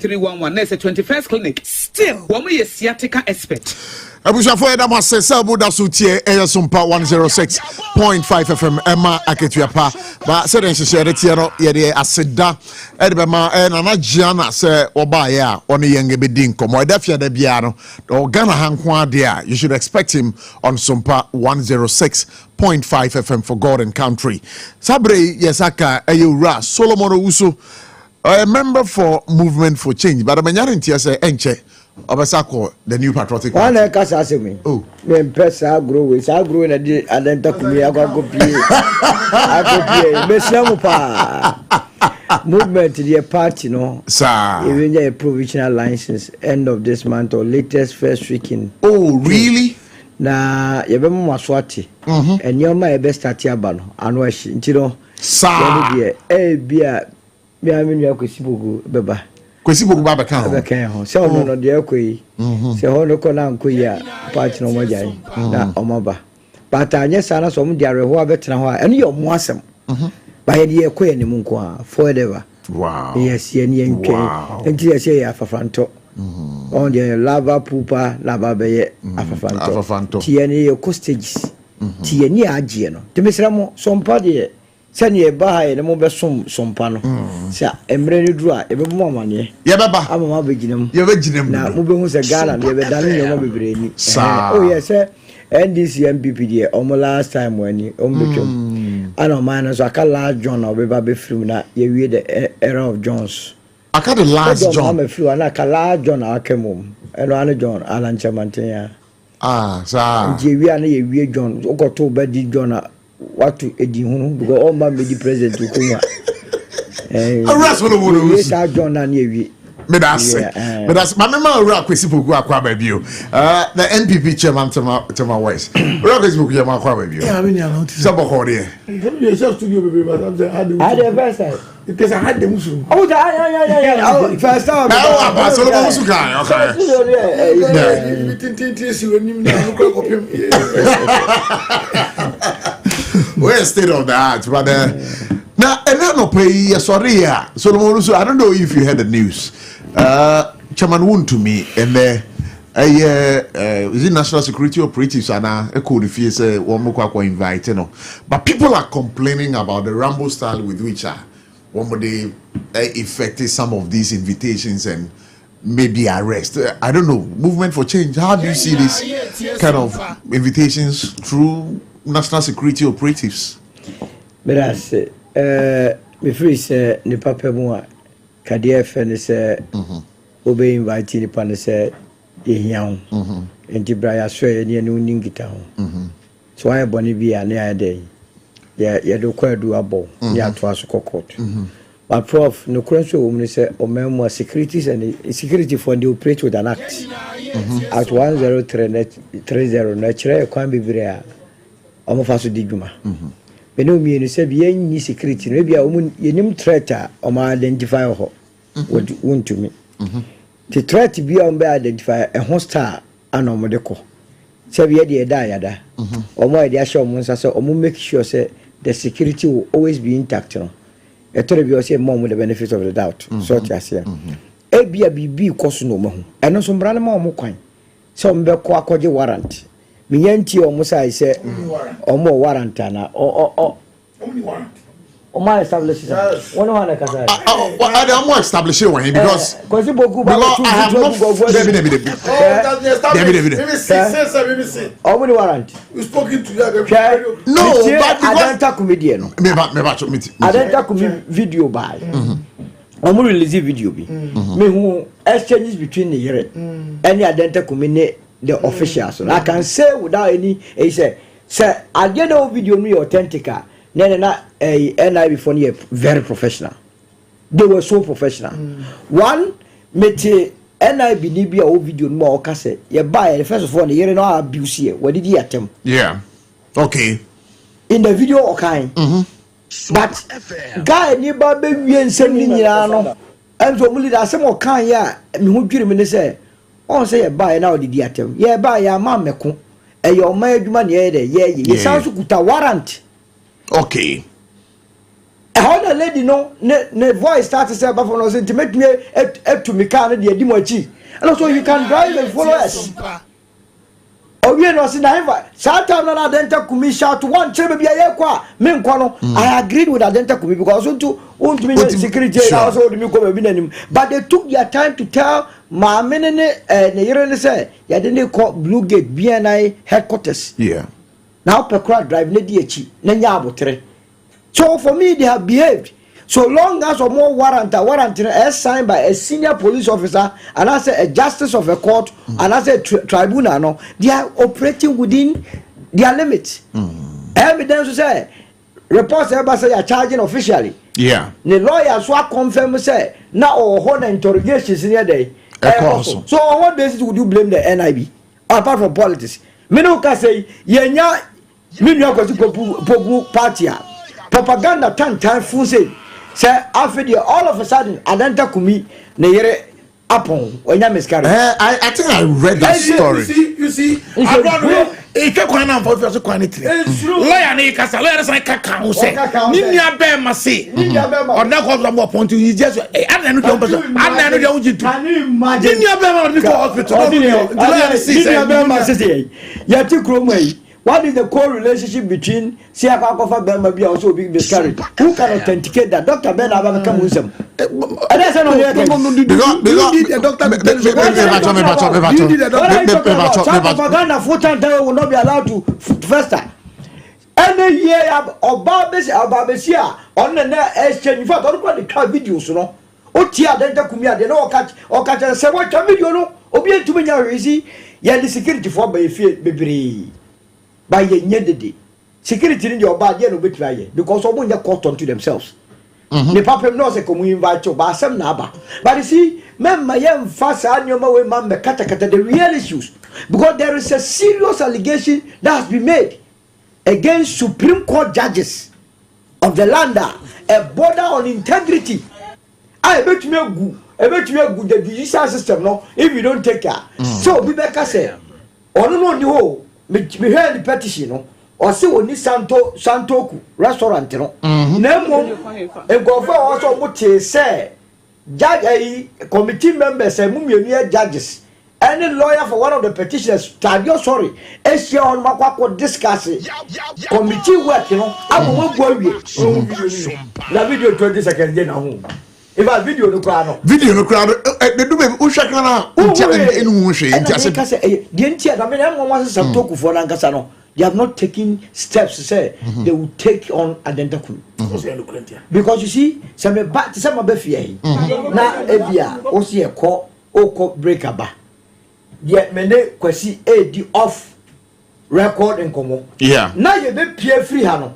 0540311311 There's a 21st Clinic. Still, one more sciatica expert.
Abushafo Edama says Sabuda Sutie Sompa 106.5 FM Emma Aketuapa. But said in Sheriano Yede Aseda Edbema and Jnana say Obaya on the young bedin como Defia de Biano or Ghana Hankwa dia. You should expect him on Sompa 106.5 FM for God and Country. Sabre Yesaka Ayura Solomon Uso. A member for Movement for Change, but I'm not say enche Obasako, the new patriotic
party. One case ask me. Oh, me impress I grow in the adenta kumi I go play. I go play. Me siamu pa. Movement the party no. Sir. Even the provisional license end of this month or latest first week in.
Oh, really?
Na yebemu maswati. And your my best start here bano. Anwashi. Ntino.
Sir.
Bia. Me aminu ya kwesibogu beba
kwesibogu baba kan
ho beka ho se ono no de akoyi se ho no ko na nkoyi a party no moja na omaba but anya sana so mu de areho abetena ho a eno ye omo asem ba ye de akoyi ne mu nko a forever
wow
yes ye ne ntwe enti ye se ya afafanto on de lava pupa lava beye afafanto tie ne ye ko stages tie ne agye no te mesra mo sompa de Sani ba ha mo be sompa no sa emre ni duru a e be mo amane
ye beba
amama be ginam
na
mo be hu se Ghana ye be dane yo mo bebre ni oh yes NDC MPP de omo last time wani o mo twem ana man so aka last John o be ba be film na ye wie the era of Jones
aka the last John
am film na aka last John akemum eno ana John ala nchamanten ya
sa
je wie ana ye wie John o go to be di John what to edi hunu because all man be the president ukuma
arrest for the woman
yes I John na ewi
me that's my mama ora kwesipoku akwa ba bio the NPP chairman to my west ora kwesipoku ya akwa ba bio
yeah I mean you know
sabo hore
you just studio baby but I'm saying
had the first time
it is a had the musu
oh yeah oh first time
now ba so lo musu kan okay where state of the art but now and then no pay sorry Solomon so I don't know if you heard the news chairman won to me and is it national security operatives and a code if you say one more invite you know but people are complaining about the Rambo style with which one more they affected some of these invitations and maybe arrest. I don't know. Movement for change. How do you see this kind of invitations through national security operatives?
But I say, me free say ni papa mo kadia fe ne say obe invite ni pa ne say ehian enti bra ya so ye ne uningita ho so I boni bia ne ade ye do kwadu abo ya to aso court but Prof no kwanso wo me say o memo securities and security for the operate with an act at 10330 na kire kwan bibire a o mo faso di dwuma me no mi ni say bi ni security no bia o mu yenim threat a o ma identify ho want to me the threat bi o be identify a hostile ana o mo de ko say bi ye da yada o mo e de ahye o mo nsa say o mo make sure say the security will always be intact no e to be o say mom with the benefit of the doubt so just here e bia bibi koso no mo ho eno so mbra ne ma o mo kwan say o mbe ko akoje warrant me yanti o mo say say o mo warrant na o
only warrant
my establish one on a casa.
I'm more establishing one because I have not
David. Warrant.
We spoken to that.
No, but
I don't talk comedian. I don't talk video by. I'm release video be. Me who exchanges between the year. Any identical community the officials. I can say without any. He said, "Sir, I get no video me authentic. No, a NIB for you very professional. They were so professional. One, mete NIB need be a video more cassette. You buy first of all, the year no abuse here. What did he attempt?
Yeah. Okay.
In the video, okay. But guy nearby baby and sending you know. And so only that some kind ya. Me who give me say. On say buy now did he attempt? Yeah, buy your mama meko. And your man yeah there. Yeah. You sound so good a warrant.
Okay.
How the lady no ne voice started to say about for us to make me to me car the dimochi. And also you can drive and follow us. Oh we no see na Satan na denta kumi shout one chebe bia ye kwa me nkwa no. I agreed with denta kumi because want to me security also me go be nanim. But they took their time to tell ma me ne yere ne say ya de call Blue Gate BNI headquarters.
Yeah.
Now Pekra drive ne di echi na nya abotre. So for me they have behaved so long as or more warrant is signed by a senior police officer and I say a justice of a court and I say tribunal no they are operating within their limits. Evidence say reports ever say are charging officially.
Yeah.
The lawyers who confirm say now or hold interrogations in day. So on what basis would you blame the NIB apart from politics? Me no can say yenya me no go to party propaganda time full say after all of a sudden adanta kumi na yere upon when you miscarry.
I think I read that story.
You see I don't know if you can am for so quantity lawyer na ikasa lawyer say kaka ho say ninya be ma say or na go from point you just adanu dey person adanu dey uji to ninya be ma be hospital lawyer say
ya ti kromai. What is the correlation between Siakakofa Bema Bia also being miscarried? Who can authenticate that? Dr. Ben Abaka Muslim. And that's not here. Propaganda full will not be allowed to fester. Any year of Barbesia on the exchange. In fact, I don't want to cut videos, you know. Otia Denta Kumia, they know catch or catch and say, what video no? Obey to me, easy. Yeah, the security for by fear, baby. By ye nyedede security in your bad no betray because omo nya caught onto themselves. The papa no say come invite you but some na ba but you see memma yem fast anyoma we man be kata the real issues because there is a serious allegation that has been made against Supreme Court judges of the land a border on integrity. I bet me good the judicial system no if you don't take care. So Bibeka say ono no ho me hear the petition no or say oni santoku restaurant no na mo e go for also mo te say judge committee members say mu mienu judges any lawyer for one of the petitioners tadio sorry e share on makwako discuss committee work no abo mo go awie na video 20 seconds dey na ho if a video no crowd
they do me ushaka na enu hwe
ntia say the ntia na me na mo wan say santoku for na nkasa no they have not taken steps to say they will take on identical because you see some be fear na ebia o see oko break aba ye mene kwasi di off record nkomo na ye be pie free ha no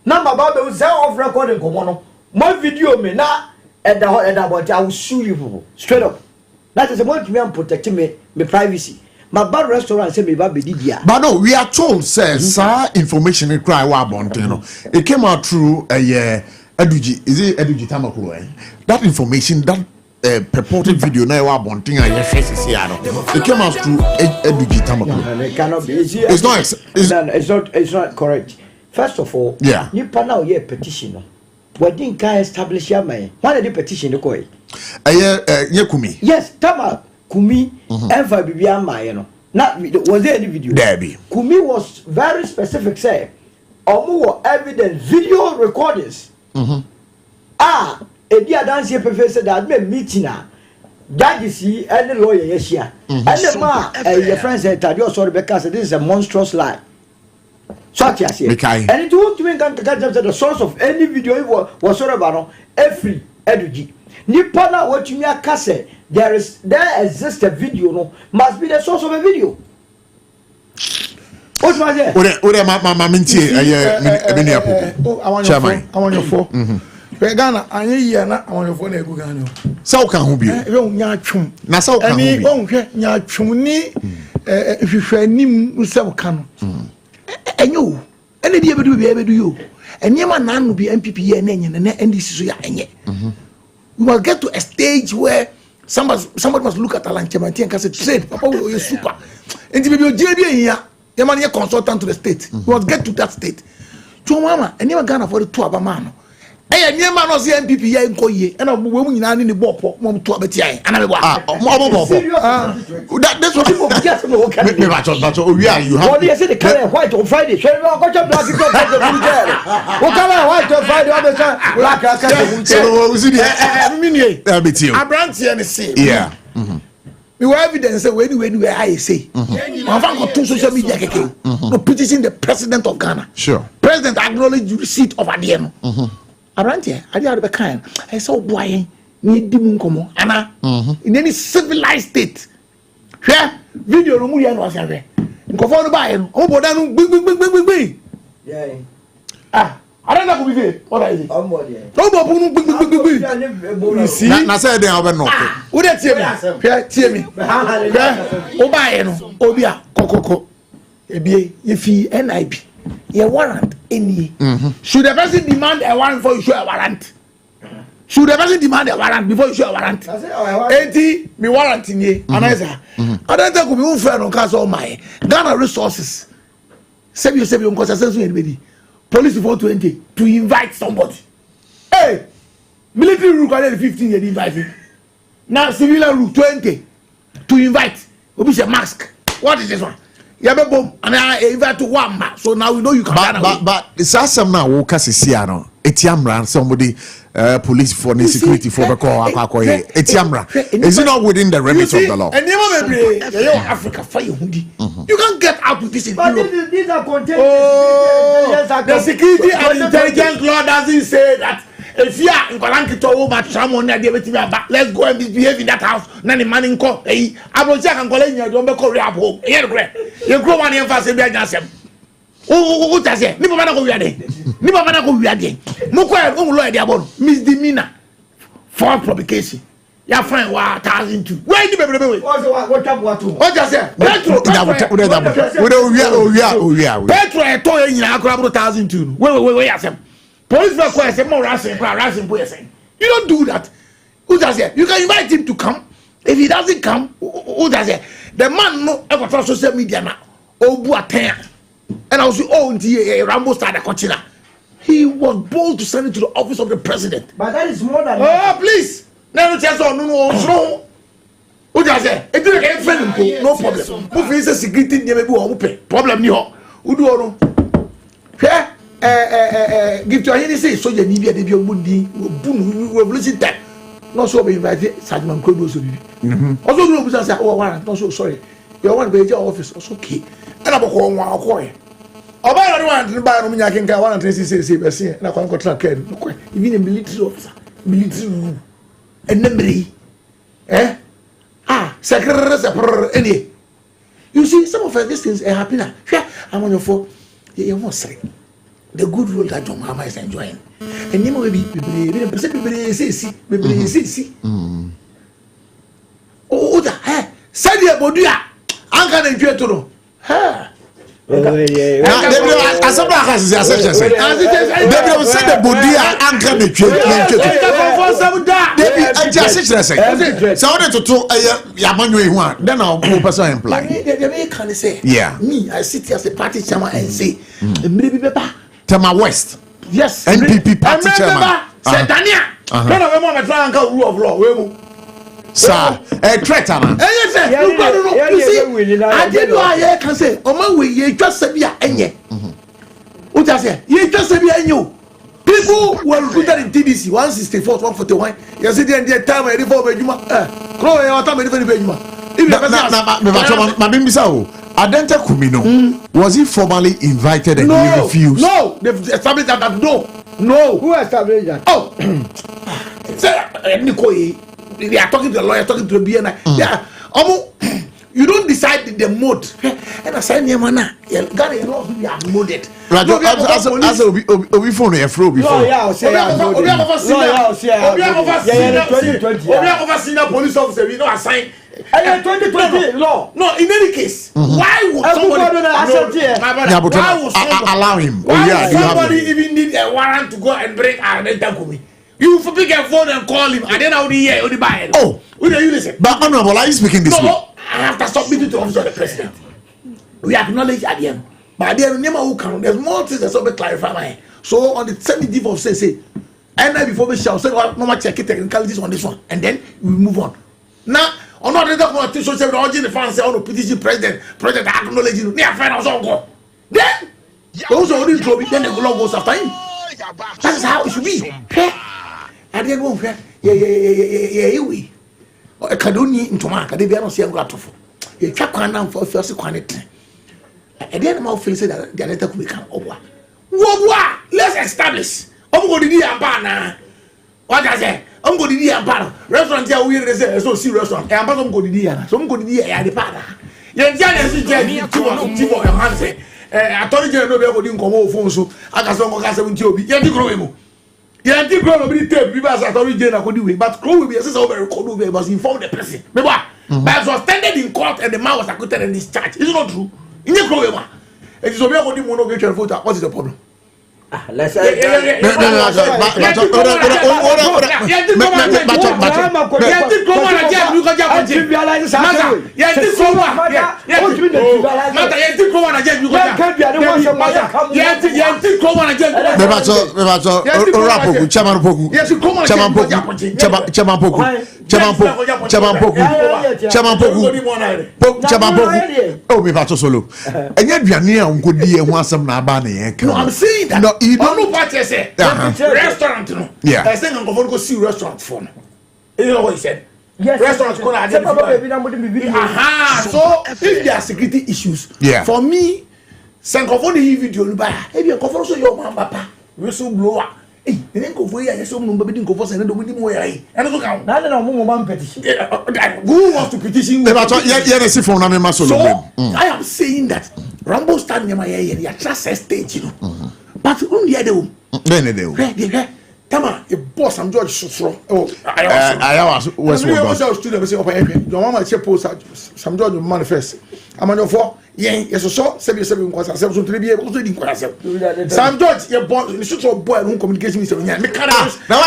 na baba be say off record nkomo no mo video me na but I will sue you people straight up. That is about me and protect me privacy. My bad restaurant say me baby dia.
But no, we are told says information in cry wa bonteno. It came out through Eduji. Is it Eduji Tamakuro? That information, that purported video na wa bonten a your face is here. It came out through Eduji Tamakuro.
It cannot be. It's not correct. First of all, you pan out your petition. What didn't can establish your man? Why did the petition the koi?
Kumi.
Yes, Tama Kumi ever be my not was there any video?
Debbie.
Kumi was very specific, say or more evidence video recordings Edi adanse pefe say that me meeting judges any lawyer yeshia and ma your friend said that you sorry because this is a monstrous lie. Such as here and it won't mean can the source of any video was sort of every energy nipa na what you mean kase there exists a video no must be the source of a video. What's my there
mama mintie mini apo
I want your phone Ghana anye yi na awon fo na egu Ghana
so kan ho bi
e nya twum
na so kan ho bi
ani on hwe nya twum ni hwehwe anim se ka no enyo ene die bedu yo enye ma na no bi MPP ye na enye na NDC so ya enye we will get to a stage where somebody must look at Alanchemanti and say trade papa we super enti be oje bi ehia ye man ye consultant to the state we must get to that state to mama enye ma Ghana for the two abama no niema no se MPP ya nko ye na we mu nyina ni bopo mo to abetia ana me bo that's what people get no okay me ba we are you have
what you say the color white on Friday shey we go chop black go the bulletin o color white on Friday o be say black aka the bulletin
so we see the
minie
abetia
abrantie ne say
yeah
we have evidence say we I say on va go to social media keke no petition the president of Ghana
sure
president acknowledge receipt of adie no Arantie, I did the kind. I saw boy need dimunkomo. Anna, in any civilized state. Here, video no muya no asave. Nko for no buy no. O boda no bing. Yeah. I don't know who what is it? No bobu no bing. You see?
Na say dem obe no.
Who dey tie me? Here, tie me. O buy no. Obia kokoko. Ebie, yefi NIB. A warrant any. Should the person demand a warrant before you show a warrant? Should the person demand a warrant before you show a warrant? 80 me warrant in ye. And I say, I don't think we will friend on cast all my Ghana resources. Save you on concessions anybody. Police before 20 to invite somebody. Hey, military rule 15 years inviting. Now civilian rule 20 to invite. Obi say mask. What is this one? Yabebom and I invite to one man. So now we know you can
but it's awesome now wo ka sisia no etiamra somebody police for the security for the call akwakoye etiamra is it not within the remit of the law
and never Africa fire hudi you can't get out with this in Europe.
These are content
the security and intelligence law doesn't say that if you are in Kolanki to over someone that they let's go and misbehave in that house. Nani man in call. Abotchi can call in your don't be call home. You grow one in fast and be answer. Oh, that's it. Nipa mana go wiade. Nipa mana go wiade. Moko on lawyer dey abon misdemeanor for publication. Ya fine 1,002. Where the baby?
What up what?
What just say? Petro. Petro e to yin akura 1,002. Wait asem. Police request more ransom saying. You don't do that. Who does it? You can invite him to come. If he doesn't come, who does it? The man no ever trust social media now. And I was Rambo started Cochina. He was bold to send it to the office of the president.
But that is more than
please. No chance on no. Who does it? It didn't get friend no problem. Who feels a security never be problem who do no? Yeah. Give to any say so you need a mundi revolution time. Not so be invited Sergeant Kodo so be. Also no business say oh warrant not so sorry. You want to be office also okay. And about one call. Oba no want buy no nya kenka warrant say be say na kwa contract can. Even a military officer, military rule. And memory. Secretary any. You see some of these things are happening. I'm on your phone. You must say the good role that John Mama is enjoying. And you will be oh, that said the Bodia. I'm going to enjoy to know.
As a black as a section, they will say the Bodia and can be so I to Yamanu one, then I'll go person imply.
Can say,
yeah,
me, I sit here as a party chairman and say, maybe
Tema West.
Yes,
NPP party chairman.
Said Dania. None of them are trying to rule of law.
Sir, a traitor.
You see, I did what I can say. Oh, my way, you just said, yeah, and yet. What I say, you just said, yeah, you. People were recruited in TDC 164, 141. You see the time ready for Bejuma. Crow, you are time ready for Bejuma.
Adenta Kumino, was he formally invited and he refused?
No, they've established that. No.
Who established that?
Oh, Nicoy, they are talking to the lawyer, talking to the BNI. Yeah, you don't decide the mode. And I said, Yamana, Ghana, you know, we are moded.
As we phone a fro before.
We have overseen a police officer, we know assign. 2020 law. No, in any case, why would somebody
allow him?
Why would somebody even need a warrant to go and bring Adenta Kumi? You pick a phone and call him, and then I'll be here, I'll buy it. Oh, will you listen?
But Honorable, are you speaking this way?
No, I have to submit it to the office of the president. We acknowledge Adiem, but Adiem never will come. There's more things that's always clarify. So on the 17th of say, and then before we shall say, well, no much check technicalities on this one, and then we move on. Now. On not the politicians say the origin fans say on the petition president acknowledging near finals all go. Then those are only trouble, then the glove goes after him. That is how it should be. And then one fair, we a cadoni into mark, they be not saying grateful. A chapman for first quantity. And then my face said that the letter could become over. What? Let's establish. I'm going to be a banner. What I say? I'm going to be a bar. Restaurant here, we say, so see restaurant. I'm going to be here. So I'm going to be a bar. You're jealous, you're two hands. I told you, nobody would come over so I got some guys with you. You're the growing. You're the growing because I told you, I could do it. But Crow will be a sister over Kodu was informed the person. Remember, but was standing in court and the man was acquitted in this charge. It's not true. In the Crow, it is over the monogated photo. What is the problem?
Let's
I'm saying that. You don't know what you say. Restaurant, no.
Yeah.
I said I'm going to go see restaurant phone. You know what he said?
Yes.
Restaurants going to So if there are security issues, for me, Sankophone video buy. If you confirm so your man papa, whistleblower. Hey, then go for you. So no nobody go for send the winning way. And look out.
Now no one petition.
Who wants to petition?
So
I am saying that Rambo stand near my area. You trust a stage, you know. But on the other one, Tama, a boss, I'm George Sutro. Oh,
I was
student. Your mama post some George manifest. I'm on your four. Yes, so 77 was a self to be able to do some George, your boy, the Sutro boy who communication with me. Mechanics. Now,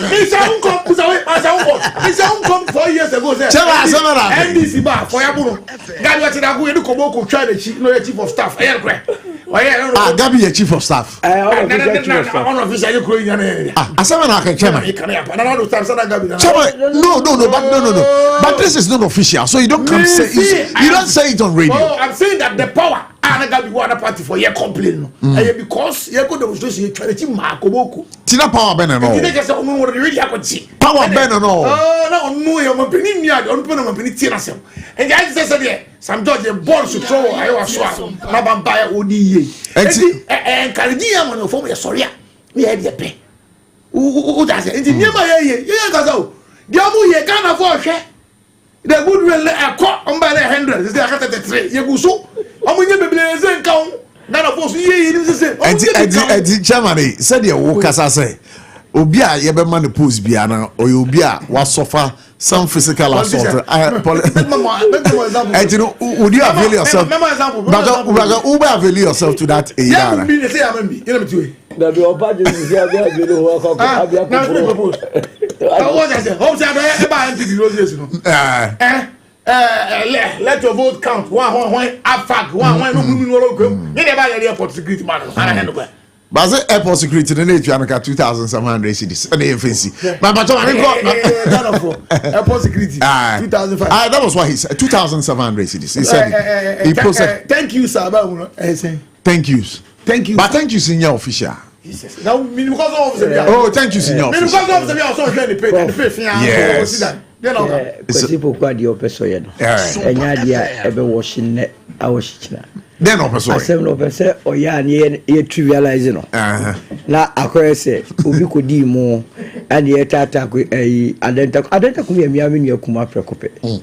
his own come 4 years ago. NBC bar for Yabu. God, what did I go to Komoko try the chief of staff?
Gabi, a chief of staff. No. But this is not official, so you don't come say you don't say it on radio.
Oh, I'm saying that the power and Gabi water party for your complaint. Because you go demonstration, you try to team Marco.
Tina power ben and all. Power ben and all.
Oh, no, you're opinion. You don't put on opinion. And I said, some George born to throw. I was so Nabambaya Odi. And Cardiam on the phone, sorry. We had the pay. Who does it? It's near my ear. Yeah, Gamu, you can't afford share. The good will a caught on by the 100. Is there a trade? You go so. I'm going to be blazing count. None of us,
and Germany said, you walk as I say. Obia, you be man the post biana, or you be was suffer some physical assault. And you know, would you avail yourself? But Uber avail yourself to that?
Yeah, be the same. You know, to
that your budget is here.
Let your vote count. One, AFAC, one, never airport security man.
But the airport security, the nature of 2,700 cities, and the FNC. But
airport security, 2005.
That was what he said. 2,700 cities. He said. He posted.
Thank you, sir.
Thank yous.
Thank you.
But thank you, senior official.
Now, because of
oh, thank you, Signor.
Because of the also the pay and the pay.
Yes.
Because people quite the opposite. And idea ever washing our shitna.
Then opposite.
I said no person or ya near trivializing. Now I say Ubi could do more and yet attack a identical Miami Kuma Precope.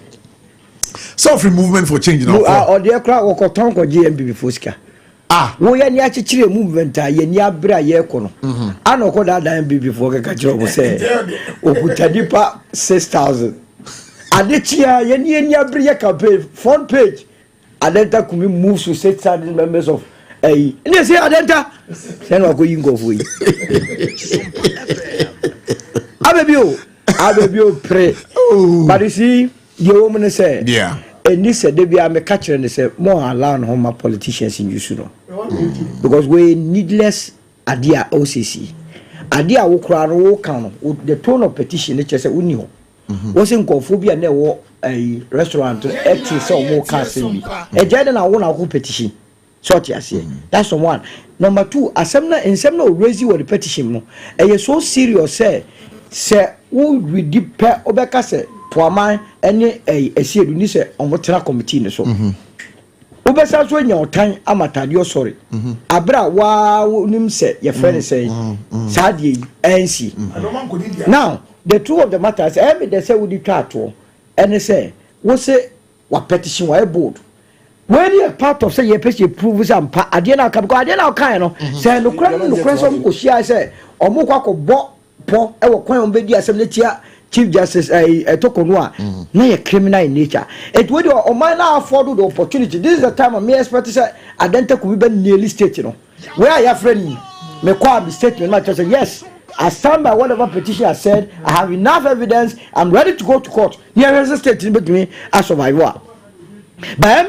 Self movement for changing
or dear crowd or Cotonco GMB Fusca. We are near Chichi movement, ye near Bra Yekono. I know what I be before the catcher was say. Okutadipa 6,000. Adichia, ye near Bria campaign, front page. Adenta Kumi moves to 600 members of a. And they say Adenta, send or going go for it. Abebio pray. But you see, the woman said,
yeah.
And this said, they are catcher and they said, more allow home politicians in Yusuno. Because we needless idea OCC. Idea will cry with the tone of petition, it just a union. Wasn't cophobia never a restaurant to actually sell more cars in me. A Jordan, I want a petition. Short, yes, that's the one. Number two, a seminar in seminar raise you a petition. And you're so serious, say, who we dip per Obecase. For my any a seed you say on what committee so. Obesa so your time amateur sorry. Abra wa nim say your friend say Sadi NC. Now the truth of the matter is they say we try to and they say what say what petition why board. When you are part of say your petition prove some adena because adena kind no say no question ko share say omukwa ko bo po e wo kwan be di assembly tia Chief Justice Tokonua, na criminal in nature. It would or might not afford the opportunity. This is the time of me expect to say identical could be nearly state, you know. Where are your friend? Me call the statement, not just say yes. I stand by whatever petition I said. I have enough evidence. I'm ready to go to court. Here is a statement between me as survivor. But I am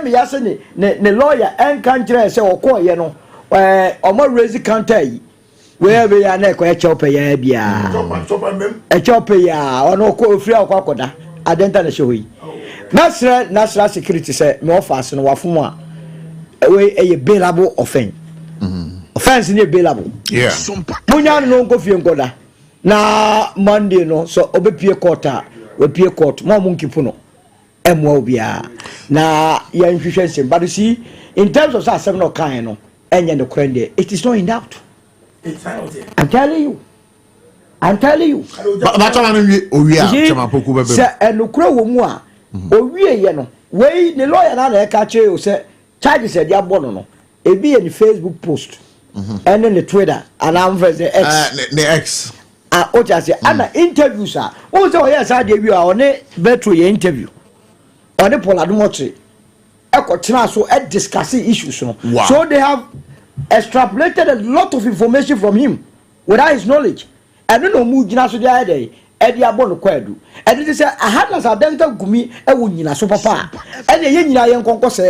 yasini ne lawyer and country say or call you know or more raise the counter. Where we are neck, a chopper, a chopper, or no call free or quacoda. I don't show you. National security said, no fast and wafuma. Away a bailable offense. Offense in a bailable.
Yeah.
Munya no go for goda. Na Monday no, so obey quarter, we pay court, more monkey puno. Mwobia. Na your efficiency. But you see, in terms of that 7 or kind, and the crende, it is not in doubt. I'm telling you. But sir, and no crow more. Way the lawyer and catch you say charges said ya bono. It be in the Facebook post and then the Twitter and I'm the
X.
Ocha say and interview sir. Also yes, I gave you on a better interview. On the Poladomotry. So discussing issues. So they have extrapolated a lot of information from him without his knowledge. And no move so the other day. Eddie Abono Quedu. And it is a handless identical gumi, a winner so papa. And the young concourse.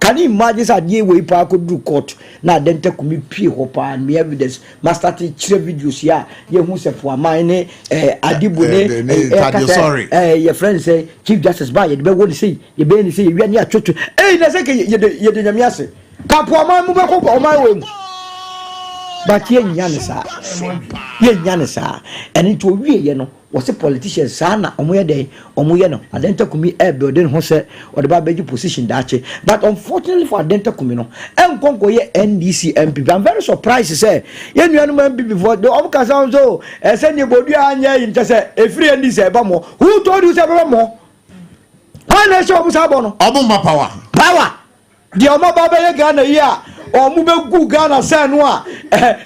Can you imagine that ye way park could do court? Now then take me pee hopper and me evidence. Master teacher videos here. You who say for mine, Adibune, sorry. Your friend say, Chief Justice by it, but what you say, you barely say, you are near church. Hey, the second you did a miase. Capuama move up on my way. But yen yanisa, and it will be, you know, was a politician, sana, on where they, on Muyano, Adenta Kumi air building Jose or the Babaji position Dache. But unfortunately for Adenta Kumino, and Congo NDC MP, I'm very surprised to say, yen young before the Omcasanzo, and send your body and ya say, a free NDC Bamo. Who told you several more? Why not show Sabono?
Aboma
Power. The Omaba Ghana, yeah. Or move Ghana Sanwa,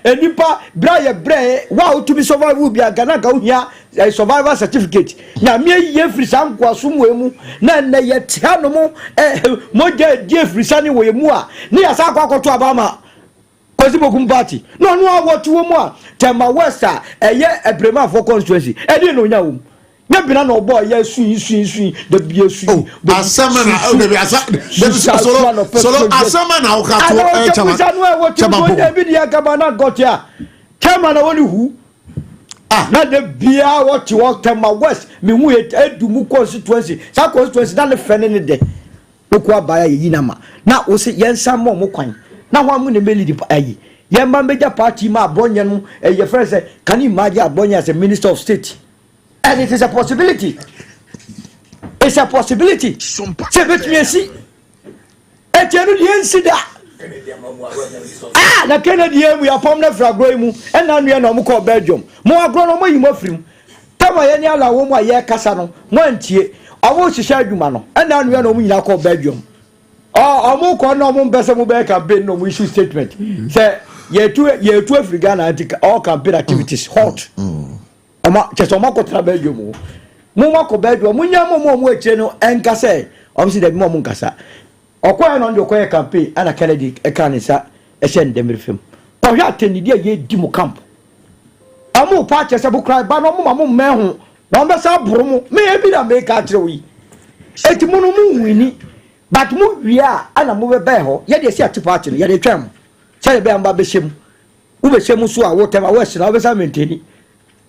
and Nipa Braya Bray, wow, to be survived will be a Ghana a survivor certificate. Yamia Jeffrey Samqua Sumwemu, Nana yet Hanomo, Moja Jeffrey Sunny Wemua, near Sakako to Abama. Possible Gumbati. No, what to more. Tema Westa, a year a Brema for constituency. I didn't know. Maybe no boy, yes, sweet, the beer sweet.
Oh, as summer, solo, as summer now,
got ya. Chairman, only who? Not the beer, what you walk Tema West, me wait, do move constituency. Some constituency, not the friend in the day. Look what by a Yinama. Now, was it yen some more coin. Now, 1 million the Yemba major party ma Abonyan, your friend said, can you imagine Abonya as a minister of state? And it is a possibility. It's a possibility. Say, let me see. And you see that. Na Canadian we are permanent fragremu and now we are no more Belgium. More agronomo you more film. Tama ye ni ala wo mo ye kasa no mo antie. Awo hihye adwuma no. And now we are no mo nyina call Belgium. Omo ko no mo mbese mo be campaign no mo issue statement. Say ye two Africa na all campaign activities hot. Ama cheso mo ko tra Belgium. Mo mo ko Belgium. Mo nya mo eche no enka say. Obviously the mo nkasa. Okwa no ndokwa campaign ana Kennedy ekanisa ehye ndemir film. Kwa hwa atendidi ye di mo camp. Amu pa chese bu cry ba no mo mehu. Na mbe sa buru mu me e bi na me ka kire wi. Eti mu no mu wini. But mu wia ana mu be ho. Ye de si atipa ati no ye de twam. Say be amba be hyem. Wo be hyem so a whatever we se na we sa maintain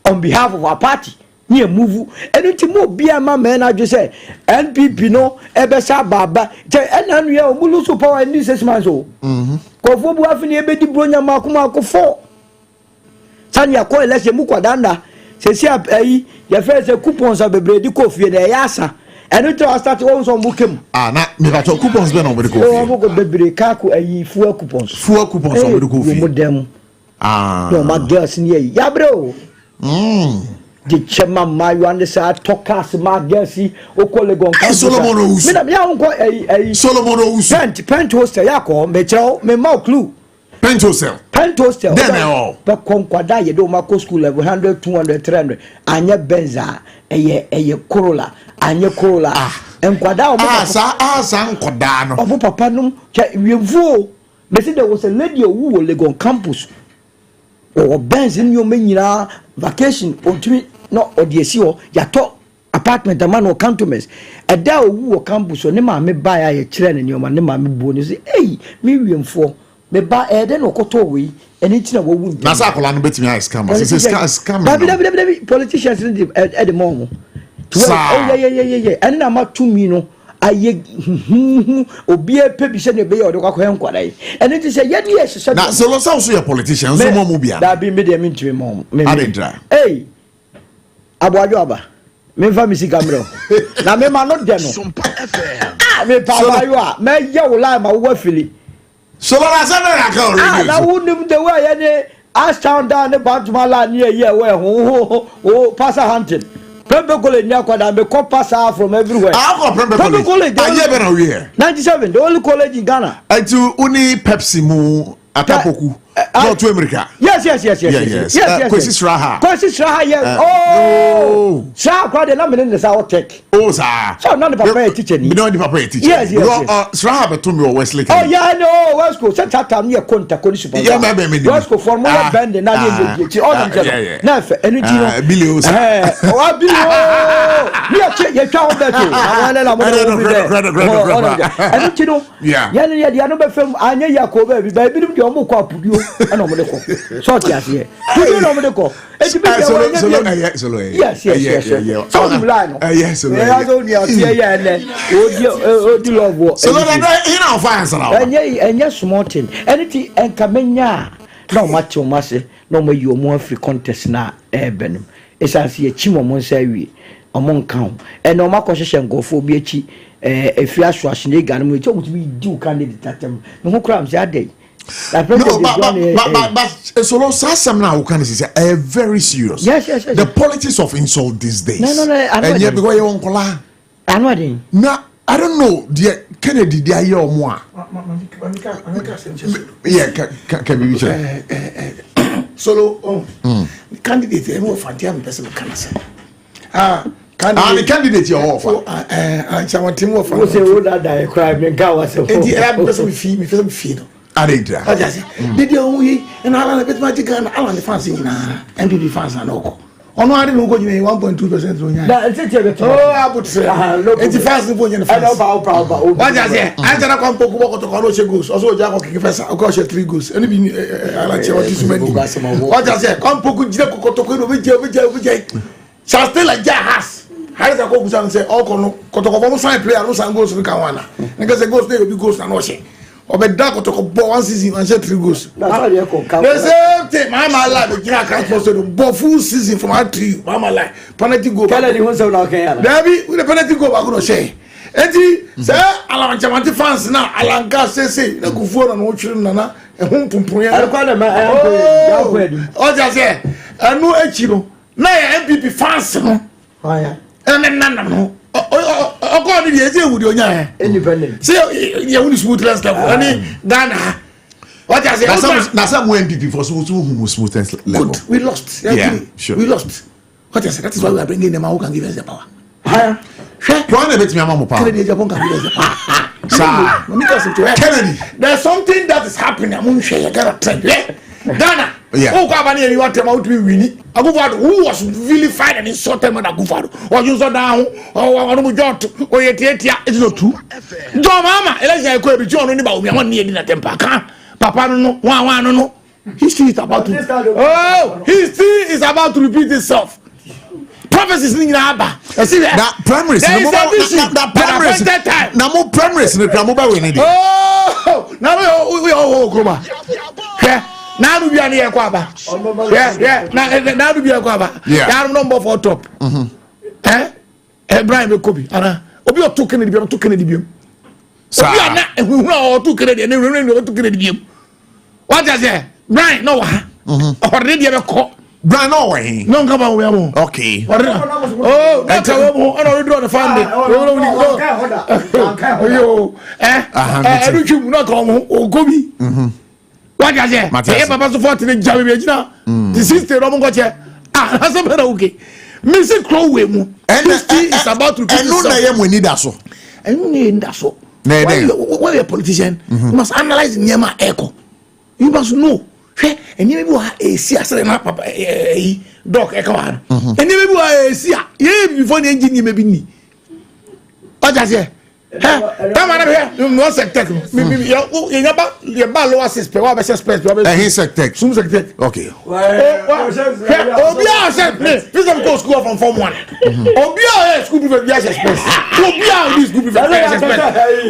on behalf of our party. Ni move enti mo bia ma me na dwe say NPP no ebe sa baba je enanu ya omulu so power ni 6 months o ko fo bu afini ebe di bronya ma ko fo sanya ko election mu kwadanda se si ayi ya fe se coupons abebre di ko fie na ya asa enu to start won so mu kem
na me ba to coupons be no mo di ko fie
o mo ko bebre ka ko ayi fuel coupons
o mo di ko fie
mo dem no ma girls ni ya bro the chairman mayu and say tokas ma gesi okolegon kan
Solomon Owusu
me na me an
Solomon Owusu
pent hostel ya ko me cheo me ma clue
pent hostel then all
be konkwada ye do ma ko school level 100 200 300 anya benza eye Corolla anya Corolla enkwada o
asa nkoda no
obo papa num wevu me say there was a lady who was Legon campus or Benz in your menina vacation on to no or the SEO yato apartment a man or cantonments a da who campus or nema me buy a train in your man nema me bonus hey million for me buy a den or cotowi and it's no wound
Nasakola no bet me ice scam
politicians at the moment yeah and I'm not 2 million aye obi e pe bi se ne be yo de kwakọ enkwara yi ene ti se ye de yes se
na so lo so your politicians so mo bia
da bi me de me ntwe mo me
adendra
hey aboajo aba me fa mi sika mro na me ma no de no
Sompa FM
me pa bayo a me ye wo la ma wo fili
so lo na se na ka already
na wo nim de wa ye ne Ashtown down the Batmala near ye we ho passer hunting Pembe College near Kwada, me call passer from everywhere.
I've got Pembe College. I never here. 97, the only college in Ghana. And to Uni Pepsi Mu Atapoku. Not to America. Yes. Kwesi Sraha. Yes. Oh. Sraha crowd and I'm in the South Tech. Oh, sir. So none of Papa teaching. You know the Papa teaching. Yes. Sraha but to me or Wesley. Oh, yeah, I know. West Coast. Set that time near Conta Condition. Yeah, maybe. West Coast for more band and I didn't get all of them. Never anything. Billions. Oh, Billions. We are checking your better. I don't know. Yeah. The other film, I know Yakob, baby, you're more cool. Ano mo deko so ti ase you know mo deko e ti be yes so you line yes so ya so ni ati ya ne odi love so no na fans na enye small thing anything enkamenya na o macho mase na mo yi o mo afri contest na ebenum esanse ye chimo mo nsa wi o mo nkan e na o makohye ngofo bi echi efi aso ahne ga na mo echi o mo ti di candidate atem me ho kram se adai. No, but so long some now can say very serious. Yes. The politics of insult these days. No. And yet because you won't call. I know. No, I don't know. Dear Kennedy, dear you or more. Yeah, can be solo. The candidate is more fantastic person can say. The candidate you offer. And someone team of. Who say all that crime and go as a. And the other person feel. Adedra. Did you and Alan bit magic and Alan the fancy na MPP fans and oko. Ono ade no go 1.2% on ya. That say oh Abotchi. It's fast for you. I know power. What just say? I tell am poku woko to kono she goes. Also ja ko kike first. Ko she 3 goals. Any be Alan che what is many. What just say? Come poku jide ko to ko no be je. Shall stay like has. How is a go say all kono ko to ko sign player no sign goals no kan wana. Nigga say goals dey be goals na no she.
Obedako to go 1 season and say 3 goals. The same thing. Mama like the Jina can't so the full season from our 3. Mama like penalty goal. Penalty won so now can. Dabi with the penalty goal I go say. Enti say Alan Chamati fans now Alan Gas say na Kufuor na Ochiri nana ehun pumpun ya. O just say anu echiro na MPP fans no. Aya. Nana no. God did you say would you independent? Say you want smoothness level. Any Ghana. What I say?
Now some MPP for smoothness level.
Good. We lost.
Yeah, sure.
We lost. What I say? That is why we are bringing them out who can give us the power.
Higher. Kennedy,
there's something that is happening among you gotta trend. Ghana.
Yeah.
Oh, Kabani, you want them out to be winning. A Gufado who was really fighting and insulted with a Gufado. Or you saw down, or Jot, or Yetia, it's not true. John Mama, Elijah could be John about me. I want near in a temper. Papa, no, one, no. History is about to. Oh, history is about to repeat itself. Prophecies in Abba. See that?
That primaries. That primaries. Now more primaries.
Oh, now we all go back. Now we are near Quaba. Yeah. Now we are Quaba. Yeah. Number 4 top. Brian Kobe. Obi o 2 Kennedy, 2 Kennedy. Obi na who 2 Kennedy, and we 2 Kennedy. What is it? Brian, no. Already have a call.
Brian, no way.
No, come on, we are
okay.
Oh, that's how I don't draw the family. I don't you not come or Kobe. What is it? Papa so forth in the Jabby. The sister Roman got here. That's a better okay. Mr. Crowway, and is about to and no, I am we need that so. And you need that so. When you're a politician, you must analyze Nyama echo. You must know. And you will see a dog echo. And you will see before the engineer may be. What does it? Come on here, you must take you about your lower sister, what was space?
He's a tech.
Some sector.
Okay.
Obia said, this is go school from Form 1. Obia school with yes express. Obia this school with yes express.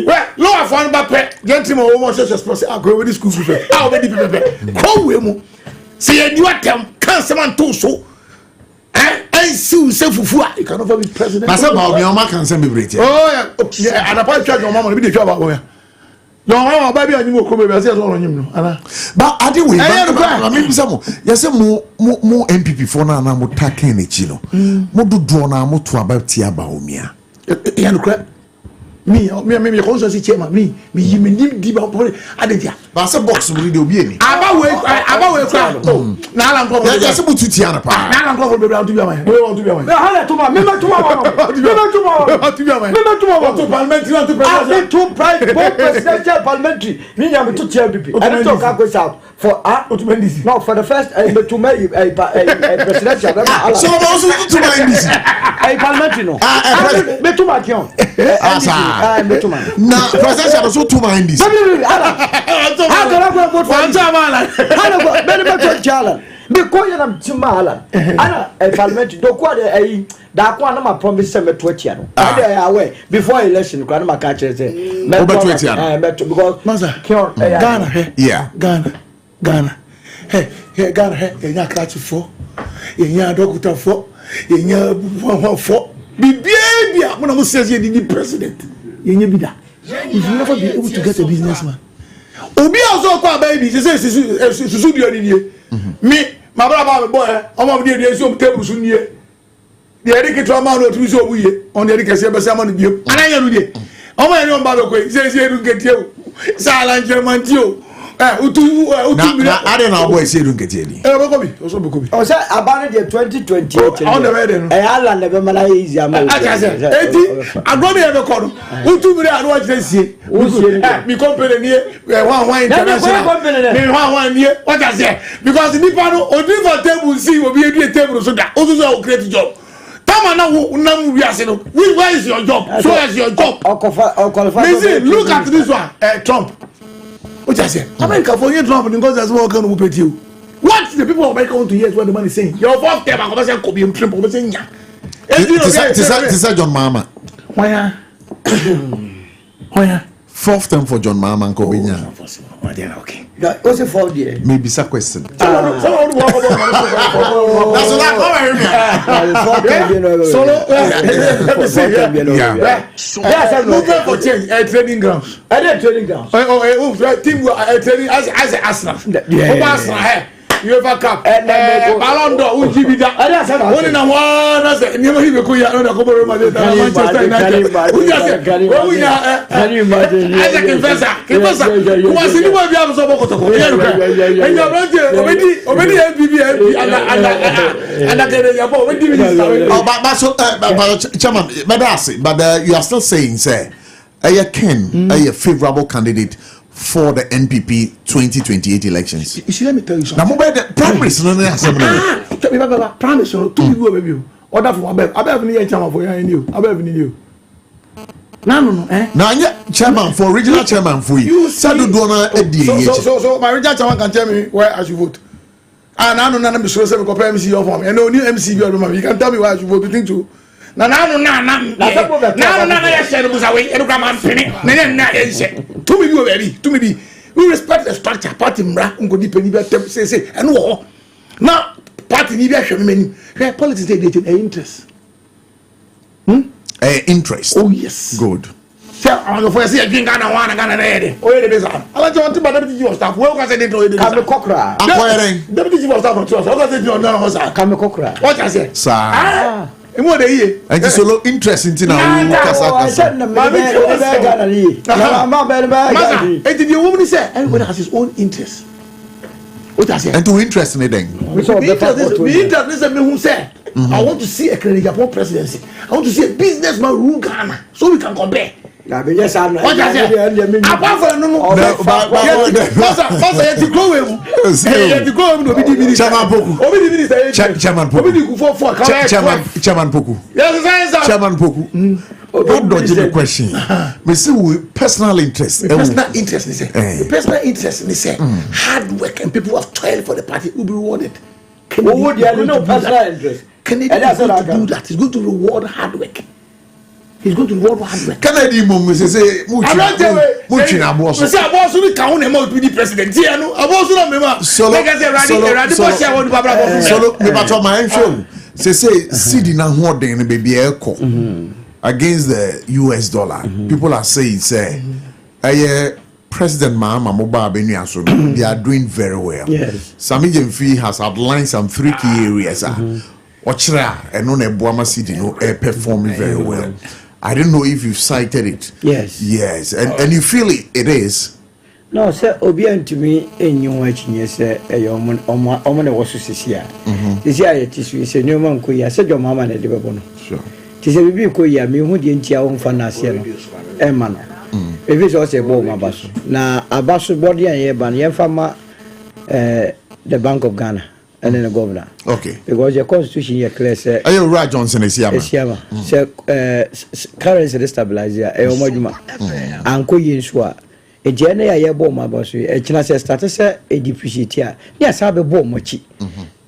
Well, lower fund back, gentlemen, almost express. I'll go with this school with how many people. Go with me. See, you are them, can't someone do so. I see self fufu you can never be president.
Na say ba your mama can send me break.
Oh yeah, and apart from your mama be dey sure about where. Your mama ba bi anyim okome be say so onyim no. Ana.
Ba ade we ba me bisa mo. You say mo MPP for na mo taken echi no. Mo dodo na mo to about tia ba omia.
Ya no kra. Me constituency chairman me nim di ba pole adedia.
Ba say box mo dey obi eni.
Aba we kra. Na ala nko.
Ya say mo tutia na pa.
Na ala nko be bra to bi aman. We want to be aman.
Me hala to ma, me to ma.
To parliamentary and to presidential.
I to both presidential parliamentary. Me nyam to chair BP. I don't talk go south for no for the first to me presidential.
So also to my this.
Parliamentary no. Me to my kion.
Na presidential also to my this.
How can I go vote for Jala? Because you am Timala. Ana a parliamentary do kwa dey da kwa na ma promise say meto atia no. I away before election kwa na ma catch say
meto atia.
Because
Ghana.
Yeah.
Ghana. Hey, Ghana enya catch for. Enya doctor for. Enya for. Bibia when I say the president. Enya bida. If you never be able to get a businessman. Obi also kwa baby say susu dio ni me my brother boy omo bi dey so table so nie dey edike to ma no to so buye on dey edike se be se ma no biem ananya no dey omo ene on ba be ko say edu nketie o sala njermanti o utu
na ade na boy say edu nketie ni
be ko bi o so be ko bi
o say abane dey 2028
on the way no
ala na be mala easy am
eti agomi e be ko no utu mi anu wa tire mi company ni one international me one ni what I say because the people no odi for table see obi edu table so that also so create job tama na nam we ase no where is your job so as your job qualify look at this one Trump what I say America for you Trump because there's more can who you what the people of America want to hear is what the man is saying your fourth term am say ko bi Trump o say nya
this John Mahama
why
4th term for John Mahama Nkobenya.
Okay.
What's it for, dear?
Maybe it's a question.
That's what movement for change. Training grounds.
Training grounds.
Team training as Arsenal. UEFA Cup, Ballon d'Or, Ujibida. One in a one, as a never even could have a couple of Manchester United. Can you imagine? As a confessor, who was in the way of Sobokoto, and you're already MPB and
Chairman, but you are still saying, sir, a favorable candidate for the NPP 2028 elections.
You see, let me tell you
something. Now, the promise, no,
promise, two people, baby. Order for above me, chairman for you. Above you. No, eh?
Now, chairman for original chairman for you. So,
my original chairman can tell me where I should vote. And I don't know, I'm sure I'm going to MC of him. And no new MC, you can tell me where I should vote. You think too? No, we respect the structure. Party mra ungo di peni be say and wo. Now party ni be hwem mani. Politics dey interest.
Interest.
Oh yes.
Good.
Say on for say again Ghana one Ghana dey. O ye dey be say. I want to deputy chief of staff. We go say dey to dey.
Kame kokra.
Akoyeren.
Deputy chief of staff for trust. O go say dey on no say.
Kame kokra.
What I say?
Sir.
Emo dey here.
And it's solo interesting thing now.
Kasa. And the woman say everybody has his own interest. What I say?
And to interest in it then.
Me interest me who say I want to see a Japan presidency. I want to see a businessman rule Ghana so we can compare.
Yes, I know.
What I say? Apart from no.
Chairman Poku. Don't dodge the question. We see with personal interest.
Personal interest, they say. Personal interest, they say. Hard work and people have toiled for the party will be rewarded.
Personal interest.
Kennedy is going to do that. He's going to reward hard work. He's going to reward hard work.
Kennedy mum say Muchi na boss.
Say boss we can won e be the president. Here no. Boss na me ma. Like I say Radi boss here won Babra boss.
Solo me bato my show. Say cedi na hoden no baby eko. Against the US dollar. People are saying say President Mahama Mobile Benyaso, they are doing very well.
Yes.
Sami Jemfi has outlined some 3 key areas. Ochra and on a Boama City no performing very well. I don't know if you cited it.
Yes.
Yes. And you feel it is.
No, sir, Obian to me in your watching, yes, sir, a young woman was to see here. This year it is a new man, I said your mamma and a debabono.
Sure.
Tis a baby koya, me who didn't your own fanasiano. Emma. If it's also a bomb abaso. Now, abaso body and yeban, yefama the Bank of Ghana and then the governor.
Okay.
Because your constitution here clear, sir.
Are you right, Johnson? Is Yama?
Sir, currency stabilizer, a homojuma. Uncle Yinswa. A general ya bomb abaso, a china started, sir, a depreciator. Yes, I have a bomb mochi.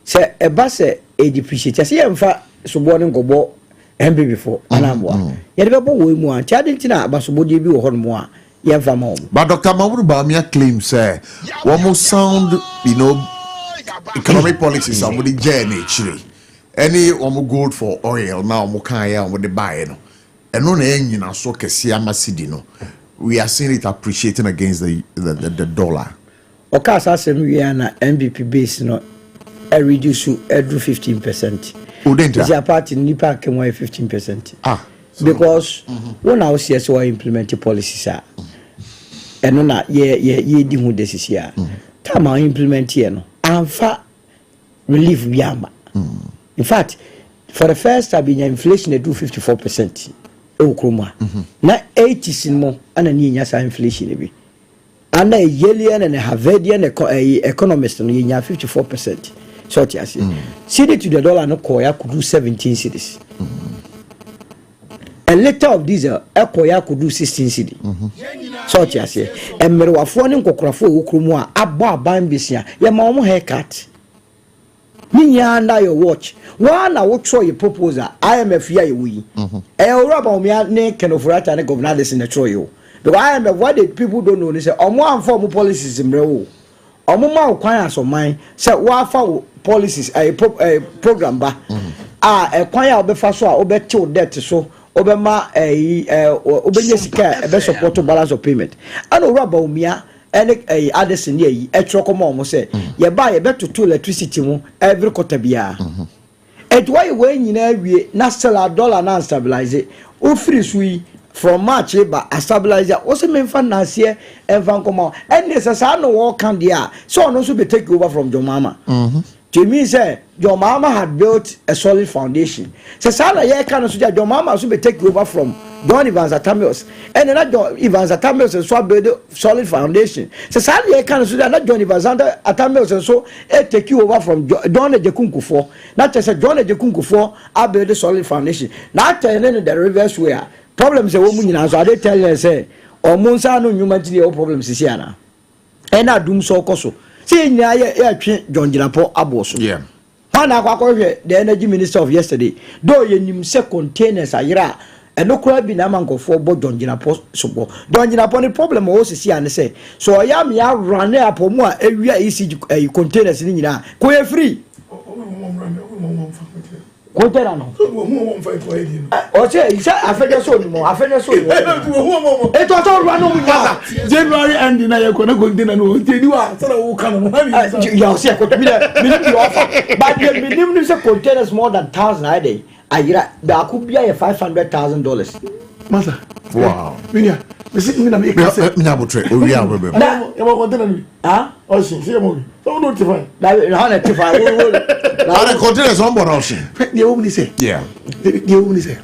Sir, a basse, a depreciator. See, I'm fat, suborning go bo. MB before Anamwa. Yet about we want Chadintina, but somebody be on more.
But Dr. Mahmoud Bamia claims, sir, one more sound, economic policies somebody journey actually. Any one gold for oil now, Mokaya with the buy, and no engine are so Kesiama Sidino. We are seeing it appreciating against the dollar.
Okasa Semiana MVP base no reduce to 15%. Is a party nipa can weigh 15%. Because when our CSO implement policies are and no ye do this is here. Time I implement here no and fa relief biama. In fact, for the first time in inflation they do 54%. Okroma. Na 80 more and a ninya inflation be. And a Yelian and a Harvardian economist no 54%. Short yes. CD to the dollar no koya could do 17 cities. A liter of diesel koya could do 16 cities. Short yes. And Merwafone Kokrafo Ukrumwa Abba Bambisia, your mom haircut. Ninya under your watch. One I will show your proposal. IMF ya we. A rubber me neck and of right and governor in the troyo. because IMF what the people don't know they say omo anfo policies mre wo omo ma kwan asoman say wa fa policies program ba kwan ya obefa so a obete o debt so obema obenye sika ebe support balance of payment and ora ba omia any address near yi etroko mo say ye ba ye beto electricity mu every quarter bia et why we nyina wie na sell dollar na stabilize o free sui from March ba stabilize o se memfa na se enfa nkoma and necessary no work can there so no so be take over from your mama to me say your mama had built a solid foundation. So Sala ye kind of your mama should be take over from John Evans Atamios. And then John Evans Atamios and so build a solid foundation. So Sala ye kind of not John Evans Atamios and so take you over from John Ejekunku for. Not just a John Ejekunku for I build a solid foundation. Not telling the reverse way. Problems a woman in so they tell you say or Monsa no humanity problems is here. And I doom so koso. See nya ye John Jinapo aboso.
Yeah.
Hana kwa the energy minister of yesterday. Do ye nim se containers ayira e no kura bi na mankofo bo John Jinapo sobo. John Jinapo ni problem o sisi ane say. So ya me ya run up mu a ewia ECG containers ni nyina. Ko ye free. Container no. O say isa afeje so ni mo, afeje so ni. E to run no mu January end na ye ko na container no. Tedi wa so na wo kan no. Ya say ko mi the offer. But the minimum say containers more than 1,000 a day. Ayira da ku bia ye $500,000.
Masa.
Wow.
Minya. Me na me ka say.
Minya botre. O wi awebe.
Na e mo container ni. Ah? O si mo. So no tify.
Na na tify.
Na containers on board ocean.
The woman say.
Yeah.
The woman say.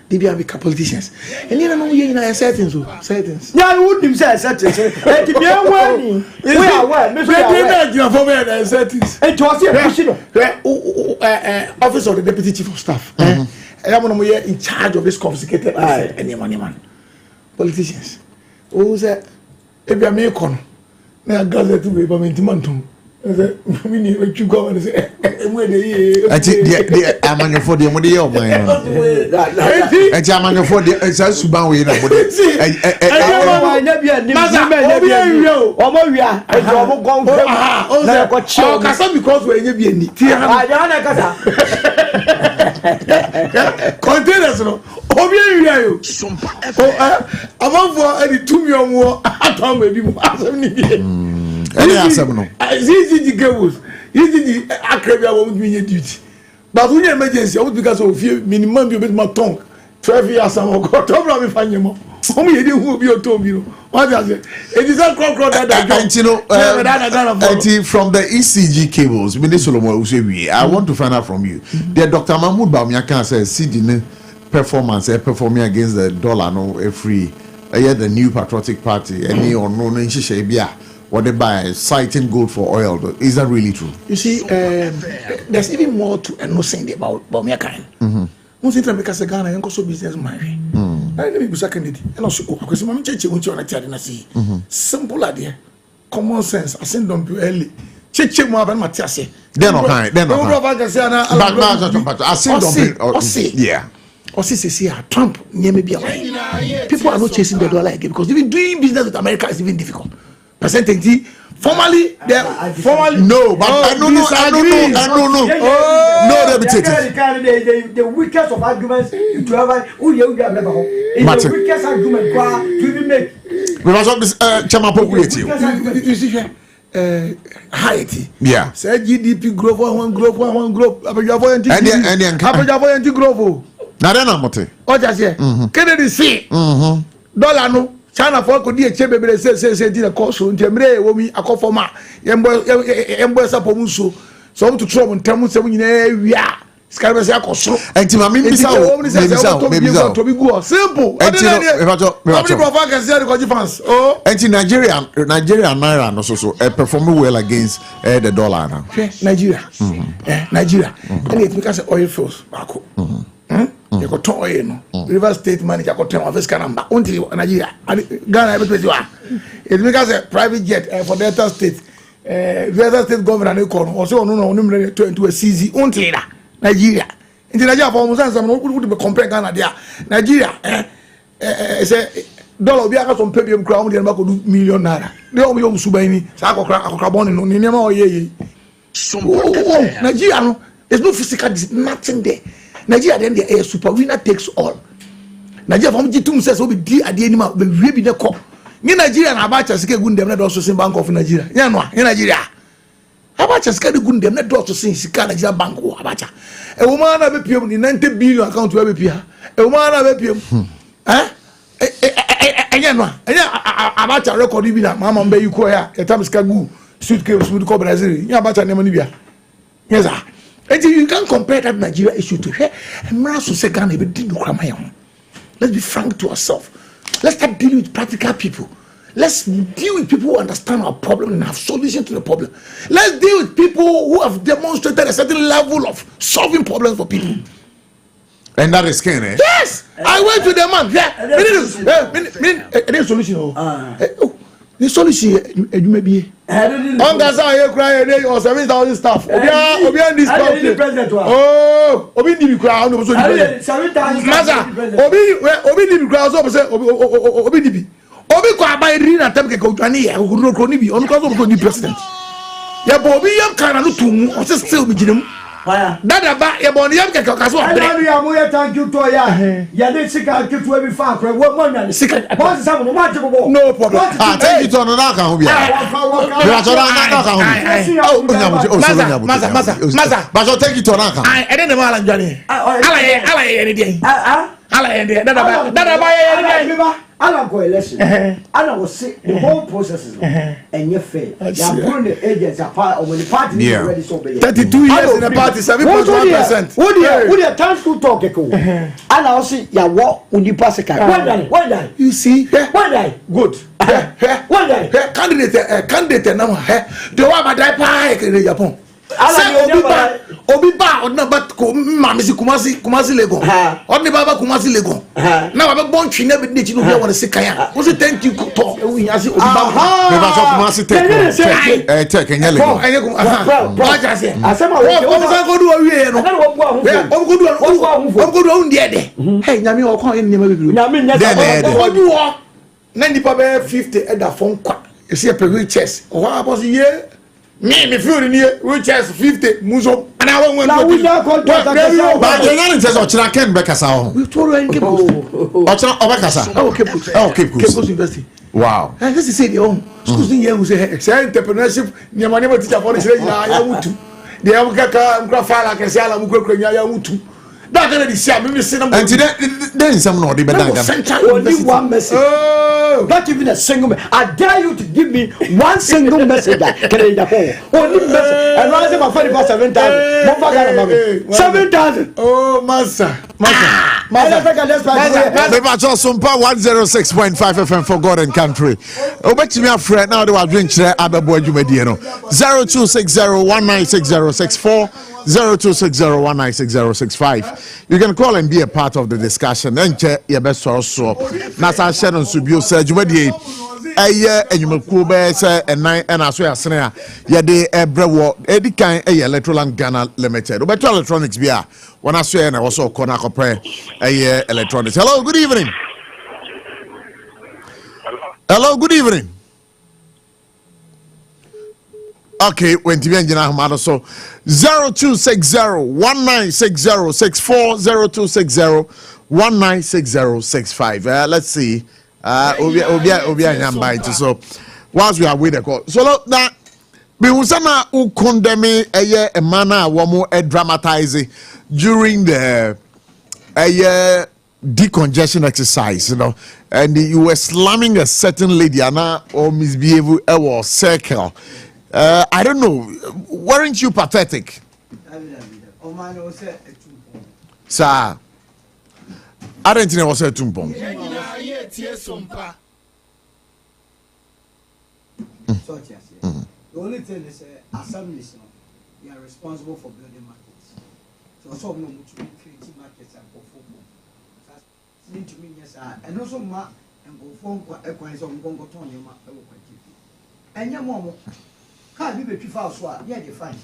They be a politicians. And you know you in settings.
Yeah, we wouldn't say settings. Eh, to be aware. We are aware. Me
say settings.
It was here pushing.
Office of the Deputy Chief of Staff. I'm in charge of this confiscated asset. Any man. Politicians. Who say if you are me con. Na gazette to be mantum. We need to go and say
the amanyo for the money of my amanyo for the suban we na body
because we nye bi ani containers no obi ewia yo amafo any 2 million atom be bi asem ni bi easy cables, easy ACCRA won't be duty. But when emergency, I would because of minimum you bet my tongue. 12 years some go to me find you more. Only you who be your tongue. What does it? It is a crowd that
you know from the ECG cables, I want to find out from you. The Dr. Mahmoud Bamiakan says CD performance performing against the dollar no free. The new patriotic party any or no what they buy citing gold for oil. Is that really true?
You see, there's even more to innocent about Bamiakan. Once you make us a Ghana and also business man. I never be second it. And also, because my church won't you on a chat and I see simple idea, common sense. I send them to early. Check more than Matias.
They're not kind. They're not kind. I send them. Yeah.
Or see, Trump near me be alive. People are not chasing the dollar again because even doing business with America is even difficult. Percentage formally
no, but I don't know.
The weakest of arguments to ever is the weakest argument to be made.
Because of this
you see Haiti.
Yeah.
Say GDP growth one growth. And growth.
Na then I'm mote.
O just here. Kennedy see. Dollar no. China for could be a chamber say the course on Temre womi akofoma. Embo sapomuso. So to trouble and tell me we are. Scarabs akoso.
And to maybe
simple.
And in Nigeria naira no so perform well against the dollar now.
Nigeria. And it because oil fields back. You got oil no. River State manager got turn office canamba until Nigeria. Ghana every it because a private jet for Delta State. Delta State governor also no to a CZ until Nigeria. In Nigeria for almost some would compare Ghana there. Nigeria say dollar obi aka some pay crowd dey make do million naira dey o yo suban ni sa akokra bon no ni ma oye Nigeria no there's no physical nothing there. Nigeria then the super winner takes all. Nigeria from G2 says will be di ade ni ma be wie bi de ko. Ni Nigeria na Abacha sike gun dem na do so sin Bank of Nigeria. Ya no ni Nigeria. Abacha sike gun dem na do so sin sika Nigeria Bank o Abacha. E wo ma na be piem ni 90 billion account we be pia. E wo ma na be piem. Enya no. Enya Abacha record bi na mama mbe yuko ya. E tam sika gu suitcase with ko Brazil. Ya Abacha ne mani bia. Yes sir. And you can't compare that Nigeria issue to here. Let's be frank to ourselves. Let's start dealing with practical people. Let's deal with people who understand our problem and have solutions to the problem. Let's deal with people who have demonstrated a certain level of solving problems for people.
And that is Ken, eh?
Yes! I went to the man. Yeah. Solution. The solution you may be. On Gaza, you cry or 7,000 staff. Obi and this president. Oh, Obi did cry. Maza, Obi did cry. Obi did. Obi kwa by reading and take a company who no crony on because of the president. Yeah, Bobby, you can't do or just still be Jim. That about your body, you can thank you to ya did sick out to every far. What one sick? What's some no problem. I take it on another. Maza, but I'll take it on another. I didn't know Johnny. I anything. I don't go election. I don't see the whole process and you fail. You are putting the agents apart when the party is already so big. 32 years in the party, 7.1%. What do you time to talk? And I'll see your walk when you pass a car. One day. You see? One day. Good. One day. Candidate now. The one my die in Japan. Obi ba odna bat ko mama si kumasi lego odni baba kumasi lego na wa be bon twine be nechi no be won se kan wo se thank you to we yasi obi ba me ba so kumasi take enya lego ba ja se asema wo sa ko du wie no o ko du ndie de hey nyame o kon en nyama bebiru nyame nya ko du wo na nipa be 50 eda fon kwa e se pe wheelchairs o wa boss ye me feel ni wheelchairs 50 muso ana won won we na contract ba je na nse so chira ken be kasa ho we told you keep o chira o be kasa keep university wow and this is say the own schools in here say entrepreneurship ni ma teacher for the ya mutu de ya ka fala ka se ala mu kura ya mutu that kind of the me say number and then some no dey better than only one message not even a single message. I dare you to give me one single message that can I only message and rather my friend about 7,000 7,000 oh massa
Sompa 106.5 FM for God and country. Obetimi afre now they were doing chere abebo adwumadi no 0260196064 0260196065. You can call and be a part of the discussion. Enche ye be so na sa share no so bio sa adwumadi eye enyumaku be se enan na so yasene a ye de ebrewo edikan eye Electroland Ghana Limited. Obeto electronics bia wana so ye na wo so kona kopre eye electronics. Hello, good evening. Hello, good evening. Okay, when TV engine ahmado so 0260-1960-64 let's see. Obia nyamba so once we are with the call. So that we usana u condemn eye a manner womo dramatize during the decongestion exercise, you know, and you were slamming a certain lady Anna or misbehave or circle. I don't know. Weren't you pathetic? Sir, I don't think I was a tumpong.
The only thing is, assemblies, you are responsible for building markets. So, also, no much creative markets and for football. That's to me, yes, and also, ma and go for equines on Gongo Tony, and your mom. Can't be too far, so yeah, they fine.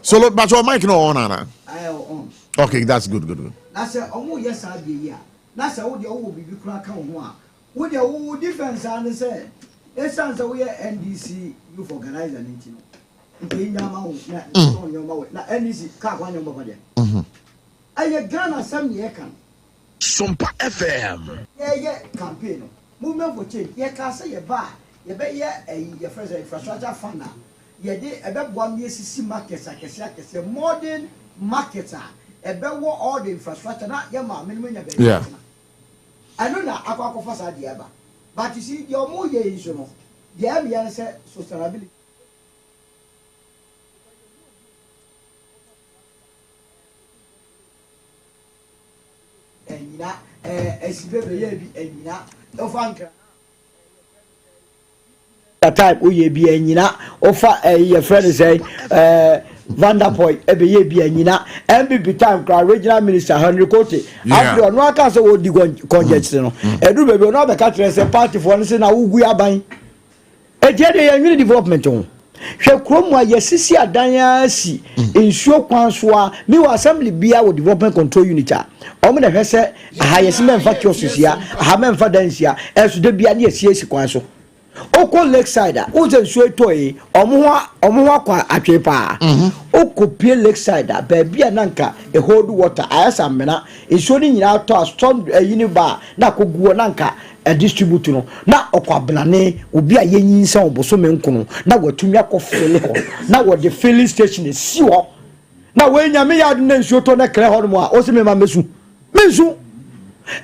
So look, but your mic no on, Anna.
I on.
Okay, that's good.
That's almost yes, I be here. na sɛ wo deɛ wo bibi kura ka wo ho a wo deɛ wo defense an sɛ esan sɛ wo yɛ NDC youth organizer ne nti no nke nyama wo na so nyama wo na NDC ka kwa nyama ba deɛ aye Ghana sam ne kan
Sompa FM
ye campaign no movement for change ye ka sɛ ye ba ye be ye ye first infrastructure fund na ye de ebe boa me sisi markets akese modern markets ebe wo all the infrastructure na ye ma me nya be
yeah
I know na akwa fasa de aba but you see your mo ye iso no the am yan say sustainability enyina esibebe ye bi enyina ofanka that time oye bi enyina ofa ye friend say Vanderpoint ebe ye bi enyina MPP time kra regional minister Henry Kote after no aka say wo di conject no edu bebe no be ka tre say party for no say na ugu aban e je de ye development on hwe kromu a yesisi adan asi ensuo kwan so a mi wa assembly bia wo development control unit a omo na hwe se aha yesi memfa kiosusia aha memfa dansia esu de bia na yesi kwan so oko lakeside a o je nsuo toyi omo ho kwa atwepa o kopie lakeside a ba bia na nka e hold water ayasa mena nsuo ni nyina to a storm uniba na koguo na nka a distribute no na okwablane obi a yenyinsa oboso menkono na watumi akofele ho na wo the filling station si ho na we nyame ya na nsuo to na kre ho no a o se me ma mesu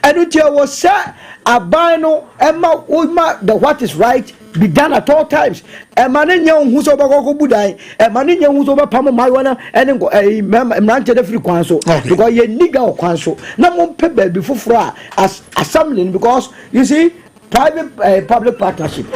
enu tie wo se aban no ema the what is right be done at all times emane nya hu so bakoko budan emane nya hu so ba pam mawana ene go mrante de free kwan so because ye niga kwan so na mo pe ba bi foforo as assembly because you see private public partnership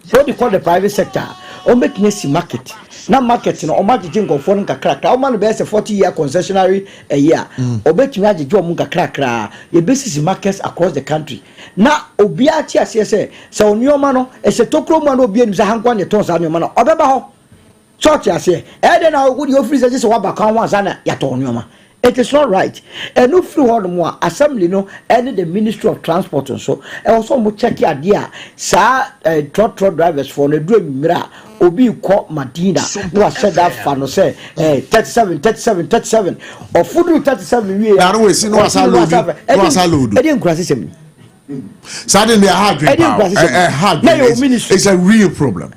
so they call the private sector o make nesi market na market no o ma gije ngofo no kakrakra o ma no be say 40-year concessionary a year o betumi agije o mu kakrakra ye basis markets across the country na obi a ti ase say onioma no e se tokro mu na obi enu say hankwa ne ton sa onioma no obeba ho so ti ase e de na wo di office say wa ba kan wa sa na ya to onioma. It is not right. And no free one more assembly no any the Ministry of Transport and so and also mo check idea sa truck drivers for the do mira obi ko Madina no said that fan no say 37 or food 37 we na we see no asaload e dey increase system
suddenly a hard it's a real problem.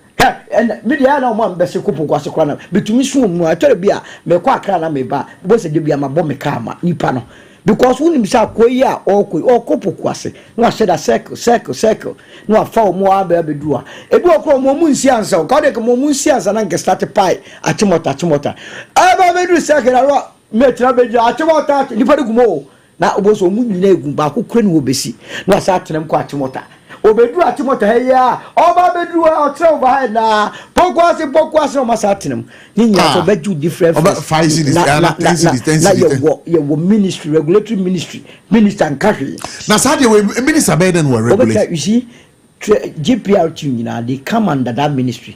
And media na mo ambese kupu kwase kwana betumi so mu atore bia me kwa akra na me ba bo se de bia ma bo me kama nipa no because woni bisa koyi a okupu kwase no a sheda circle no afa mo aba bedua ebi okro mo mu nsi ansa ka de ko mo mu nsi ansa na nke start pie atimota aba bedu circle ro me tira beju atimota nipa de gumo na oboso mu nyina egu ba kokure ni obesi no asa atenem ko atimota obedu atimota heya oba bedu otre over na pokwase no masatinum nyinya so bedu different your ministry regulatory minister and country
na sade we minister beden were regulate
you see GPR nyina they come under that ministry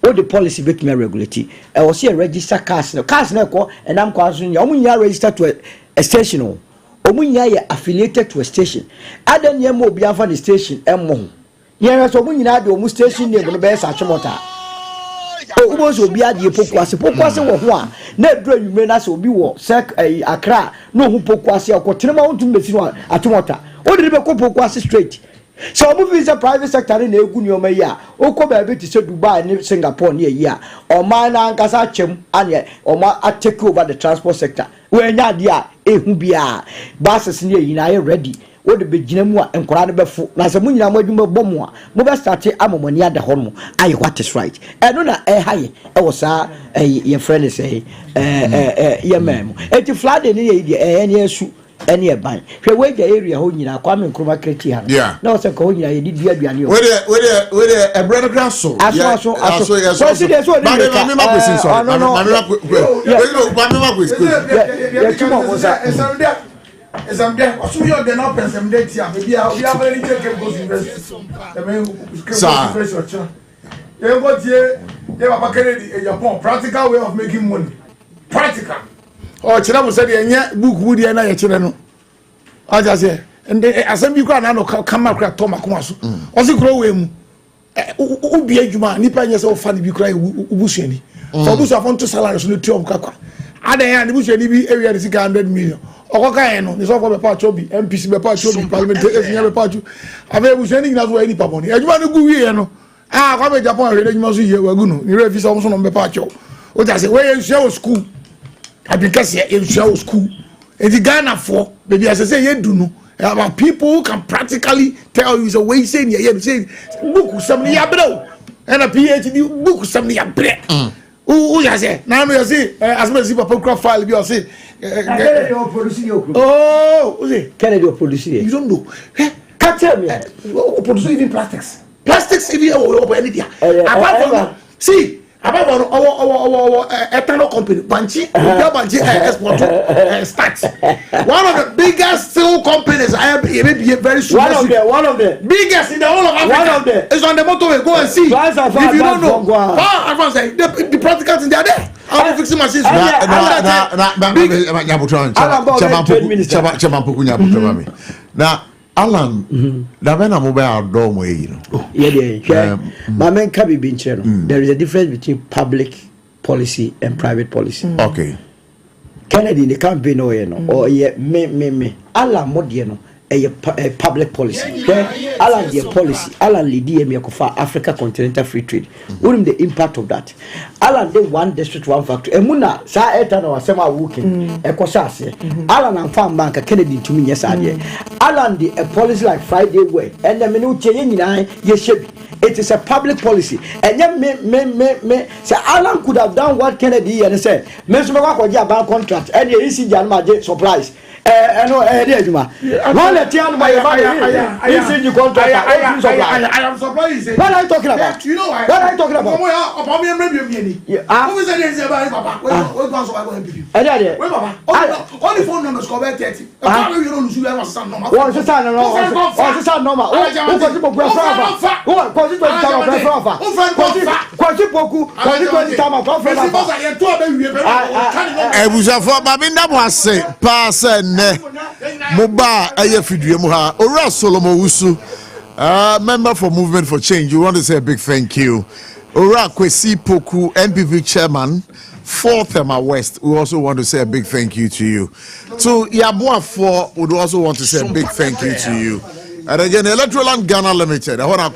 all the policy bet me regulate e was here register cars na ko enam kwa so nya omunya register to a station omunya ye affiliated to a station adan ye mo obi afa the station emmo ye so omunya de omu station name no be sa chemota obo so obi ade pokuase wo ho a na edura yume na so obi wo Accra no hu pokuase akotenema wontum besi no atomota o de be ko pokuase straight so omu visa private sector na egu ni o ma yi a okọ ba be ti se Dubai ni Singapore ni yi a o ma na nkasa chem ane o ma take over the transport sector we nya dia ehu bia buses ni yi na ready wo de be ginamu a enkora ne befo na se munyina mo adwuma bomu a mo be start amomoni ada ho no aye what is right eno na haye e wo sa ye friend say ye mem eti flood ni ye de ne asu ene e ban hwe we ja area ho nyina kwa me nkroma kreti ha na wo se ko nyina ye di dua duane o
we de e brother grasso
aso so de so de
me ma question so ma question
ye tumo mo sa
Esam osu yo de no pensem de tia be bia obi avere ni take go university e me university e go tie e papa Kennedy e Japan practical way of making money practical o chira mo say de enye book wood e na ye chire no aja say and asem bi kura na no kama kura to makoma so osi kura we mu ubi adwuma nipa nye se o fa ni bi kura ubusuani for busu afon to salary so no tiom kakwa adan ya ni busuani bi area ni 100 million okoka yen no ni so for be pa chobi MPC be pa chobi parliamentary enya be pa chu ave busuani na so any papa ni adwuma no gu wie no kwa be Japan hwe adwuma so ye wagu no ni refi so no be pa cho o ja se we yen share school abikase yen share school e di Ghana for baby as say ye do no about people who can practically tell you so way saying yeah say book some ya bro and a PhD book some ya bre who ya say now you say as me see papa craft file be say
Kennedy or police
oh who say
Kennedy or police you
don't know
can't tell me
produce even plastics even or anything apart from see about our ethanol company Banchi export start one of the biggest steel companies maybe very soon
one of the
biggest in the whole of Africa is on the motorway go and see if you don't know the practical thing they are there how to fix machines
now Alan, Davena mobile dome way, you know.
Yeah. My man can be there is a difference between public policy and private policy.
Okay.
Kennedy, they can't be no, you know, or me. Alan Modiano, a public policy. Okay? Alan, the policy. Alan, Lydia, for Africa Continental Free Trade. What is the impact of that? Alan, they one district, one factory. Emuna, Sa Ethan or Sema Wooking, Ekosase. Alan and Farm Bank, Kennedy to me, yes, I did. Alan, the a policy like Friday way, and the minute changing, yes, should. It is a public policy, and then me. So Alan could have done what Kennedy and said, Mesumaka bank contract, and the EC Janma supplies. I know, one let you know my EC contract. I am surprised. What are you talking about? You know what are you talking about? Who is the Papa?
Only phone numbers cover 30. You don't lose your son.
What's the son? What's the son?
Member for Movement for Change, you want to say a big thank you. Ora Kwesi Poku, MPV Chairman, 4th Emma West, we also want to say a big thank you to you. To Ayebiafo, would also want to say a big thank you to you. And again, Electroland Ghana Limited, I want to